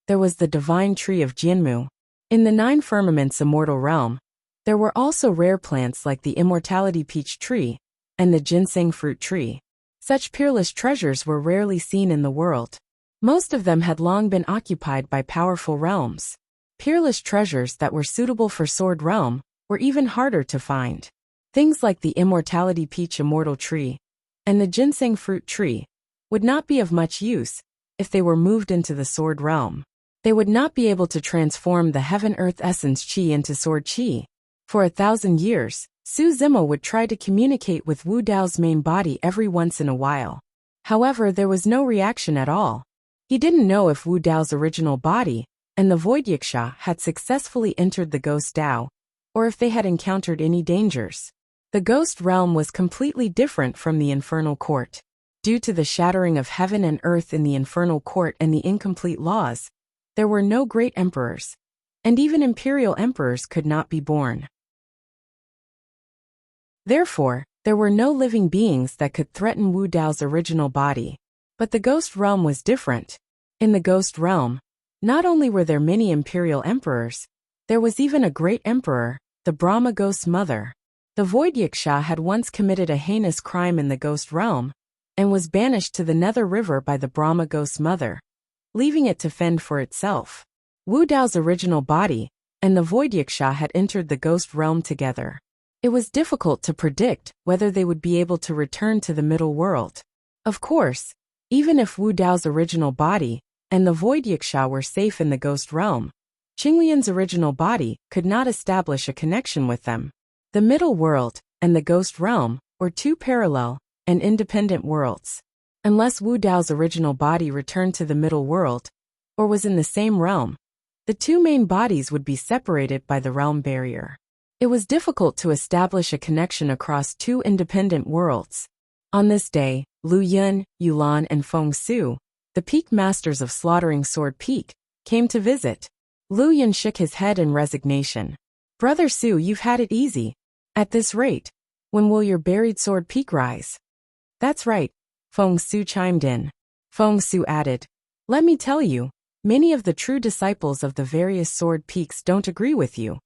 there was the divine tree of Jianmu. In the 9 firmaments immortal realm, there were also rare plants like the immortality peach tree and the ginseng fruit tree. Such peerless treasures were rarely seen in the world. Most of them had long been occupied by powerful realms. Peerless treasures that were suitable for sword realm were even harder to find. Things like the immortality peach immortal tree and the ginseng fruit tree would not be of much use if they were moved into the sword realm. They would not be able to transform the heaven-earth essence qi into sword qi. For 1,000 years, Su Zimo would try to communicate with Wu Dao's main body every once in a while. However, there was no reaction at all. He didn't know if Wu Dao's original body and the Void Yiksha had successfully entered the Ghost Dao, or if they had encountered any dangers. The ghost realm was completely different from the infernal court. Due to the shattering of heaven and earth in the infernal court and the incomplete laws, there were no great emperors, and even imperial emperors could not be born. Therefore, there were no living beings that could threaten Wu Dao's original body. But the ghost realm was different. In the ghost realm, not only were there many imperial emperors, there was even a great emperor, the Brahma Ghost's mother. The void Wuxia had once committed a heinous crime in the ghost realm, and was banished to the Nether River by the Brahma Ghost's mother, leaving it to fend for itself. Wu Dao's original body and the void Wuxia had entered the ghost realm together. It was difficult to predict whether they would be able to return to the middle world. Of course, even if Wu Dao's original body and the void Wuxia were safe in the ghost realm, Qinglian's original body could not establish a connection with them. The middle world and the ghost realm were two parallel and independent worlds. Unless Wu Dao's original body returned to the middle world, or was in the same realm, the two main bodies would be separated by the realm barrier. It was difficult to establish a connection across two independent worlds. On this day, Lu Yun, Yulan, and Feng Su, the peak masters of Slaughtering Sword Peak, came to visit. Lu Yun shook his head in resignation. "Brother Su, you've had it easy. At this rate, when will your buried sword peak rise?" "That's right," Feng Su chimed in. Feng Su added, "Let me tell you, many of the true disciples of the various sword peaks don't agree with you."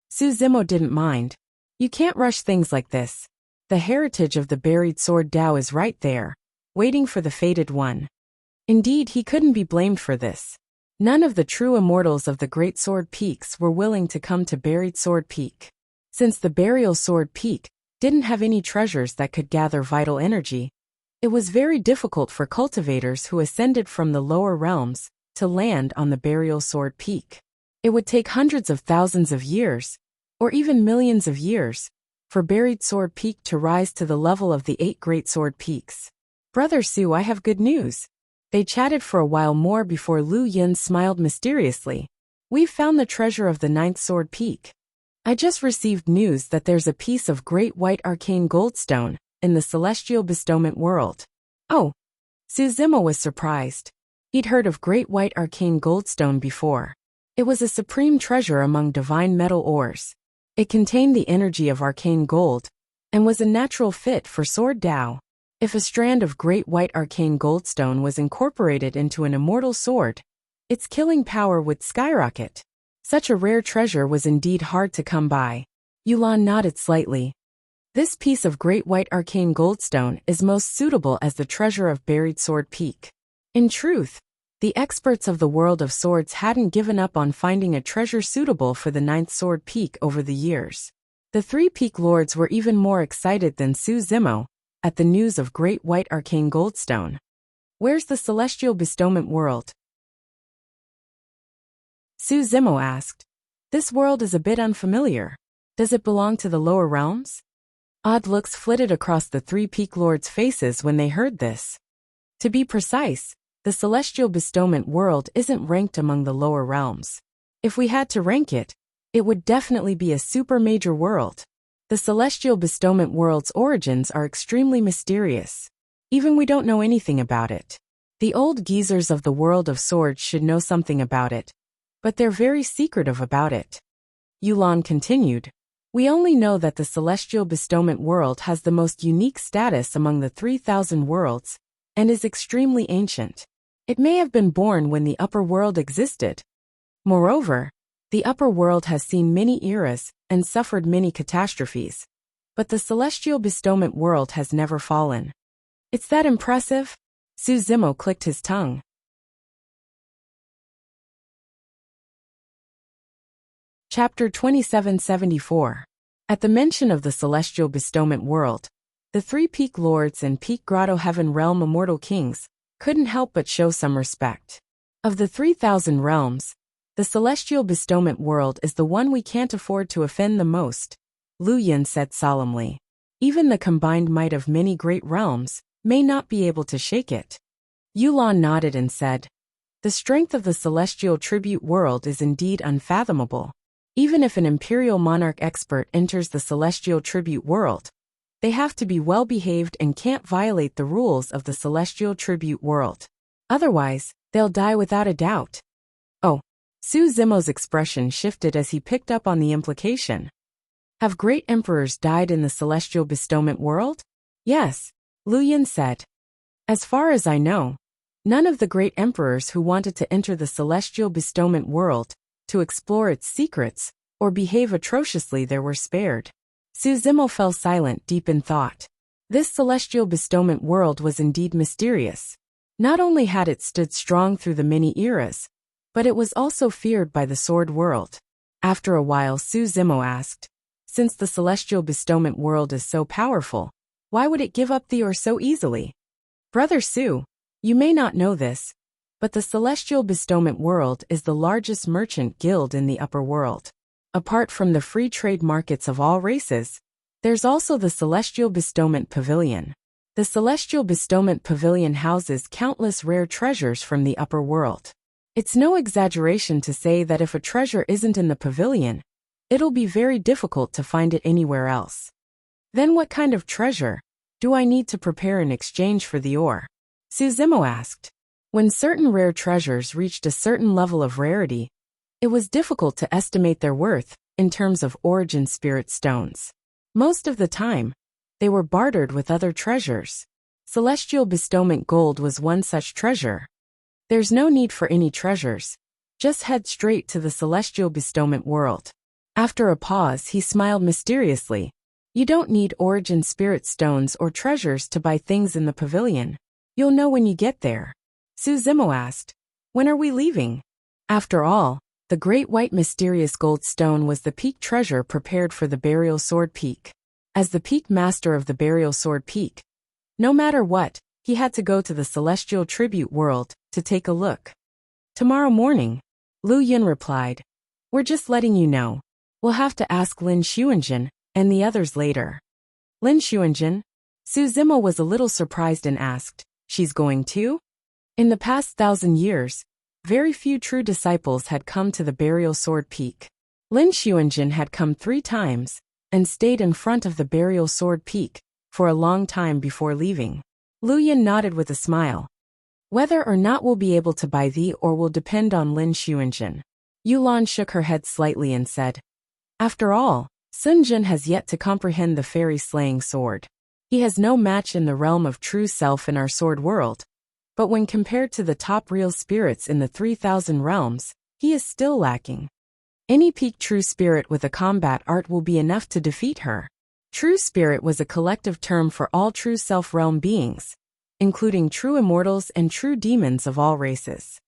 Su Zimo didn't mind. "You can't rush things like this. The heritage of the buried sword Dao is right there, waiting for the fated one." Indeed, he couldn't be blamed for this. None of the true immortals of the great sword peaks were willing to come to buried sword peak. Since the burial sword peak didn't have any treasures that could gather vital energy, it was very difficult for cultivators who ascended from the lower realms to land on the burial sword peak. It would take hundreds of thousands of years, or even millions of years, for buried sword peak to rise to the level of the 8 great sword peaks. "Brother Su, I have good news." They chatted for a while more before Lu Yun smiled mysteriously. "We've found the treasure of the 9th sword peak. I just received news that there's a piece of great white arcane goldstone in the celestial bestowment world." "Oh." Su Zimo was surprised. He'd heard of great white arcane goldstone before. It was a supreme treasure among divine metal ores. It contained the energy of arcane gold, and was a natural fit for Sword Dao. If a strand of great white arcane goldstone was incorporated into an immortal sword, its killing power would skyrocket. Such a rare treasure was indeed hard to come by. Yulan nodded slightly. "This piece of great white arcane goldstone is most suitable as the treasure of buried sword peak." In truth, the experts of the world of swords hadn't given up on finding a treasure suitable for the 9th sword peak over the years. The 3 peak lords were even more excited than Su Zimo at the news of great white arcane goldstone. "Where's the celestial bestowment world?" Su Zimo asked. "This world is a bit unfamiliar. Does it belong to the lower realms?" Odd looks flitted across the 3 peak lords' faces when they heard this. To be precise, the celestial bestowment world isn't ranked among the lower realms. If we had to rank it, it would definitely be a super major world. The celestial bestowment world's origins are extremely mysterious. Even we don't know anything about it. The old geezers of the world of swords should know something about it, but they're very secretive about it. Yulan continued. "We only know that the celestial bestowment world has the most unique status among the 3,000 worlds, and is extremely ancient. It may have been born when the upper world existed. Moreover, the upper world has seen many eras and suffered many catastrophes, but the celestial bestowment world has never fallen." "It's that impressive?" Su Zimo clicked his tongue. Chapter 2774. At the mention of the celestial bestowment world, the 3 peak lords and peak grotto heaven realm immortal kings couldn't help but show some respect. Of the 3,000 realms, the celestial bestowment world is the one we can't afford to offend the most, Lu Yun said solemnly. Even the combined might of many great realms may not be able to shake it. Yulan nodded and said, "The strength of the celestial tribute world is indeed unfathomable. Even if an imperial monarch expert enters the celestial tribute world, they have to be well-behaved and can't violate the rules of the celestial tribute world. Otherwise, they'll die without a doubt. Oh, Su Zimo's expression shifted as he picked up on the implication. Have great emperors died in the celestial bestowment world? Yes, Lu Yin said. As far as I know, none of the great emperors who wanted to enter the celestial bestowment world, to explore its secrets, or behave atrociously there were spared. Su Zimo fell silent deep in thought. This celestial bestowment world was indeed mysterious. Not only had it stood strong through the many eras, but it was also feared by the sword world. After a while Su Zimo asked, since the celestial bestowment world is so powerful, why would it give up the ore so easily? Brother Su, you may not know this, but the celestial bestowment world is the largest merchant guild in the upper world. Apart from the free trade markets of all races, there's also the Celestial Bestowment Pavilion. The Celestial Bestowment Pavilion houses countless rare treasures from the upper world. It's no exaggeration to say that if a treasure isn't in the pavilion, it'll be very difficult to find it anywhere else. Then what kind of treasure do I need to prepare in exchange for the ore? Su Zimo asked. When certain rare treasures reached a certain level of rarity, it was difficult to estimate their worth in terms of origin spirit stones. Most of the time, they were bartered with other treasures. Celestial Bestowment Gold was one such treasure. There's no need for any treasures. Just head straight to the Celestial Bestowment world. After a pause, he smiled mysteriously. You don't need origin spirit stones or treasures to buy things in the pavilion. You'll know when you get there. Su Zimo asked, when are we leaving? After all, the great white mysterious gold stone was the peak treasure prepared for the burial sword peak. As the peak master of the burial sword peak, no matter what, he had to go to the celestial tribute world to take a look. Tomorrow morning, Lu Yun replied. We're just letting you know. We'll have to ask Lin Xuanjin and the others later. Lin Xuanjin? Su Zimo was a little surprised and asked, she's going too? In the past 1,000 years, very few true disciples had come to the burial sword peak. Lin Xuanjin had come 3 times and stayed in front of the burial sword peak for a long time before leaving. Lu Yin nodded with a smile. Whether or not we'll be able to buy the ore will depend on Lin Xuanjin. Yulan shook her head slightly and said, after all, Sun Jin has yet to comprehend the fairy-slaying sword. He has no match in the realm of true self in our sword world. But when compared to the top real spirits in the 3,000 realms, he is still lacking. Any peak true spirit with a combat art will be enough to defeat her. True spirit was a collective term for all true self-realm beings, including true immortals and true demons of all races.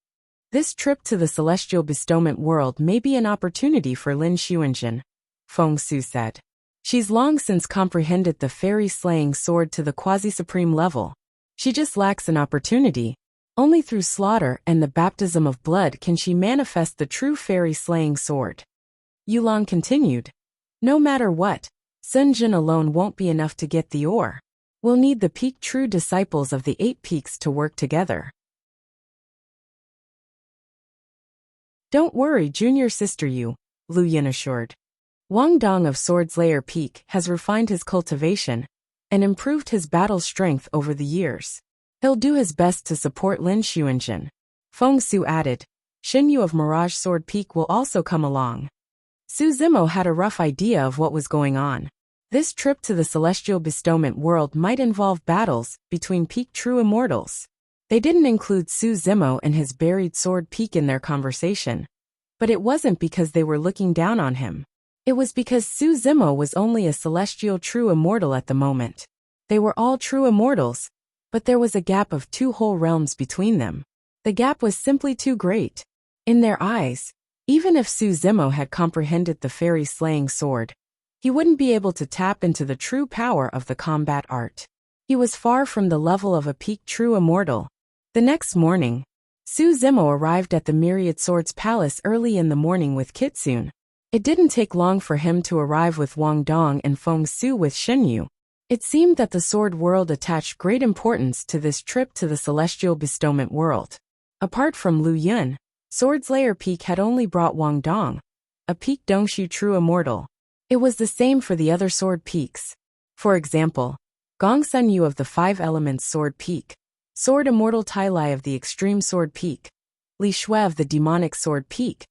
This trip to the celestial bestowment world may be an opportunity for Lin Xuanjin, Feng Su said. She's long since comprehended the fairy-slaying sword to the quasi-supreme level. She just lacks an opportunity. Only through slaughter and the baptism of blood can she manifest the true fairy-slaying sword. Yulong continued. No matter what, Sun Jin alone won't be enough to get the ore. We'll need the peak true disciples of the 8 peaks to work together. Don't worry, junior sister Yu, Lu Yin assured. Wang Dong of Swordslayer Peak has refined his cultivation and improved his battle strength over the years. He'll do his best to support Lin Xuanjin. Feng Su added, Xin Yu of Mirage Sword Peak will also come along. Su Zimo had a rough idea of what was going on. This trip to the celestial bestowment world might involve battles between peak true immortals. They didn't include Su Zimo and his buried sword peak in their conversation. But it wasn't because they were looking down on him. It was because Su Zimo was only a celestial true immortal at the moment. They were all true immortals, but there was a gap of 2 whole realms between them. The gap was simply too great. In their eyes, even if Su Zimo had comprehended the fairy-slaying sword, he wouldn't be able to tap into the true power of the combat art. He was far from the level of a peak true immortal. The next morning, Su Zimo arrived at the Myriad Swords Palace early in the morning with Kitsune. It didn't take long for him to arrive with Wang Dong and Feng Su with Xin Yu. It seemed that the sword world attached great importance to this trip to the celestial bestowment world. Apart from Lu Yun, Swordslayer Peak had only brought Wang Dong, a peak Dongshu true immortal. It was the same for the other sword peaks. For example, Gong Sun Yu of the Five Elements Sword Peak, Sword Immortal Tai Lai of the Extreme Sword Peak, Li Shui of the Demonic Sword Peak,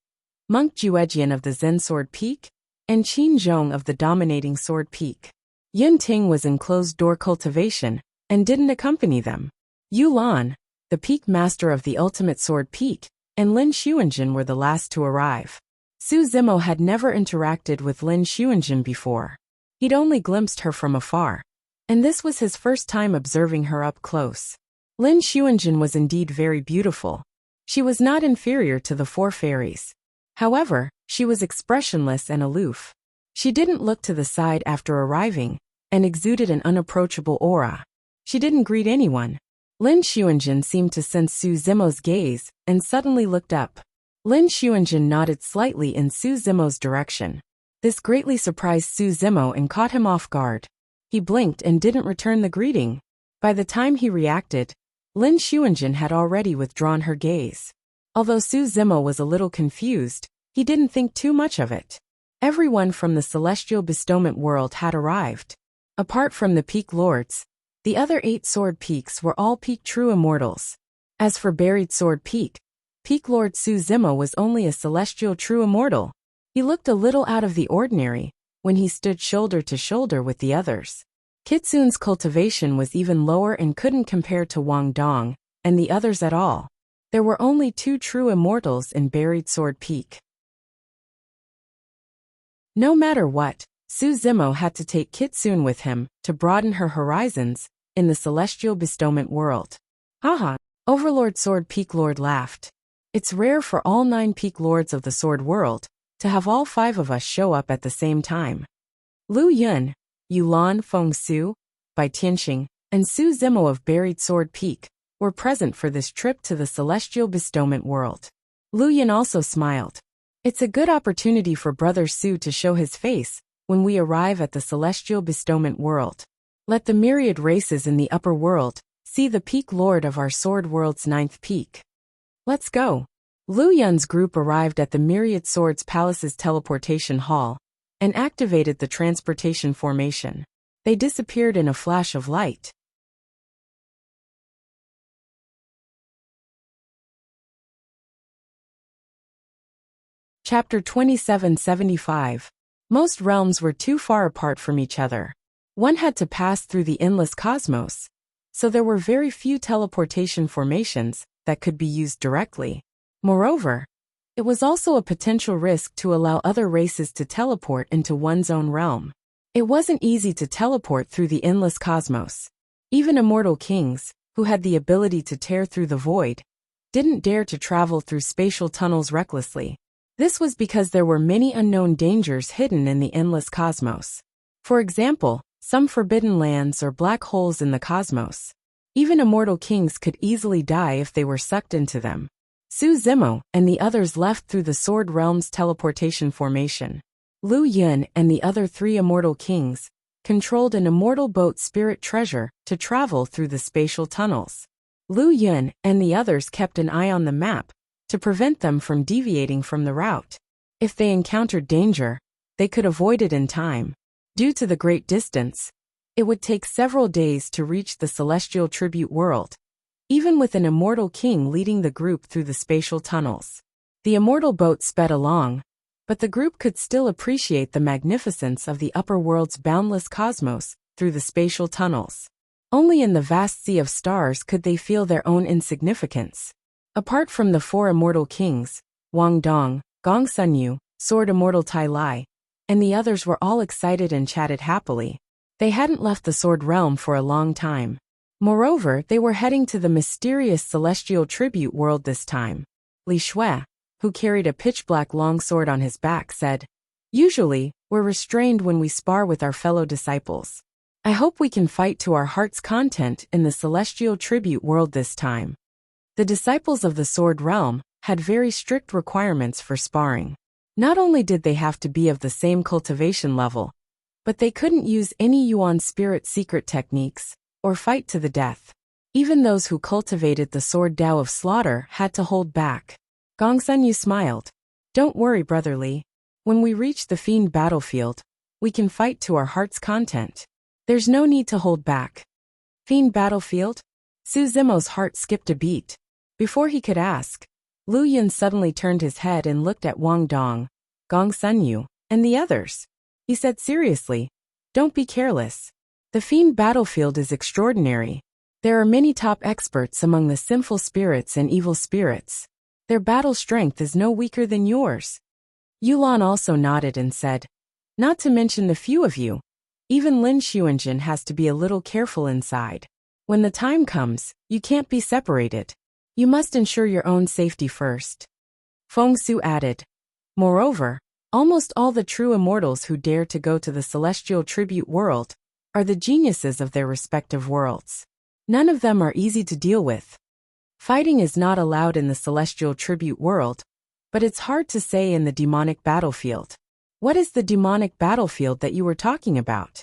Monk Juejian of the Zen Sword Peak, and Qin Zhong of the Dominating Sword Peak. Yun Ting was in closed-door cultivation and didn't accompany them. Yu Lan, the peak master of the Ultimate Sword Peak, and Lin Xuanjin were the last to arrive. Su Zimo had never interacted with Lin Xuanjin before. He'd only glimpsed her from afar, and this was his first time observing her up close. Lin Xuanjin was indeed very beautiful. She was not inferior to the four fairies. However, she was expressionless and aloof. She didn't look to the side after arriving, and exuded an unapproachable aura. She didn't greet anyone. Lin Xuanjin seemed to sense Su Zimo's gaze, and suddenly looked up. Lin Xuanjin nodded slightly in Su Zimo's direction. This greatly surprised Su Zimo and caught him off guard. He blinked and didn't return the greeting. By the time he reacted, Lin Xuanjin had already withdrawn her gaze. Although Su Zimo was a little confused, he didn't think too much of it. Everyone from the celestial bestowment world had arrived. Apart from the peak lords, the other 8 sword peaks were all peak true immortals. As for Buried Sword Peak, Peak Lord Su Zimo was only a celestial true immortal. He looked a little out of the ordinary when he stood shoulder to shoulder with the others. Kitsun's cultivation was even lower and couldn't compare to Wang Dong and the others at all. There were only 2 true immortals in Buried Sword Peak. No matter what, Su Zimo had to take Kitsun with him to broaden her horizons in the celestial bestowment world. Haha, Overlord Sword Peak Lord laughed. It's rare for all 9 peak lords of the sword world to have all 5 of us show up at the same time. Lu Yun, Yulan Feng Su, Bai Tianxing, and Su Zimo of Buried Sword Peak were present for this trip to the celestial bestowment world. Lu Yun also smiled. It's a good opportunity for Brother Su to show his face when we arrive at the celestial bestowment world. Let the myriad races in the upper world see the peak lord of our sword world's 9th peak. Let's go. Lu Yun's group arrived at the Myriad Swords Palace's teleportation hall and activated the transportation formation. They disappeared in a flash of light. Chapter 2775. Most realms were too far apart from each other. One had to pass through the endless cosmos, so there were very few teleportation formations that could be used directly. Moreover, it was also a potential risk to allow other races to teleport into one's own realm. It wasn't easy to teleport through the endless cosmos. Even immortal kings, who had the ability to tear through the void, didn't dare to travel through spatial tunnels recklessly. This was because there were many unknown dangers hidden in the endless cosmos. For example, some forbidden lands or black holes in the cosmos. Even immortal kings could easily die if they were sucked into them. Su Zimo and the others left through the Sword Realm's teleportation formation. Lu Yun and the other 3 immortal kings controlled an immortal boat spirit treasure to travel through the spatial tunnels. Lu Yun and the others kept an eye on the map to prevent them from deviating from the route. If they encountered danger, they could avoid it in time. Due to the great distance, it would take several days to reach the celestial tribute world, even with an immortal king leading the group through the spatial tunnels. The immortal boat sped along, but the group could still appreciate the magnificence of the upper world's boundless cosmos through the spatial tunnels. Only in the vast sea of stars could they feel their own insignificance. Apart from the 4 immortal kings, Wang Dong, Gong Sunyu, Sword Immortal Tai Lai, and the others were all excited and chatted happily. They hadn't left the sword realm for a long time. Moreover, they were heading to the mysterious celestial tribute world this time. Li Shui, who carried a pitch-black longsword on his back, said, "Usually, we're restrained when we spar with our fellow disciples. I hope we can fight to our heart's content in the celestial tribute world this time." The disciples of the sword realm had very strict requirements for sparring. Not only did they have to be of the same cultivation level, but they couldn't use any Yuan spirit secret techniques or fight to the death. Even those who cultivated the sword Tao of slaughter had to hold back. Gong Sunyu smiled. "Don't worry, Brother Li. When we reach the fiend battlefield, we can fight to our heart's content. There's no need to hold back. Fiend battlefield? Su Zimo's heart skipped a beat. Before he could ask, Lu Yun suddenly turned his head and looked at Wang Dong, Gong Sunyu, and the others. He said seriously, "Don't be careless. The fiend battlefield is extraordinary. There are many top experts among the sinful spirits and evil spirits. Their battle strength is no weaker than yours." Yulan also nodded and said, "Not to mention the few of you. Even Lin Xuanjin has to be a little careful inside. When the time comes, you can't be separated. You must ensure your own safety first." Feng Su added, "Moreover, almost all the true immortals who dare to go to the celestial tribute world are the geniuses of their respective worlds. None of them are easy to deal with. Fighting is not allowed in the celestial tribute world, but it's hard to say in the demonic battlefield." "What is the demonic battlefield that you were talking about?"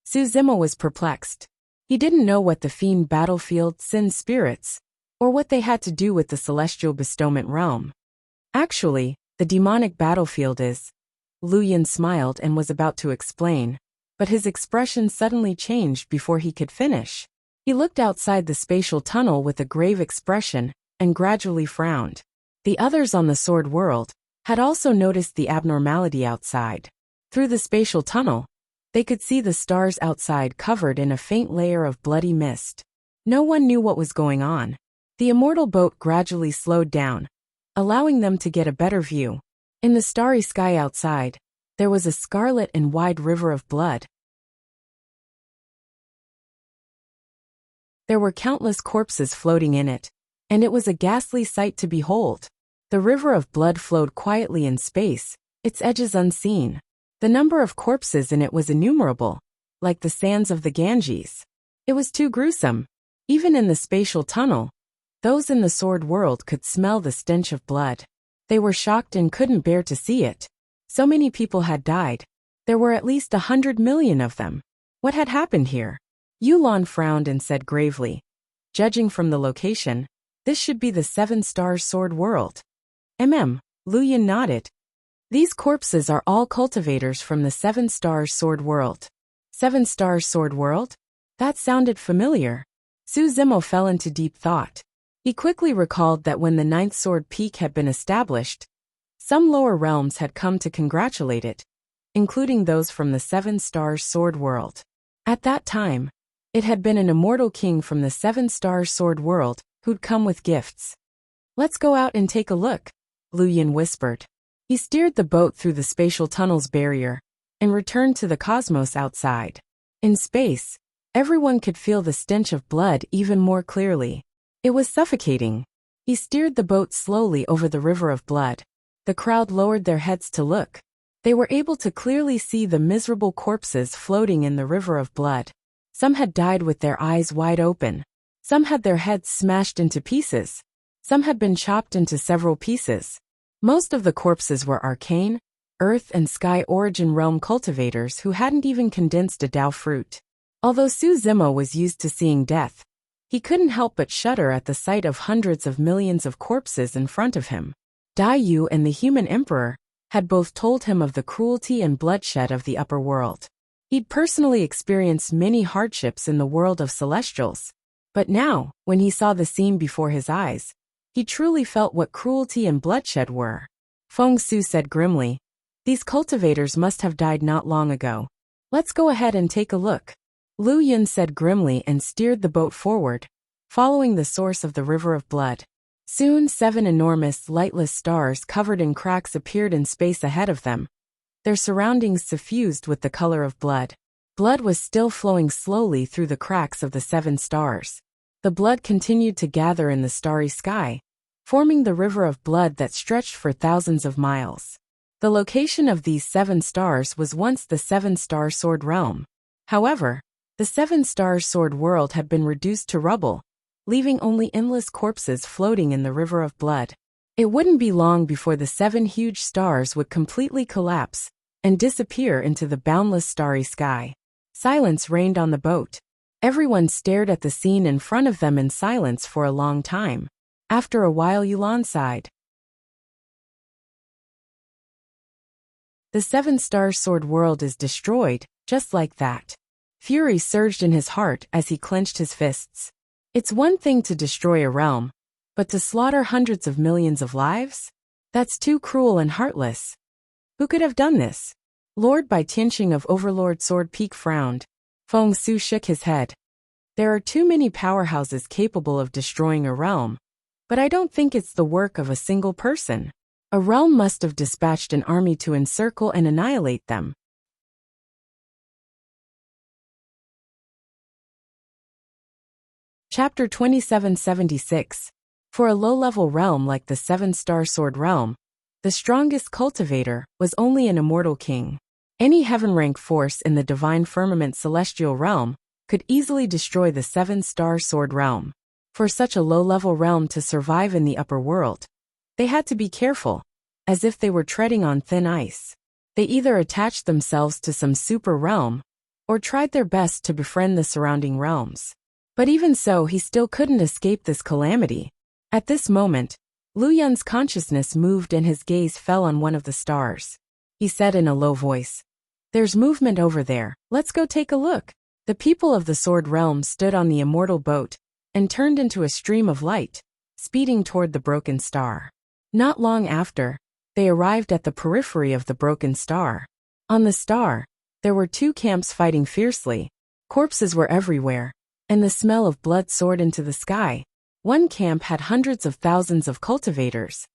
Su Zimo was perplexed. He didn't know what the fiend battlefield, sin spirits, or what they had to do with the celestial bestowment realm. "Actually, the demonic battlefield is..." Lu Yun smiled and was about to explain, but his expression suddenly changed before he could finish. He looked outside the spatial tunnel with a grave expression and gradually frowned. The others on the sword world had also noticed the abnormality outside. Through the spatial tunnel, they could see the stars outside covered in a faint layer of bloody mist. No one knew what was going on. The immortal boat gradually slowed down, allowing them to get a better view. In the starry sky outside, there was a scarlet and wide river of blood. There were countless corpses floating in it, and it was a ghastly sight to behold. The river of blood flowed quietly in space, its edges unseen. The number of corpses in it was innumerable, like the sands of the Ganges. It was too gruesome. Even in the spatial tunnel, those in the sword world could smell the stench of blood. They were shocked and couldn't bear to see it. So many people had died. There were at least 100 million of them. What had happened here? Yulan frowned and said gravely, "Judging from the location, this should be the 7-star sword world." Lu Yun nodded. "These corpses are all cultivators from the 7-star sword world." 7-star sword world? That sounded familiar. Su Zimo fell into deep thought. He quickly recalled that when the 9th sword peak had been established, some lower realms had come to congratulate it, including those from the 7-star sword world. At that time, it had been an immortal king from the 7-star sword world who'd come with gifts. "Let's go out and take a look," Lu Yun whispered. He steered the boat through the spatial tunnel's barrier and returned to the cosmos outside. In space, everyone could feel the stench of blood even more clearly. It was suffocating. He steered the boat slowly over the river of blood. The crowd lowered their heads to look. They were able to clearly see the miserable corpses floating in the river of blood. Some had died with their eyes wide open. Some had their heads smashed into pieces. Some had been chopped into several pieces. Most of the corpses were arcane, earth and sky origin realm cultivators who hadn't even condensed a Dao fruit. Although Su Zimo was used to seeing death, he couldn't help but shudder at the sight of hundreds of millions of corpses in front of him. Dai Yu and the human emperor had both told him of the cruelty and bloodshed of the upper world. He'd personally experienced many hardships in the world of celestials. But now, when he saw the scene before his eyes, he truly felt what cruelty and bloodshed were. Feng Su said grimly, "These cultivators must have died not long ago. Let's go ahead and take a look." Lu Yun said grimly and steered the boat forward, following the source of the river of blood. Soon 7 enormous, lightless stars covered in cracks appeared in space ahead of them, their surroundings suffused with the color of blood. Blood was still flowing slowly through the cracks of the 7 stars. The blood continued to gather in the starry sky, forming the river of blood that stretched for thousands of miles. The location of these 7 stars was once the 7-star sword realm. However, the 7-star sword world had been reduced to rubble, leaving only endless corpses floating in the river of blood. It wouldn't be long before the 7 huge stars would completely collapse and disappear into the boundless starry sky. Silence reigned on the boat. Everyone stared at the scene in front of them in silence for a long time. After a while, Yulan sighed. The seven-star sword world is destroyed, just like that. Fury surged in his heart as he clenched his fists. It's one thing to destroy a realm, but to slaughter hundreds of millions of lives? That's too cruel and heartless. Who could have done this? Lord Bai Tianqing of Overlord Sword Peak frowned. Feng Su shook his head. There are too many powerhouses capable of destroying a realm, but I don't think it's the work of a single person. A realm must have dispatched an army to encircle and annihilate them. Chapter 2776. For a low-level realm like the Seven-Star Sword Realm, the strongest cultivator was only an immortal king. Any heaven-rank force in the divine firmament celestial realm could easily destroy the Seven-Star Sword Realm. For such a low-level realm to survive in the upper world, they had to be careful, as if they were treading on thin ice. They either attached themselves to some super realm, or tried their best to befriend the surrounding realms. But even so, he still couldn't escape this calamity. At this moment, Lu Yun's consciousness moved and his gaze fell on one of the stars. He said in a low voice, "There's movement over there, let's go take a look." The people of the Sword Realm stood on the immortal boat and turned into a stream of light, speeding toward the broken star. Not long after, they arrived at the periphery of the broken star. On the star, there were two camps fighting fiercely. Corpses were everywhere, and the smell of blood soared into the sky. One camp had hundreds of thousands of cultivators,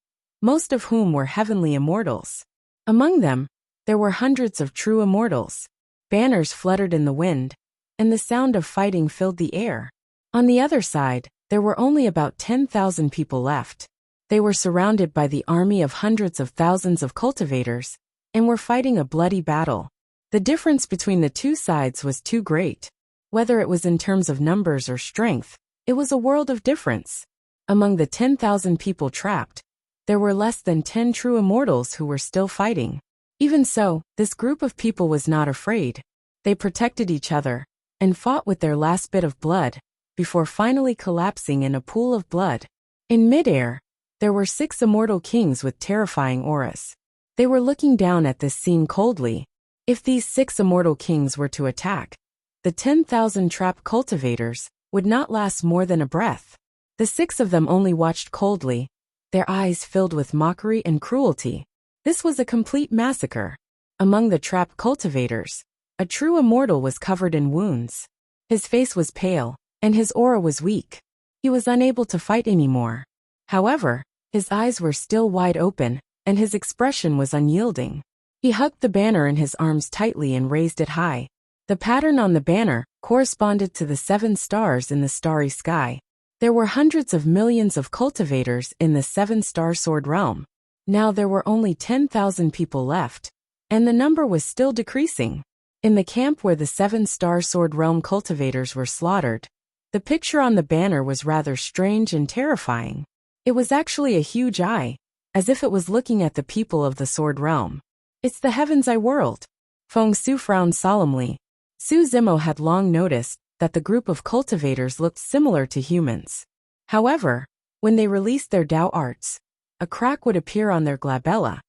most of whom were heavenly immortals. Among them, there were hundreds of true immortals. Banners fluttered in the wind, and the sound of fighting filled the air. On the other side, there were only about 10,000 people left. They were surrounded by the army of hundreds of thousands of cultivators, and were fighting a bloody battle. The difference between the two sides was too great. Whether it was in terms of numbers or strength, it was a world of difference. Among the 10,000 people trapped, there were less than 10 true immortals who were still fighting. Even so, this group of people was not afraid. They protected each other, and fought with their last bit of blood, before finally collapsing in a pool of blood. In midair, there were 6 immortal kings with terrifying auras. They were looking down at this scene coldly. If these 6 immortal kings were to attack, the 10,000 trapped cultivators would not last more than a breath. The 6 of them only watched coldly, their eyes filled with mockery and cruelty. This was a complete massacre. Among the trapped cultivators, a true immortal was covered in wounds. His face was pale, and his aura was weak. He was unable to fight anymore. However, his eyes were still wide open, and his expression was unyielding. He hugged the banner in his arms tightly and raised it high. The pattern on the banner corresponded to the 7 stars in the starry sky. There were hundreds of millions of cultivators in the 7-star sword realm. Now there were only 10,000 people left, and the number was still decreasing. In the camp where the 7-star sword realm cultivators were slaughtered, the picture on the banner was rather strange and terrifying. It was actually a huge eye, as if it was looking at the people of the sword realm. "It's the Heaven's Eye world." Feng Su frowned solemnly. Su Zimo had long noticed that the group of cultivators looked similar to humans. However, when they released their Dao arts, a crack would appear on their glabella.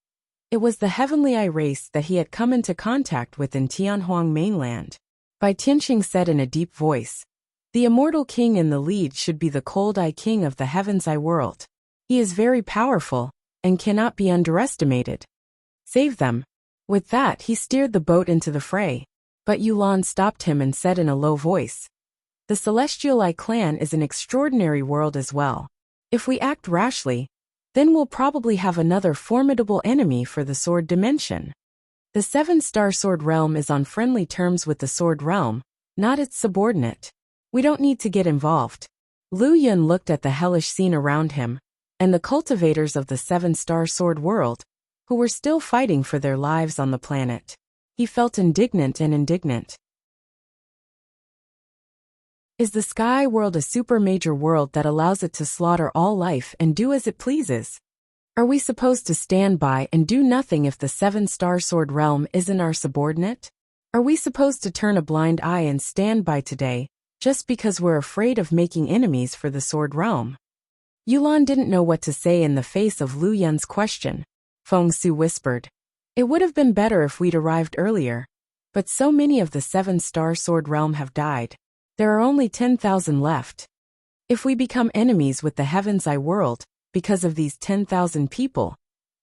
It was the Heavenly Eye race that he had come into contact with in Tianhuang mainland. Bai Tianqing said in a deep voice, "The immortal king in the lead should be the Cold Eye King of the Heaven's Eye world. He is very powerful, and cannot be underestimated. Save them." With that, he steered the boat into the fray. But Yulan stopped him and said in a low voice, "The Celestial Eye clan is an extraordinary world as well. If we act rashly, then we'll probably have another formidable enemy for the sword dimension. The 7-star sword realm is on friendly terms with the sword realm, not its subordinate. We don't need to get involved." Lu Yun looked at the hellish scene around him, and the cultivators of the 7-star sword world, who were still fighting for their lives on the planet. He felt indignant. Is the Sky World a super major world that allows it to slaughter all life and do as it pleases? Are we supposed to stand by and do nothing if the 7-star sword realm isn't our subordinate? Are we supposed to turn a blind eye and stand by today, just because we're afraid of making enemies for the sword realm? Yulan didn't know what to say in the face of Lu Yun's question. Feng Su whispered, It would have been better if we'd arrived earlier. But so many of the 7-star sword realm have died. There are only 10,000 left. If we become enemies with the Heaven's Eye world, because of these 10,000 people,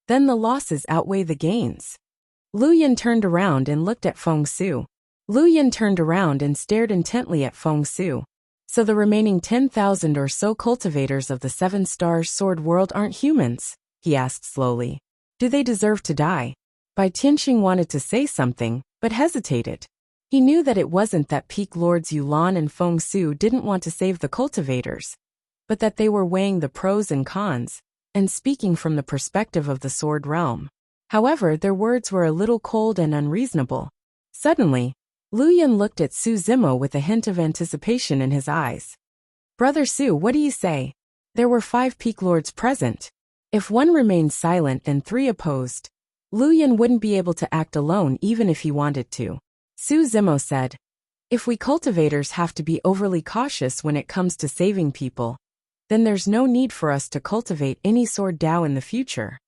then the losses outweigh the gains. Lu Yan turned around and looked at Feng Su. Lu Yan turned around and stared intently at Feng Su. So the remaining 10,000 or so cultivators of the 7-star sword world aren't humans? He asked slowly. Do they deserve to die? Bai Tianxing wanted to say something, but hesitated. He knew that it wasn't that Peak Lords Yulan and Feng Su didn't want to save the cultivators, but that they were weighing the pros and cons, and speaking from the perspective of the sword realm. However, their words were a little cold and unreasonable. Suddenly, Lu Yan looked at Su Zimo with a hint of anticipation in his eyes. Brother Su, what do you say? There were 5 Peak Lords present. If one remained silent and 3 opposed, Lu Yan wouldn't be able to act alone even if he wanted to. Su Zimo said, if we cultivators have to be overly cautious when it comes to saving people, then there's no need for us to cultivate any sword Dao in the future.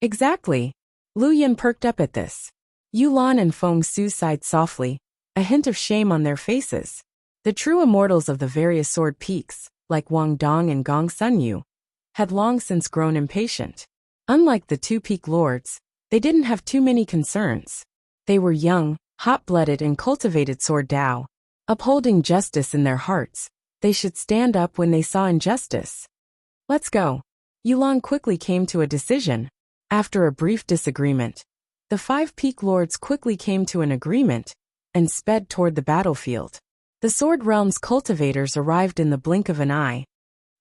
Exactly. Lu Yan perked up at this. Yulan and Feng Su sighed softly, a hint of shame on their faces. The true immortals of the various sword peaks, like Wang Dong and Gong Sunyu, had long since grown impatient. Unlike the 2 Peak Lords, they didn't have too many concerns. They were young, hot-blooded and cultivated sword Dao. Upholding justice in their hearts, they should stand up when they saw injustice. Let's go. Yulan quickly came to a decision. After a brief disagreement, the 5 Peak Lords quickly came to an agreement and sped toward the battlefield. The Sword Realm's cultivators arrived in the blink of an eye.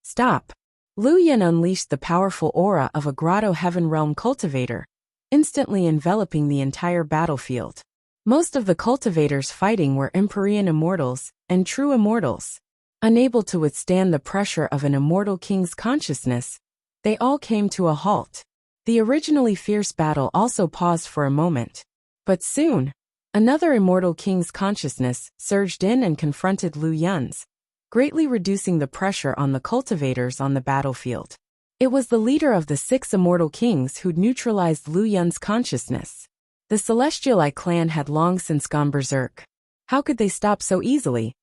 Stop. Lu Yan unleashed the powerful aura of a Grotto Heaven Realm cultivator, instantly enveloping the entire battlefield. Most of the cultivators fighting were Empyrean immortals and true immortals. Unable to withstand the pressure of an immortal king's consciousness, they all came to a halt. The originally fierce battle also paused for a moment. But soon, another immortal king's consciousness surged in and confronted Lu Yan's, greatly reducing the pressure on the cultivators on the battlefield. It was the leader of the 6 immortal kings who'd neutralized Lu Yan's consciousness. The Celestial Eye clan had long since gone berserk. How could they stop so easily?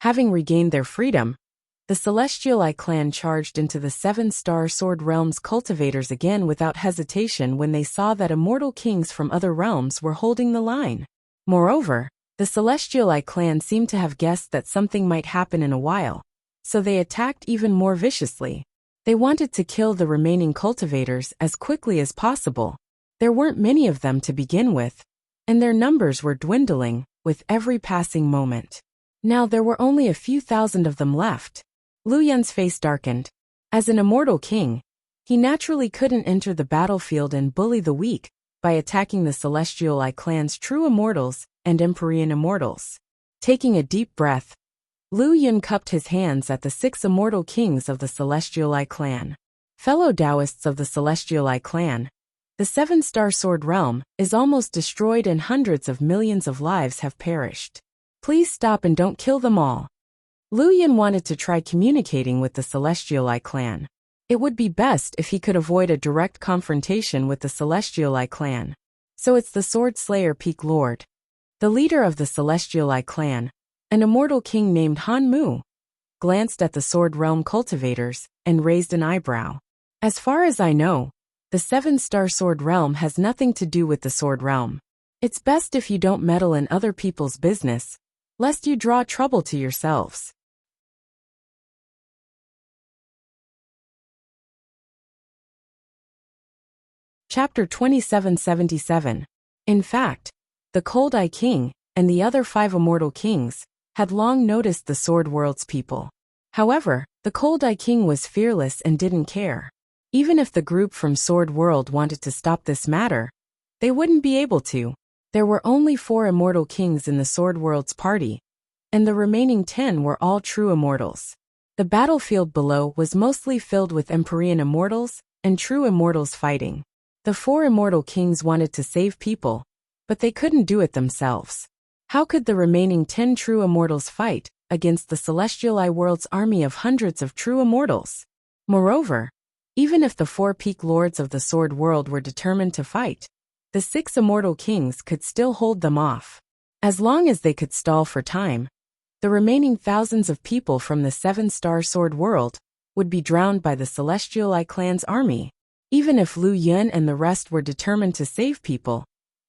Having regained their freedom, the Celestial Eye clan charged into the 7-star sword realm's cultivators again without hesitation when they saw that immortal kings from other realms were holding the line. Moreover, the Celestial Eye clan seemed to have guessed that something might happen in a while, so they attacked even more viciously. They wanted to kill the remaining cultivators as quickly as possible. There weren't many of them to begin with, and their numbers were dwindling with every passing moment. Now there were only a few thousand of them left. Lu Yan's face darkened. As an immortal king, he naturally couldn't enter the battlefield and bully the weak by attacking the Celestial Eye clan's true immortals and Empyrean immortals. Taking a deep breath, Lu Yan cupped his hands at the 6 immortal kings of the Celestial Eye clan. Fellow Taoists of the Celestial Eye clan, the 7-star sword realm is almost destroyed and hundreds of millions of lives have perished. Please stop and don't kill them all. Lu Yan wanted to try communicating with the Celestial Eye clan. It would be best if he could avoid a direct confrontation with the Celestial Eye clan. So it's the Sword Slayer Peak Lord, the leader of the Celestial Eye clan, an immortal king named Han Mu, glanced at the Sword Realm cultivators and raised an eyebrow. As far as I know, the 7-star Sword Realm has nothing to do with the Sword Realm. It's best if you don't meddle in other people's business, lest you draw trouble to yourselves. Chapter 2777. In fact, the Cold Eye King and the other 5 immortal kings had long noticed the Sword World's people. However, the Cold Eye King was fearless and didn't care. Even if the group from Sword World wanted to stop this matter, they wouldn't be able to. There were only 4 immortal kings in the Sword World's party, and the remaining 10 were all true immortals. The battlefield below was mostly filled with Empyrean immortals and true immortals fighting. The 4 immortal kings wanted to save people, but they couldn't do it themselves. How could the remaining 10 true immortals fight against the Celestial Eye world's army of hundreds of true immortals? Moreover, Even if the four peak lords of the sword world were determined to fight, the 6 immortal kings could still hold them off. As long as they could stall for time, the remaining thousands of people from the 7-star sword world would be drowned by the Celestial Eye clan's army. Even if Lu Yun and the rest were determined to save people,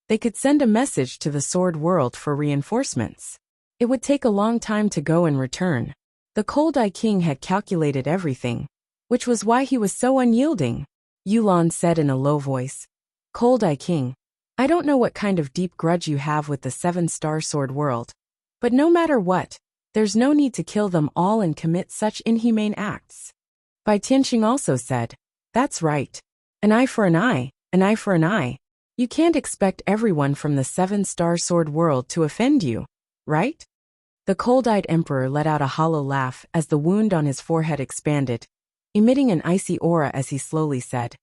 they could send a message to the sword world for reinforcements. It would take a long time to go and return. The Cold Eye King had calculated everything, which was why he was so unyielding. Yulan said in a low voice, "Cold Eye King, I don't know what kind of deep grudge you have with the 7-star sword world, but no matter what, there's no need to kill them all and commit such inhumane acts." Bai Tianxing also said, "That's right. An eye for an eye, an eye for an eye. You can't expect everyone from the 7-star sword world to offend you, right?" The cold-eyed emperor let out a hollow laugh as the wound on his forehead expanded, emitting an icy aura as he slowly said,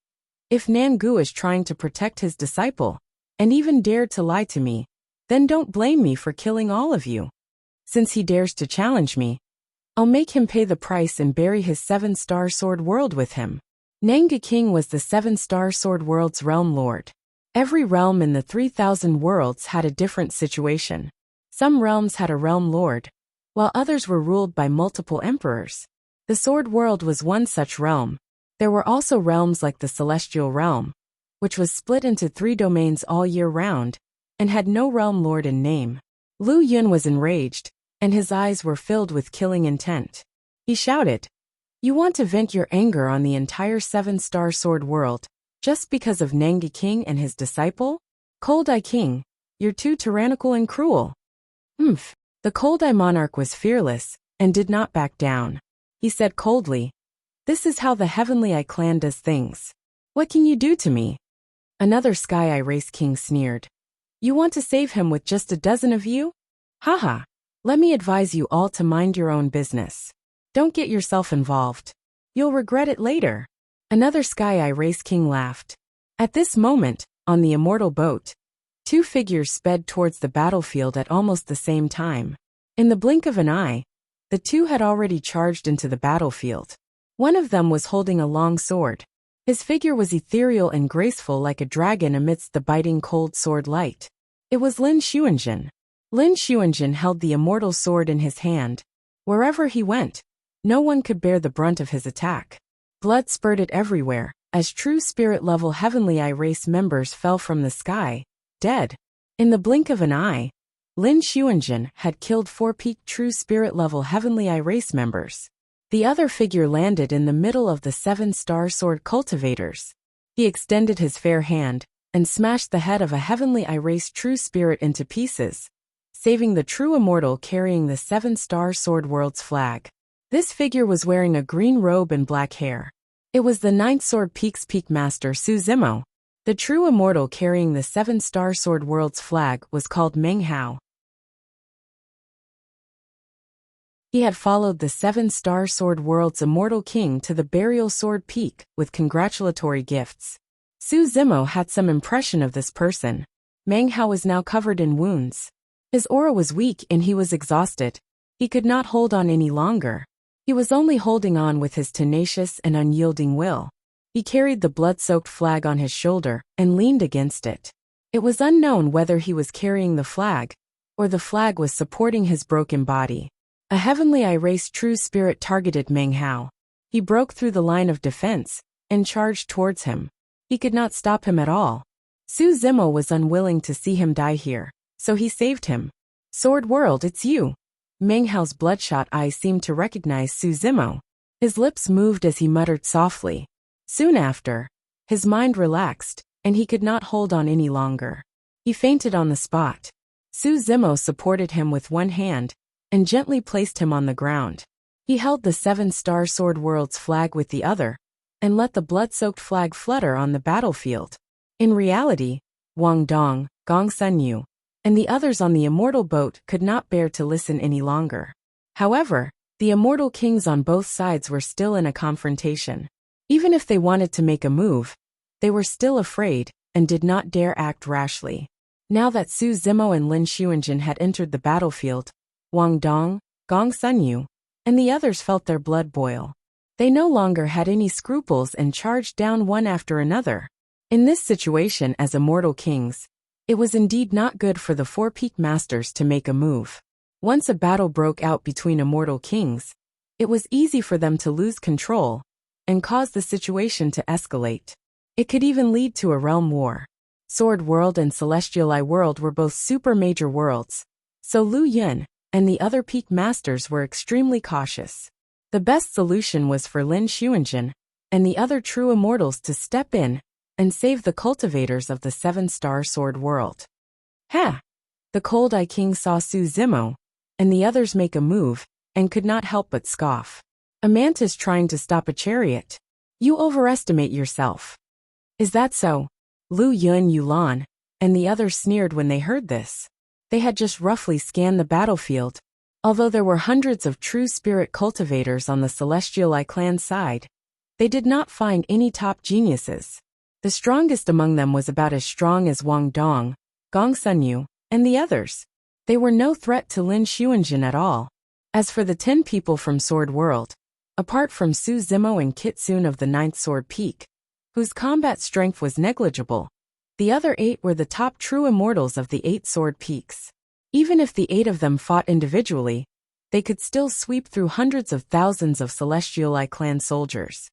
"If Nangu is trying to protect his disciple, and even dared to lie to me, then don't blame me for killing all of you. Since he dares to challenge me, I'll make him pay the price and bury his 7-star sword world with him." Nangu King was the 7-star sword world's realm lord. Every realm in the 3,000 worlds had a different situation. Some realms had a realm lord, while others were ruled by multiple emperors. The sword world was one such realm. There were also realms like the celestial realm, which was split into 3 domains all year round, and had no realm lord in name. Lu Yun was enraged, and his eyes were filled with killing intent. He shouted, "You want to vent your anger on the entire 7-star sword world, just because of Nangu King and his disciple? Cold Eye King, you're too tyrannical and cruel." The Cold Eye monarch was fearless, and did not back down. He said coldly, "This is how the Heavenly Eye clan does things. What can you do to me?" Another Sky Eye race king sneered, "You want to save him with just a dozen of you? Haha. Let me advise you all to mind your own business. Don't get yourself involved. You'll regret it later." Another Sky Eye race king laughed. At this moment, on the immortal boat, 2 figures sped towards the battlefield at almost the same time. In the blink of an eye, the 2 had already charged into the battlefield. One of them was holding a long sword. His figure was ethereal and graceful like a dragon amidst the biting cold sword light. It was Lin Xuanjin. Lin Xuanjin held the immortal sword in his hand. Wherever he went, no one could bear the brunt of his attack. Blood spurted everywhere, as true spirit-level Heavenly Eye race members fell from the sky, dead. In the blink of an eye, Lin Xuanjin had killed 4 peak true spirit-level Heavenly Eye race members. The other figure landed in the middle of the 7-star sword cultivators. He extended his fair hand, and smashed the head of a Heavenly Eye race true spirit into pieces, saving the true immortal carrying the 7-star sword world's flag. This figure was wearing a green robe and black hair. It was the 9th Sword Peak's peak master Su Zimo. The true immortal carrying the 7-star sword world's flag was called Meng Hao. He had followed the 7-star sword world's immortal king to the burial sword peak with congratulatory gifts. Su Zimo had some impression of this person. Meng Hao was now covered in wounds. His aura was weak and he was exhausted. He could not hold on any longer. He was only holding on with his tenacious and unyielding will. He carried the blood-soaked flag on his shoulder and leaned against it. It was unknown whether he was carrying the flag, or the flag was supporting his broken body. A Heavenly Eye race true spirit targeted Meng Hao. He broke through the line of defense and charged towards him. He could not stop him at all. Su Zimo was unwilling to see him die here, so he saved him. "Sword World, it's you." Meng Hao's bloodshot eyes seemed to recognize Su Zimo. His lips moved as he muttered softly. Soon after, his mind relaxed, and he could not hold on any longer. He fainted on the spot. Su Zimo supported him with one hand, and gently placed him on the ground. He held the 7-star sword world's flag with the other, and let the blood-soaked flag flutter on the battlefield. In reality, Wang Dong, Gong Sunyu, and the others on the immortal boat could not bear to listen any longer. However, the immortal kings on both sides were still in a confrontation. Even if they wanted to make a move, they were still afraid, and did not dare act rashly. Now that Su Zimo and Lin Xuanjin had entered the battlefield, Wang Dong, Gong Sunyu, and the others felt their blood boil. They no longer had any scruples and charged down one after another. In this situation as immortal kings, it was indeed not good for the four peak masters to make a move. Once a battle broke out between immortal kings, it was easy for them to lose control and cause the situation to escalate. It could even lead to a realm war. Sword World and Celestial Eye World were both super major worlds, so Lu Yun and the other peak masters were extremely cautious. The best solution was for Lin Xuanjun and the other true immortals to step in and save the cultivators of the 7-star sword world. Ha! The Cold Eye King saw Su Zimo and the others make a move and could not help but scoff. A mantis trying to stop a chariot. You overestimate yourself. Is that so? Lu Yun Yulan and the others sneered when they heard this. They had just roughly scanned the battlefield. Although there were hundreds of true spirit cultivators on the Celestial Eye clan side, they did not find any top geniuses. The strongest among them was about as strong as Wang Dong, Gong Sunyu, and the others. They were no threat to Lin Xuanjun at all. As for the 10 people from Sword World, apart from Su Zimo and Kitsune of the 9th Sword Peak, whose combat strength was negligible, the other 8 were the top true immortals of the 8 Sword Peaks. Even if the 8 of them fought individually, they could still sweep through hundreds of thousands of Celestial Eye clan soldiers.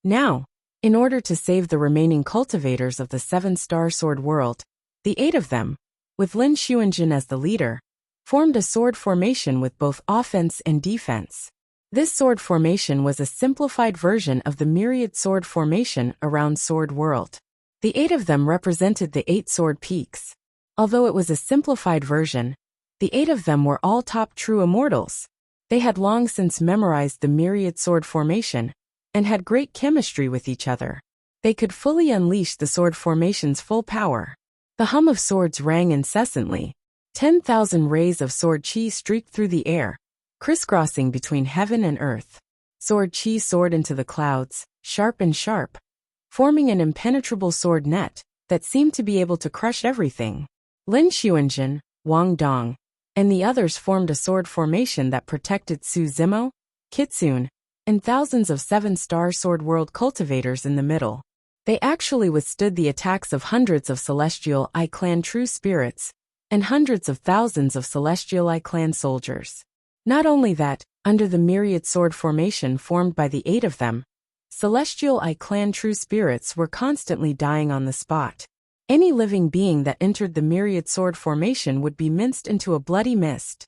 Now, in order to save the remaining cultivators of the 7-star sword world, the 8 of them, with Lin Xuanjun as the leader, formed a sword formation with both offense and defense. This sword formation was a simplified version of the myriad sword formation around Sword World. The 8 of them represented the 8 sword peaks. Although it was a simplified version, the 8 of them were all top true immortals. They had long since memorized the myriad sword formation and had great chemistry with each other. They could fully unleash the sword formation's full power. The hum of swords rang incessantly. 10,000 rays of sword chi streaked through the air, crisscrossing between heaven and earth. Sword chi soared into the clouds, sharp and sharp, forming an impenetrable sword net that seemed to be able to crush everything. Lin Xuanjun, Wang Dong, and the others formed a sword formation that protected Su Zimo, Kitsune, and thousands of 7-star sword world cultivators in the middle. They actually withstood the attacks of hundreds of Celestial Eye clan true spirits and hundreds of thousands of Celestial Eye clan soldiers. Not only that, under the myriad sword formation formed by the 8 of them, Celestial Eye clan true spirits were constantly dying on the spot. Any living being that entered the myriad sword formation would be minced into a bloody mist.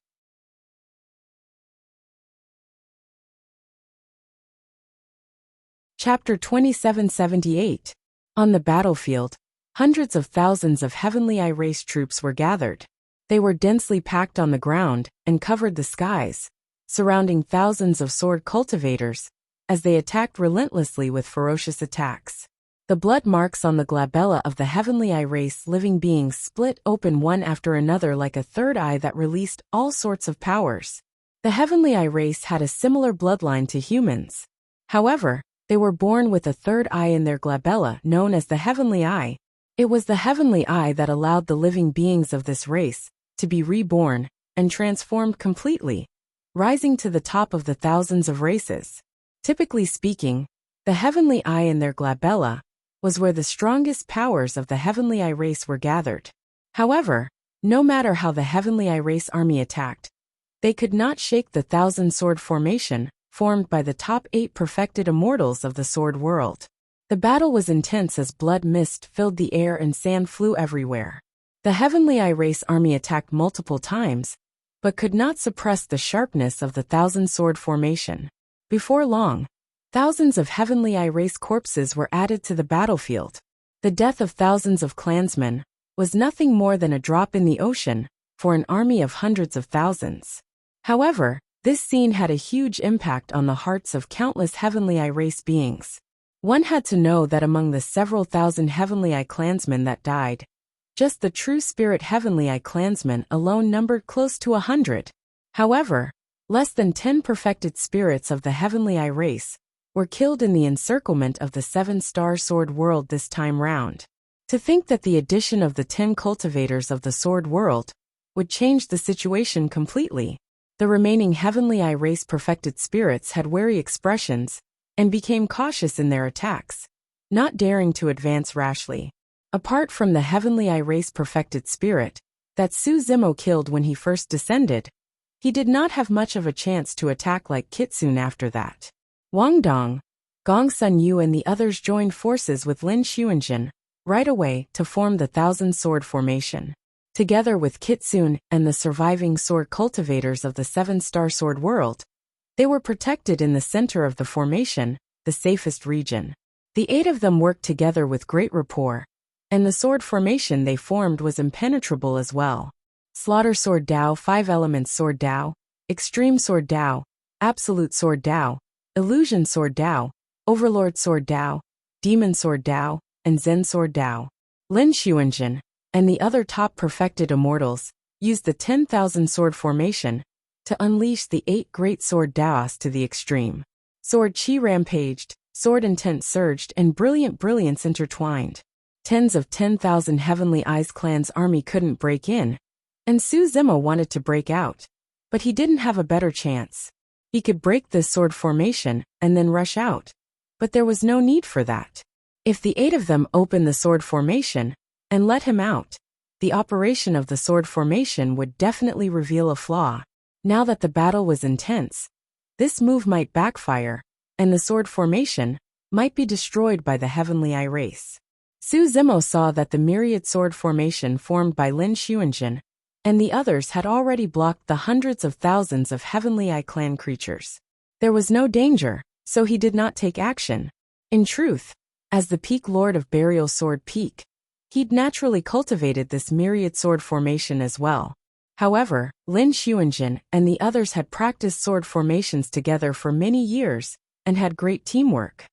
Chapter 2778. On the battlefield, hundreds of thousands of Heavenly Eye race troops were gathered. They were densely packed on the ground and covered the skies, surrounding thousands of sword cultivators as they attacked relentlessly with ferocious attacks. The blood marks on the glabella of the Heavenly Eye race living beings split open one after another like a third eye that released all sorts of powers. The Heavenly Eye race had a similar bloodline to humans. However, they were born with a third eye in their glabella known as the Heavenly Eye. It was the Heavenly Eye that allowed the living beings of this race to be reborn and transformed completely, rising to the top of the thousands of races. Typically speaking, the Heavenly Eye in their glabella was where the strongest powers of the Heavenly Eye race were gathered. However, no matter how the Heavenly Eye race army attacked, they could not shake the 1,000-sword formation formed by the top 8 perfected immortals of the sword world. The battle was intense as blood mist filled the air and sand flew everywhere. The Heavenly Eye race army attacked multiple times, but could not suppress the sharpness of the 1,000-sword formation. Before long, thousands of Heavenly Eye race corpses were added to the battlefield. The death of thousands of clansmen was nothing more than a drop in the ocean for an army of hundreds of thousands. However, this scene had a huge impact on the hearts of countless Heavenly Eye race beings. One had to know that among the several thousand Heavenly Eye clansmen that died, just the true spirit Heavenly Eye clansmen alone numbered close to 100. However, less than 10 perfected spirits of the Heavenly Eye race were killed in the encirclement of the 7-star sword world this time round. To think that the addition of the 10 cultivators of the sword world would change the situation completely. The remaining Heavenly Eye race perfected spirits had wary expressions and became cautious in their attacks, not daring to advance rashly. Apart from the Heavenly Eye race perfected spirit that Su Zimo killed when he first descended, he did not have much of a chance to attack like Kitsune after that. Wang Dong, Gong Sun Yu and the others joined forces with Lin Xuanjin right away to form the Thousand Sword Formation. Together with Kitsune and the surviving sword cultivators of the Seven-Star Sword World, they were protected in the center of the formation, the safest region. The 8 of them worked together with great rapport, and the sword formation they formed was impenetrable as well. Slaughter Sword Dao, 5 Elements Sword Dao, Extreme Sword Dao, Absolute Sword Dao, Illusion Sword Dao, Overlord Sword Dao, Demon Sword Dao, and Zen Sword Dao. Lin Xuanjin and the other top perfected immortals used the 10,000 sword formation to unleash the 8 great sword Daos to the extreme. Sword Qi rampaged, sword intent surged, and brilliant brilliance intertwined. Tens of 10,000 Heavenly Eyes clan's army couldn't break in, and Su Zimo wanted to break out. But he didn't have a better chance. He could break this sword formation and then rush out. But there was no need for that. If the 8 of them opened the sword formation and let him out, the operation of the sword formation would definitely reveal a flaw. Now that the battle was intense, this move might backfire, and the sword formation might be destroyed by the Heavenly Eye race. Su Zimo saw that the myriad sword formation formed by Lin Xuanjin and the others had already blocked the hundreds of thousands of Heavenly Eye clan creatures. There was no danger, so he did not take action. In truth, as the peak lord of Burial Sword Peak, he'd naturally cultivated this myriad sword formation as well. However, Lin Xuanjin and the others had practiced sword formations together for many years and had great teamwork.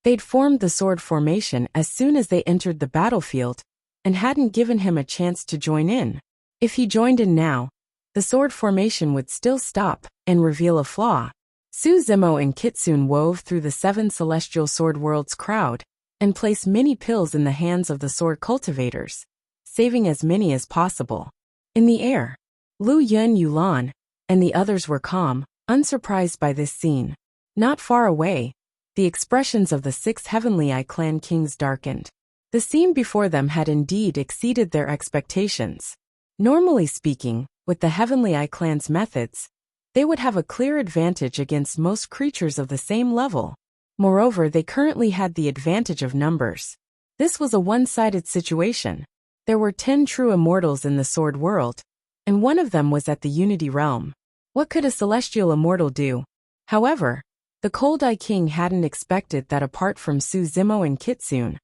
They'd formed the sword formation as soon as they entered the battlefield and hadn't given him a chance to join in. If he joined in now, the sword formation would still stop and reveal a flaw. Su Zimo and Kitsune wove through the 7 celestial sword worlds crowd and placed many pills in the hands of the sword cultivators, saving as many as possible. In the air, Lu Yun Yulan and the others were calm, unsurprised by this scene. Not far away, the expressions of the 6 Heavenly Eye clan kings darkened. The scene before them had indeed exceeded their expectations. Normally speaking, with the Heavenly Eye clan's methods, they would have a clear advantage against most creatures of the same level. Moreover, they currently had the advantage of numbers. This was a one-sided situation. There were 10 true immortals in the sword world, and one of them was at the Unity Realm. What could a celestial immortal do? However, the Cold Eye King hadn't expected that apart from Su Zimo and Kitsune,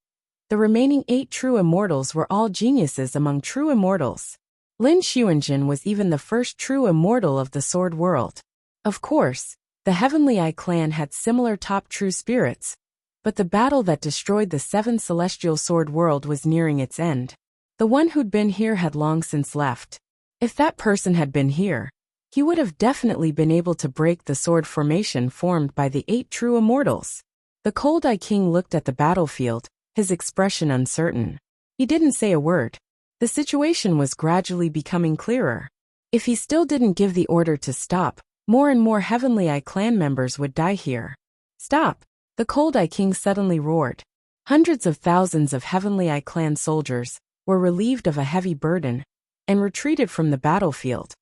the remaining 8 true immortals were all geniuses among true immortals. Lin Xuanjin was even the first true immortal of the sword world. Of course, the Heavenly Eye clan had similar top true spirits, but the battle that destroyed the 7 celestial sword world was nearing its end. The one who'd been here had long since left. If that person had been here, he would have definitely been able to break the sword formation formed by the 8 true immortals. The Cold Eye King looked at the battlefield, his expression uncertain. He didn't say a word. The situation was gradually becoming clearer. If he still didn't give the order to stop, more and more Heavenly Eye clan members would die here. Stop! The Cold Eye King suddenly roared. Hundreds of thousands of Heavenly Eye clan soldiers were relieved of a heavy burden and retreated from the battlefield,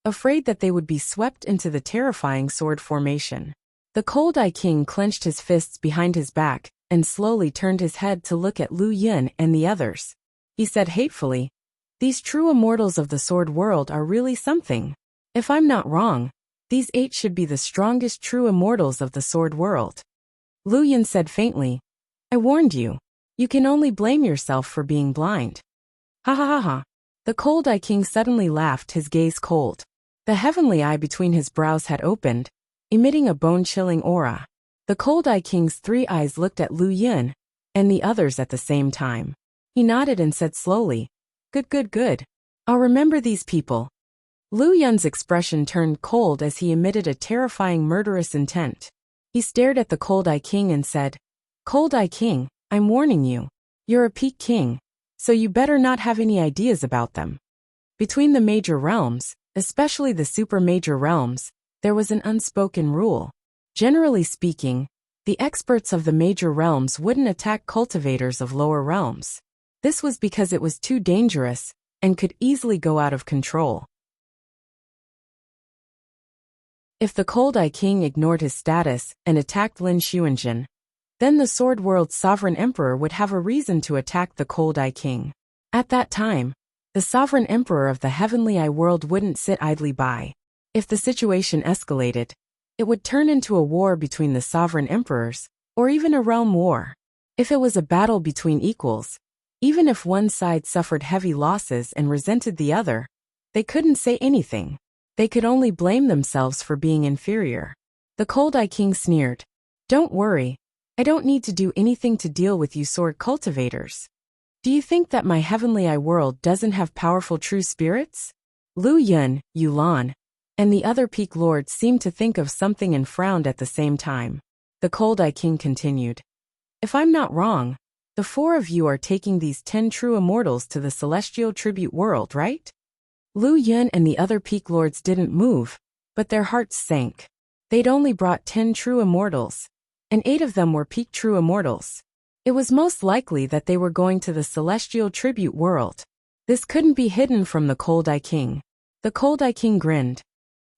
afraid that they would be swept into the terrifying sword formation. The Cold Eye King clenched his fists behind his back and slowly turned his head to look at Lu Yun and the others. He said hatefully, "These true immortals of the sword world are really something. If I'm not wrong, these 8 should be the strongest true immortals of the sword world." Lu Yun said faintly, "I warned you. You can only blame yourself for being blind." Ha ha ha ha. The Cold Eye King suddenly laughed, his gaze cold. The Heavenly Eye between his brows had opened, emitting a bone-chilling aura. The Cold Eye King's 3 eyes looked at Lu Yun and the others at the same time. He nodded and said slowly, Good. I'll remember these people." Lu Yun's expression turned cold as he emitted a terrifying murderous intent. He stared at the Cold Eye King and said, "Cold Eye King, I'm warning you. You're a peak king, so you better not have any ideas about them." Between the major realms, especially the super-major realms, there was an unspoken rule. Generally speaking, the experts of the major realms wouldn't attack cultivators of lower realms. This was because it was too dangerous and could easily go out of control. If the Cold Eye King ignored his status and attacked Lin Xuanjin, then the Sword World's sovereign emperor would have a reason to attack the Cold Eye King. At that time, the sovereign emperor of the Heavenly Eye world wouldn't sit idly by. If the situation escalated, it would turn into a war between the sovereign emperors, or even a realm war. If it was a battle between equals, even if one side suffered heavy losses and resented the other, they couldn't say anything. They could only blame themselves for being inferior. The Cold Eye King sneered, "Don't worry, I don't need to do anything to deal with you sword cultivators. Do you think that my Heavenly Eye world doesn't have powerful true spirits?" Lu Yun, Yulan, and the other peak lords seemed to think of something and frowned at the same time. The Cold Eye King continued, "If I'm not wrong, the four of you are taking these 10 true immortals to the celestial tribute world, right?" Lu Yun and the other peak lords didn't move, but their hearts sank. They'd only brought 10 true immortals, and 8 of them were peak true immortals. It was most likely that they were going to the celestial tribute world. This couldn't be hidden from the Cold Eye King. The Cold Eye King grinned.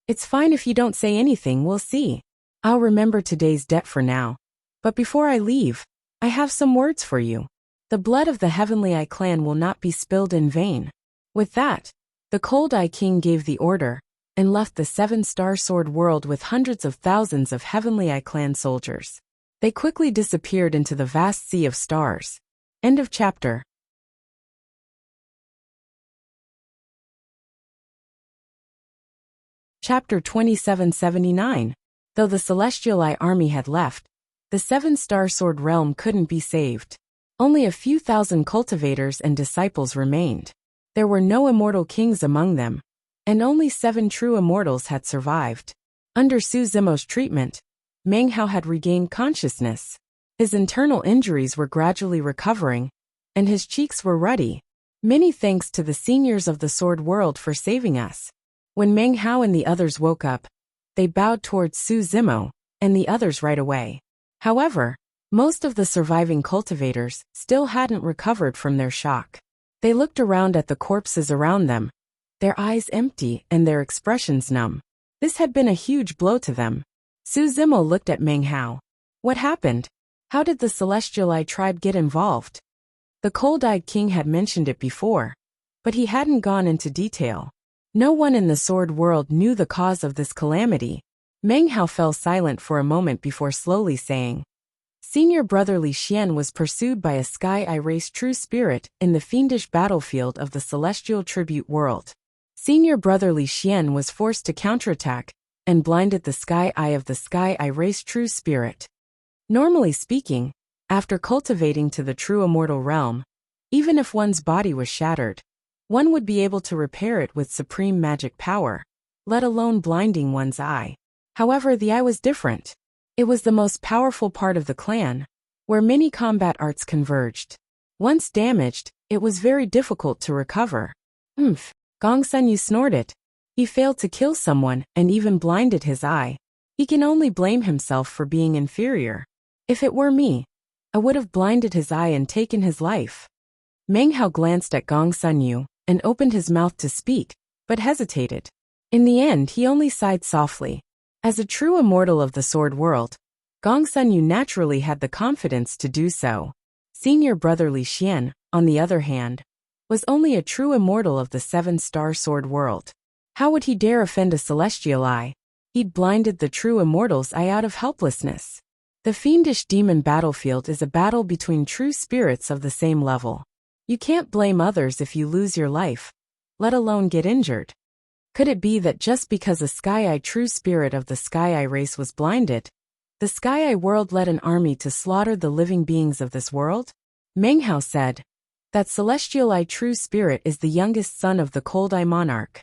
"It's fine if you don't say anything, we'll see. I'll remember today's debt for now. But before I leave, I have some words for you. The blood of the Heavenly Eye clan will not be spilled in vain." With that, the Cold Eye King gave the order, and left the 7-star sword world with hundreds of thousands of Heavenly Eye clan soldiers. They quickly disappeared into the vast sea of stars. End of chapter. Chapter 2779. Though the Celestial Eye army had left, the 7-star sword realm couldn't be saved. Only a few thousand cultivators and disciples remained. There were no immortal kings among them, and only 7 true immortals had survived. Under Su Zimo's treatment, Meng Hao had regained consciousness. His internal injuries were gradually recovering, and his cheeks were ruddy. "Many thanks to the seniors of the sword world for saving us." When Meng Hao and the others woke up, they bowed towards Su Zimo and the others right away. However, most of the surviving cultivators still hadn't recovered from their shock. They looked around at the corpses around them, their eyes empty and their expressions numb. This had been a huge blow to them. Su Zimo looked at Meng Hao. "What happened? How did the Celestial Eye tribe get involved?" The Cold-Eyed King had mentioned it before, but he hadn't gone into detail. No one in the sword world knew the cause of this calamity. Meng Hao fell silent for a moment before slowly saying, "Senior brother Li Xian was pursued by a Sky Eye race true spirit in the fiendish battlefield of the celestial tribute world. Senior brother Li Xian was forced to counterattack and blinded the Sky Eye of the Sky Eye race true spirit. Normally speaking, after cultivating to the true immortal realm, even if one's body was shattered, one would be able to repair it with supreme magic power, let alone blinding one's eye. However, the eye was different. It was the most powerful part of the clan, where many combat arts converged. Once damaged, it was very difficult to recover. Gong Sun snorted. He failed to kill someone and even blinded his eye. He can only blame himself for being inferior. If it were me, I would have blinded his eye and taken his life. Meng Hao glanced at Gong Sun and opened his mouth to speak, but hesitated. In the end, he only sighed softly. As a true immortal of the sword world, Gong Sun naturally had the confidence to do so. Senior brother Li Xian, on the other hand, was only a true immortal of the 7-star sword world. How would he dare offend a celestial eye? He'd blinded the true immortal's eye out of helplessness. The fiendish demon battlefield is a battle between true spirits of the same level. You can't blame others if you lose your life, let alone get injured. Could it be that just because a Sky Eye true spirit of the Sky Eye race was blinded, the Sky Eye world led an army to slaughter the living beings of this world? Meng Hao said, "That Celestial Eye true spirit is the youngest son of the Cold Eye monarch."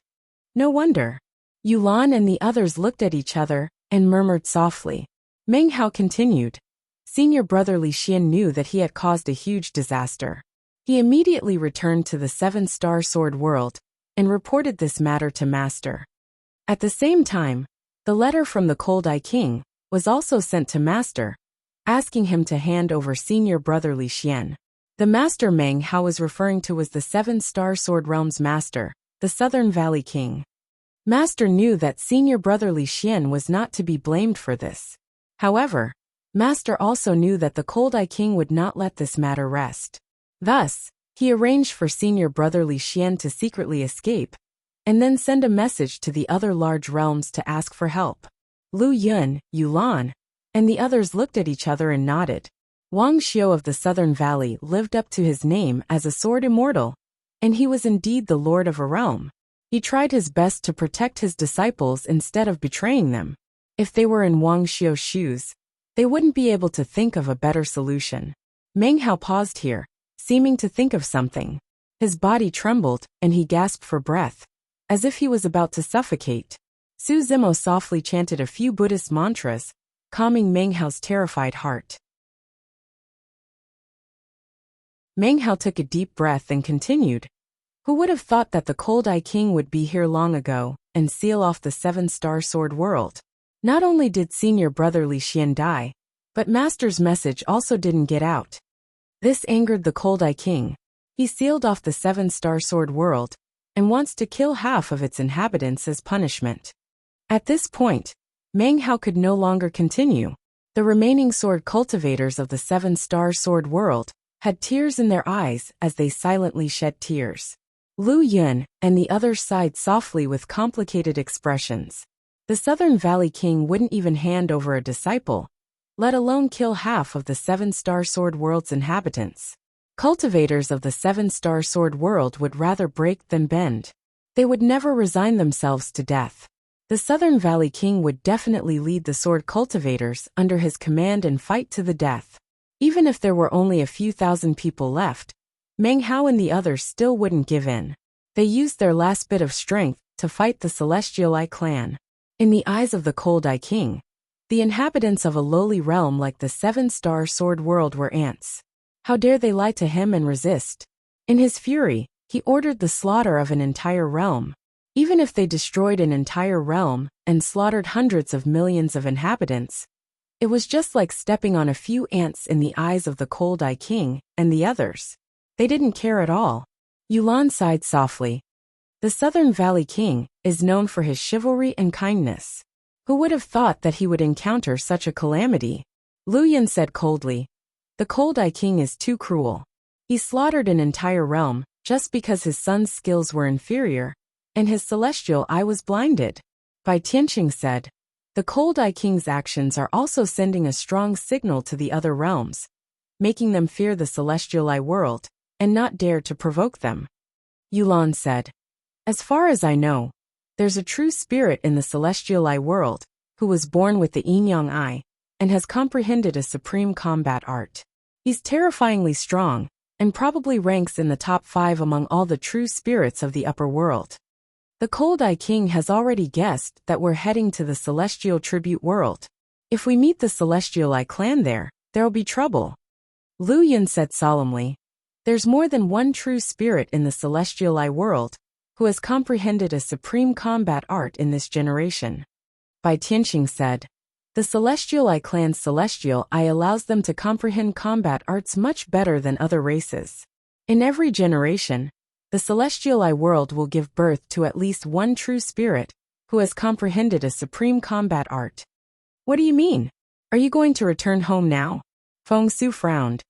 No wonder. Yulan and the others looked at each other and murmured softly. Meng Hao continued. Senior brother Li Xian knew that he had caused a huge disaster. He immediately returned to the 7-star sword world and reported this matter to Master. At the same time, the letter from the Cold Eye King was also sent to Master, asking him to hand over senior brother Li Xian. The Master Meng Hao was referring to was the 7-star Sword Realm's master, the Southern Valley King. Master knew that senior brother Li Xian was not to be blamed for this. However, Master also knew that the Cold Eye King would not let this matter rest. Thus, he arranged for senior brother Li Xian to secretly escape, and then send a message to the other large realms to ask for help. Lu Yun, Yulan, and the others looked at each other and nodded. Wang Xiu of the Southern Valley lived up to his name as a sword immortal, and he was indeed the lord of a realm. He tried his best to protect his disciples instead of betraying them. If they were in Wang Xiu's shoes, they wouldn't be able to think of a better solution. Meng Hao paused here, seeming to think of something. His body trembled, and he gasped for breath, as if he was about to suffocate. Su Zimo softly chanted a few Buddhist mantras, calming Meng Hao's terrified heart. Meng Hao took a deep breath and continued. Who would have thought that the Cold Eye King would be here long ago and seal off the 7-star sword world? Not only did senior brother Li Xian die, but Master's message also didn't get out. This angered the Cold Eye King. He sealed off the 7-star sword world and wants to kill half of its inhabitants as punishment. At this point, Meng Hao could no longer continue. The remaining sword cultivators of the 7-star sword world had tears in their eyes as they silently shed tears. Lu Yun and the others sighed softly with complicated expressions. The Southern Valley King wouldn't even hand over a disciple, let alone kill half of the 7-star sword world's inhabitants. Cultivators of the 7-star sword world would rather break than bend. They would never resign themselves to death. The Southern Valley King would definitely lead the sword cultivators under his command and fight to the death. Even if there were only a few thousand people left, Meng Hao and the others still wouldn't give in. They used their last bit of strength to fight the Celestial Eye clan. In the eyes of the Cold Eye King, the inhabitants of a lowly realm like the 7-star sword world were ants. How dare they lie to him and resist? In his fury, he ordered the slaughter of an entire realm. Even if they destroyed an entire realm and slaughtered hundreds of millions of inhabitants, it was just like stepping on a few ants in the eyes of the Cold Eye King and the others. They didn't care at all. Yulan sighed softly. The Southern Valley King is known for his chivalry and kindness. Who would have thought that he would encounter such a calamity? Lu Yun said coldly. The Cold Eye King is too cruel. He slaughtered an entire realm just because his son's skills were inferior, and his celestial eye was blinded. Bai Tianqing said. The Cold Eye King's actions are also sending a strong signal to the other realms, making them fear the Celestial Eye world and not dare to provoke them. Yulan said. As far as I know, there's a true spirit in the Celestial Eye world who was born with the Yin-Yang Eye and has comprehended a supreme combat art. He's terrifyingly strong and probably ranks in the top 5 among all the true spirits of the upper world. The Cold Eye King has already guessed that we're heading to the Celestial Tribute World. If we meet the Celestial Eye clan there'll be trouble. Lu Yun said solemnly. There's more than one true spirit in the Celestial Eye world who has comprehended a supreme combat art in this generation. Bai Tianqing said. The Celestial Eye clan's Celestial Eye allows them to comprehend combat arts much better than other races. In every generation, the Celestial Eye world will give birth to at least one true spirit who has comprehended a supreme combat art. What do you mean? Are you going to return home now? Feng Su frowned.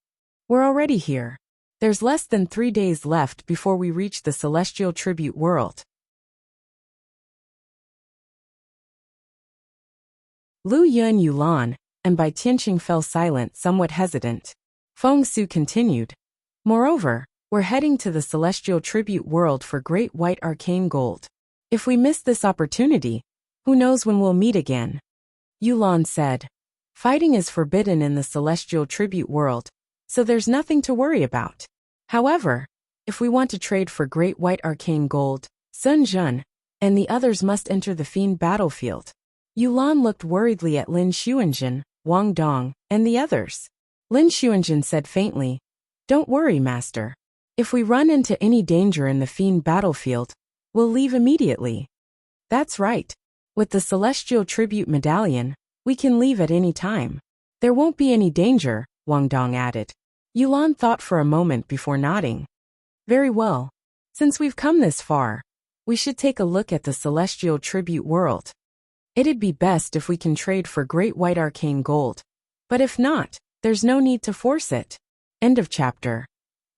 We're already here. There's less than 3 days left before we reach the Celestial Tribute World. Lu Yun, Yulan, and Bai Tianqing fell silent, somewhat hesitant. Feng Su continued. Moreover, we're heading to the Celestial Tribute World for Great White Arcane Gold. If we miss this opportunity, who knows when we'll meet again? Yulan said. Fighting is forbidden in the Celestial Tribute World, so there's nothing to worry about. However, if we want to trade for Great White Arcane Gold, Sun Zhen and the others must enter the Fiend battlefield. Yulan looked worriedly at Lin Xuanjin, Wang Dong, and the others. Lin Xuanjin said faintly, Don't worry, Master. If we run into any danger in the Fiend battlefield, We'll leave immediately. That's right. With the Celestial Tribute Medallion, we can leave at any time. There won't be any danger, Wang Dong added. Yulan thought for a moment before nodding. Very well. Since we've come this far, we should take a look at the Celestial Tribute world. It'd be best if we can trade for Great White Arcane Gold. But if not, there's no need to force it. End of chapter.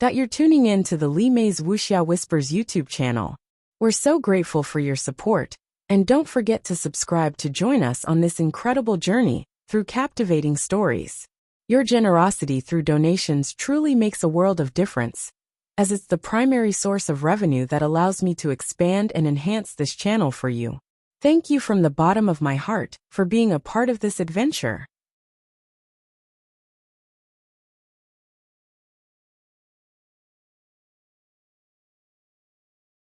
You're tuning in to the Li Mei's Wuxia Whispers YouTube channel. We're so grateful for your support, and don't forget to subscribe to join us on this incredible journey through captivating stories. Your generosity through donations truly makes a world of difference, as it's the primary source of revenue that allows me to expand and enhance this channel for you. Thank you from the bottom of my heart for being a part of this adventure.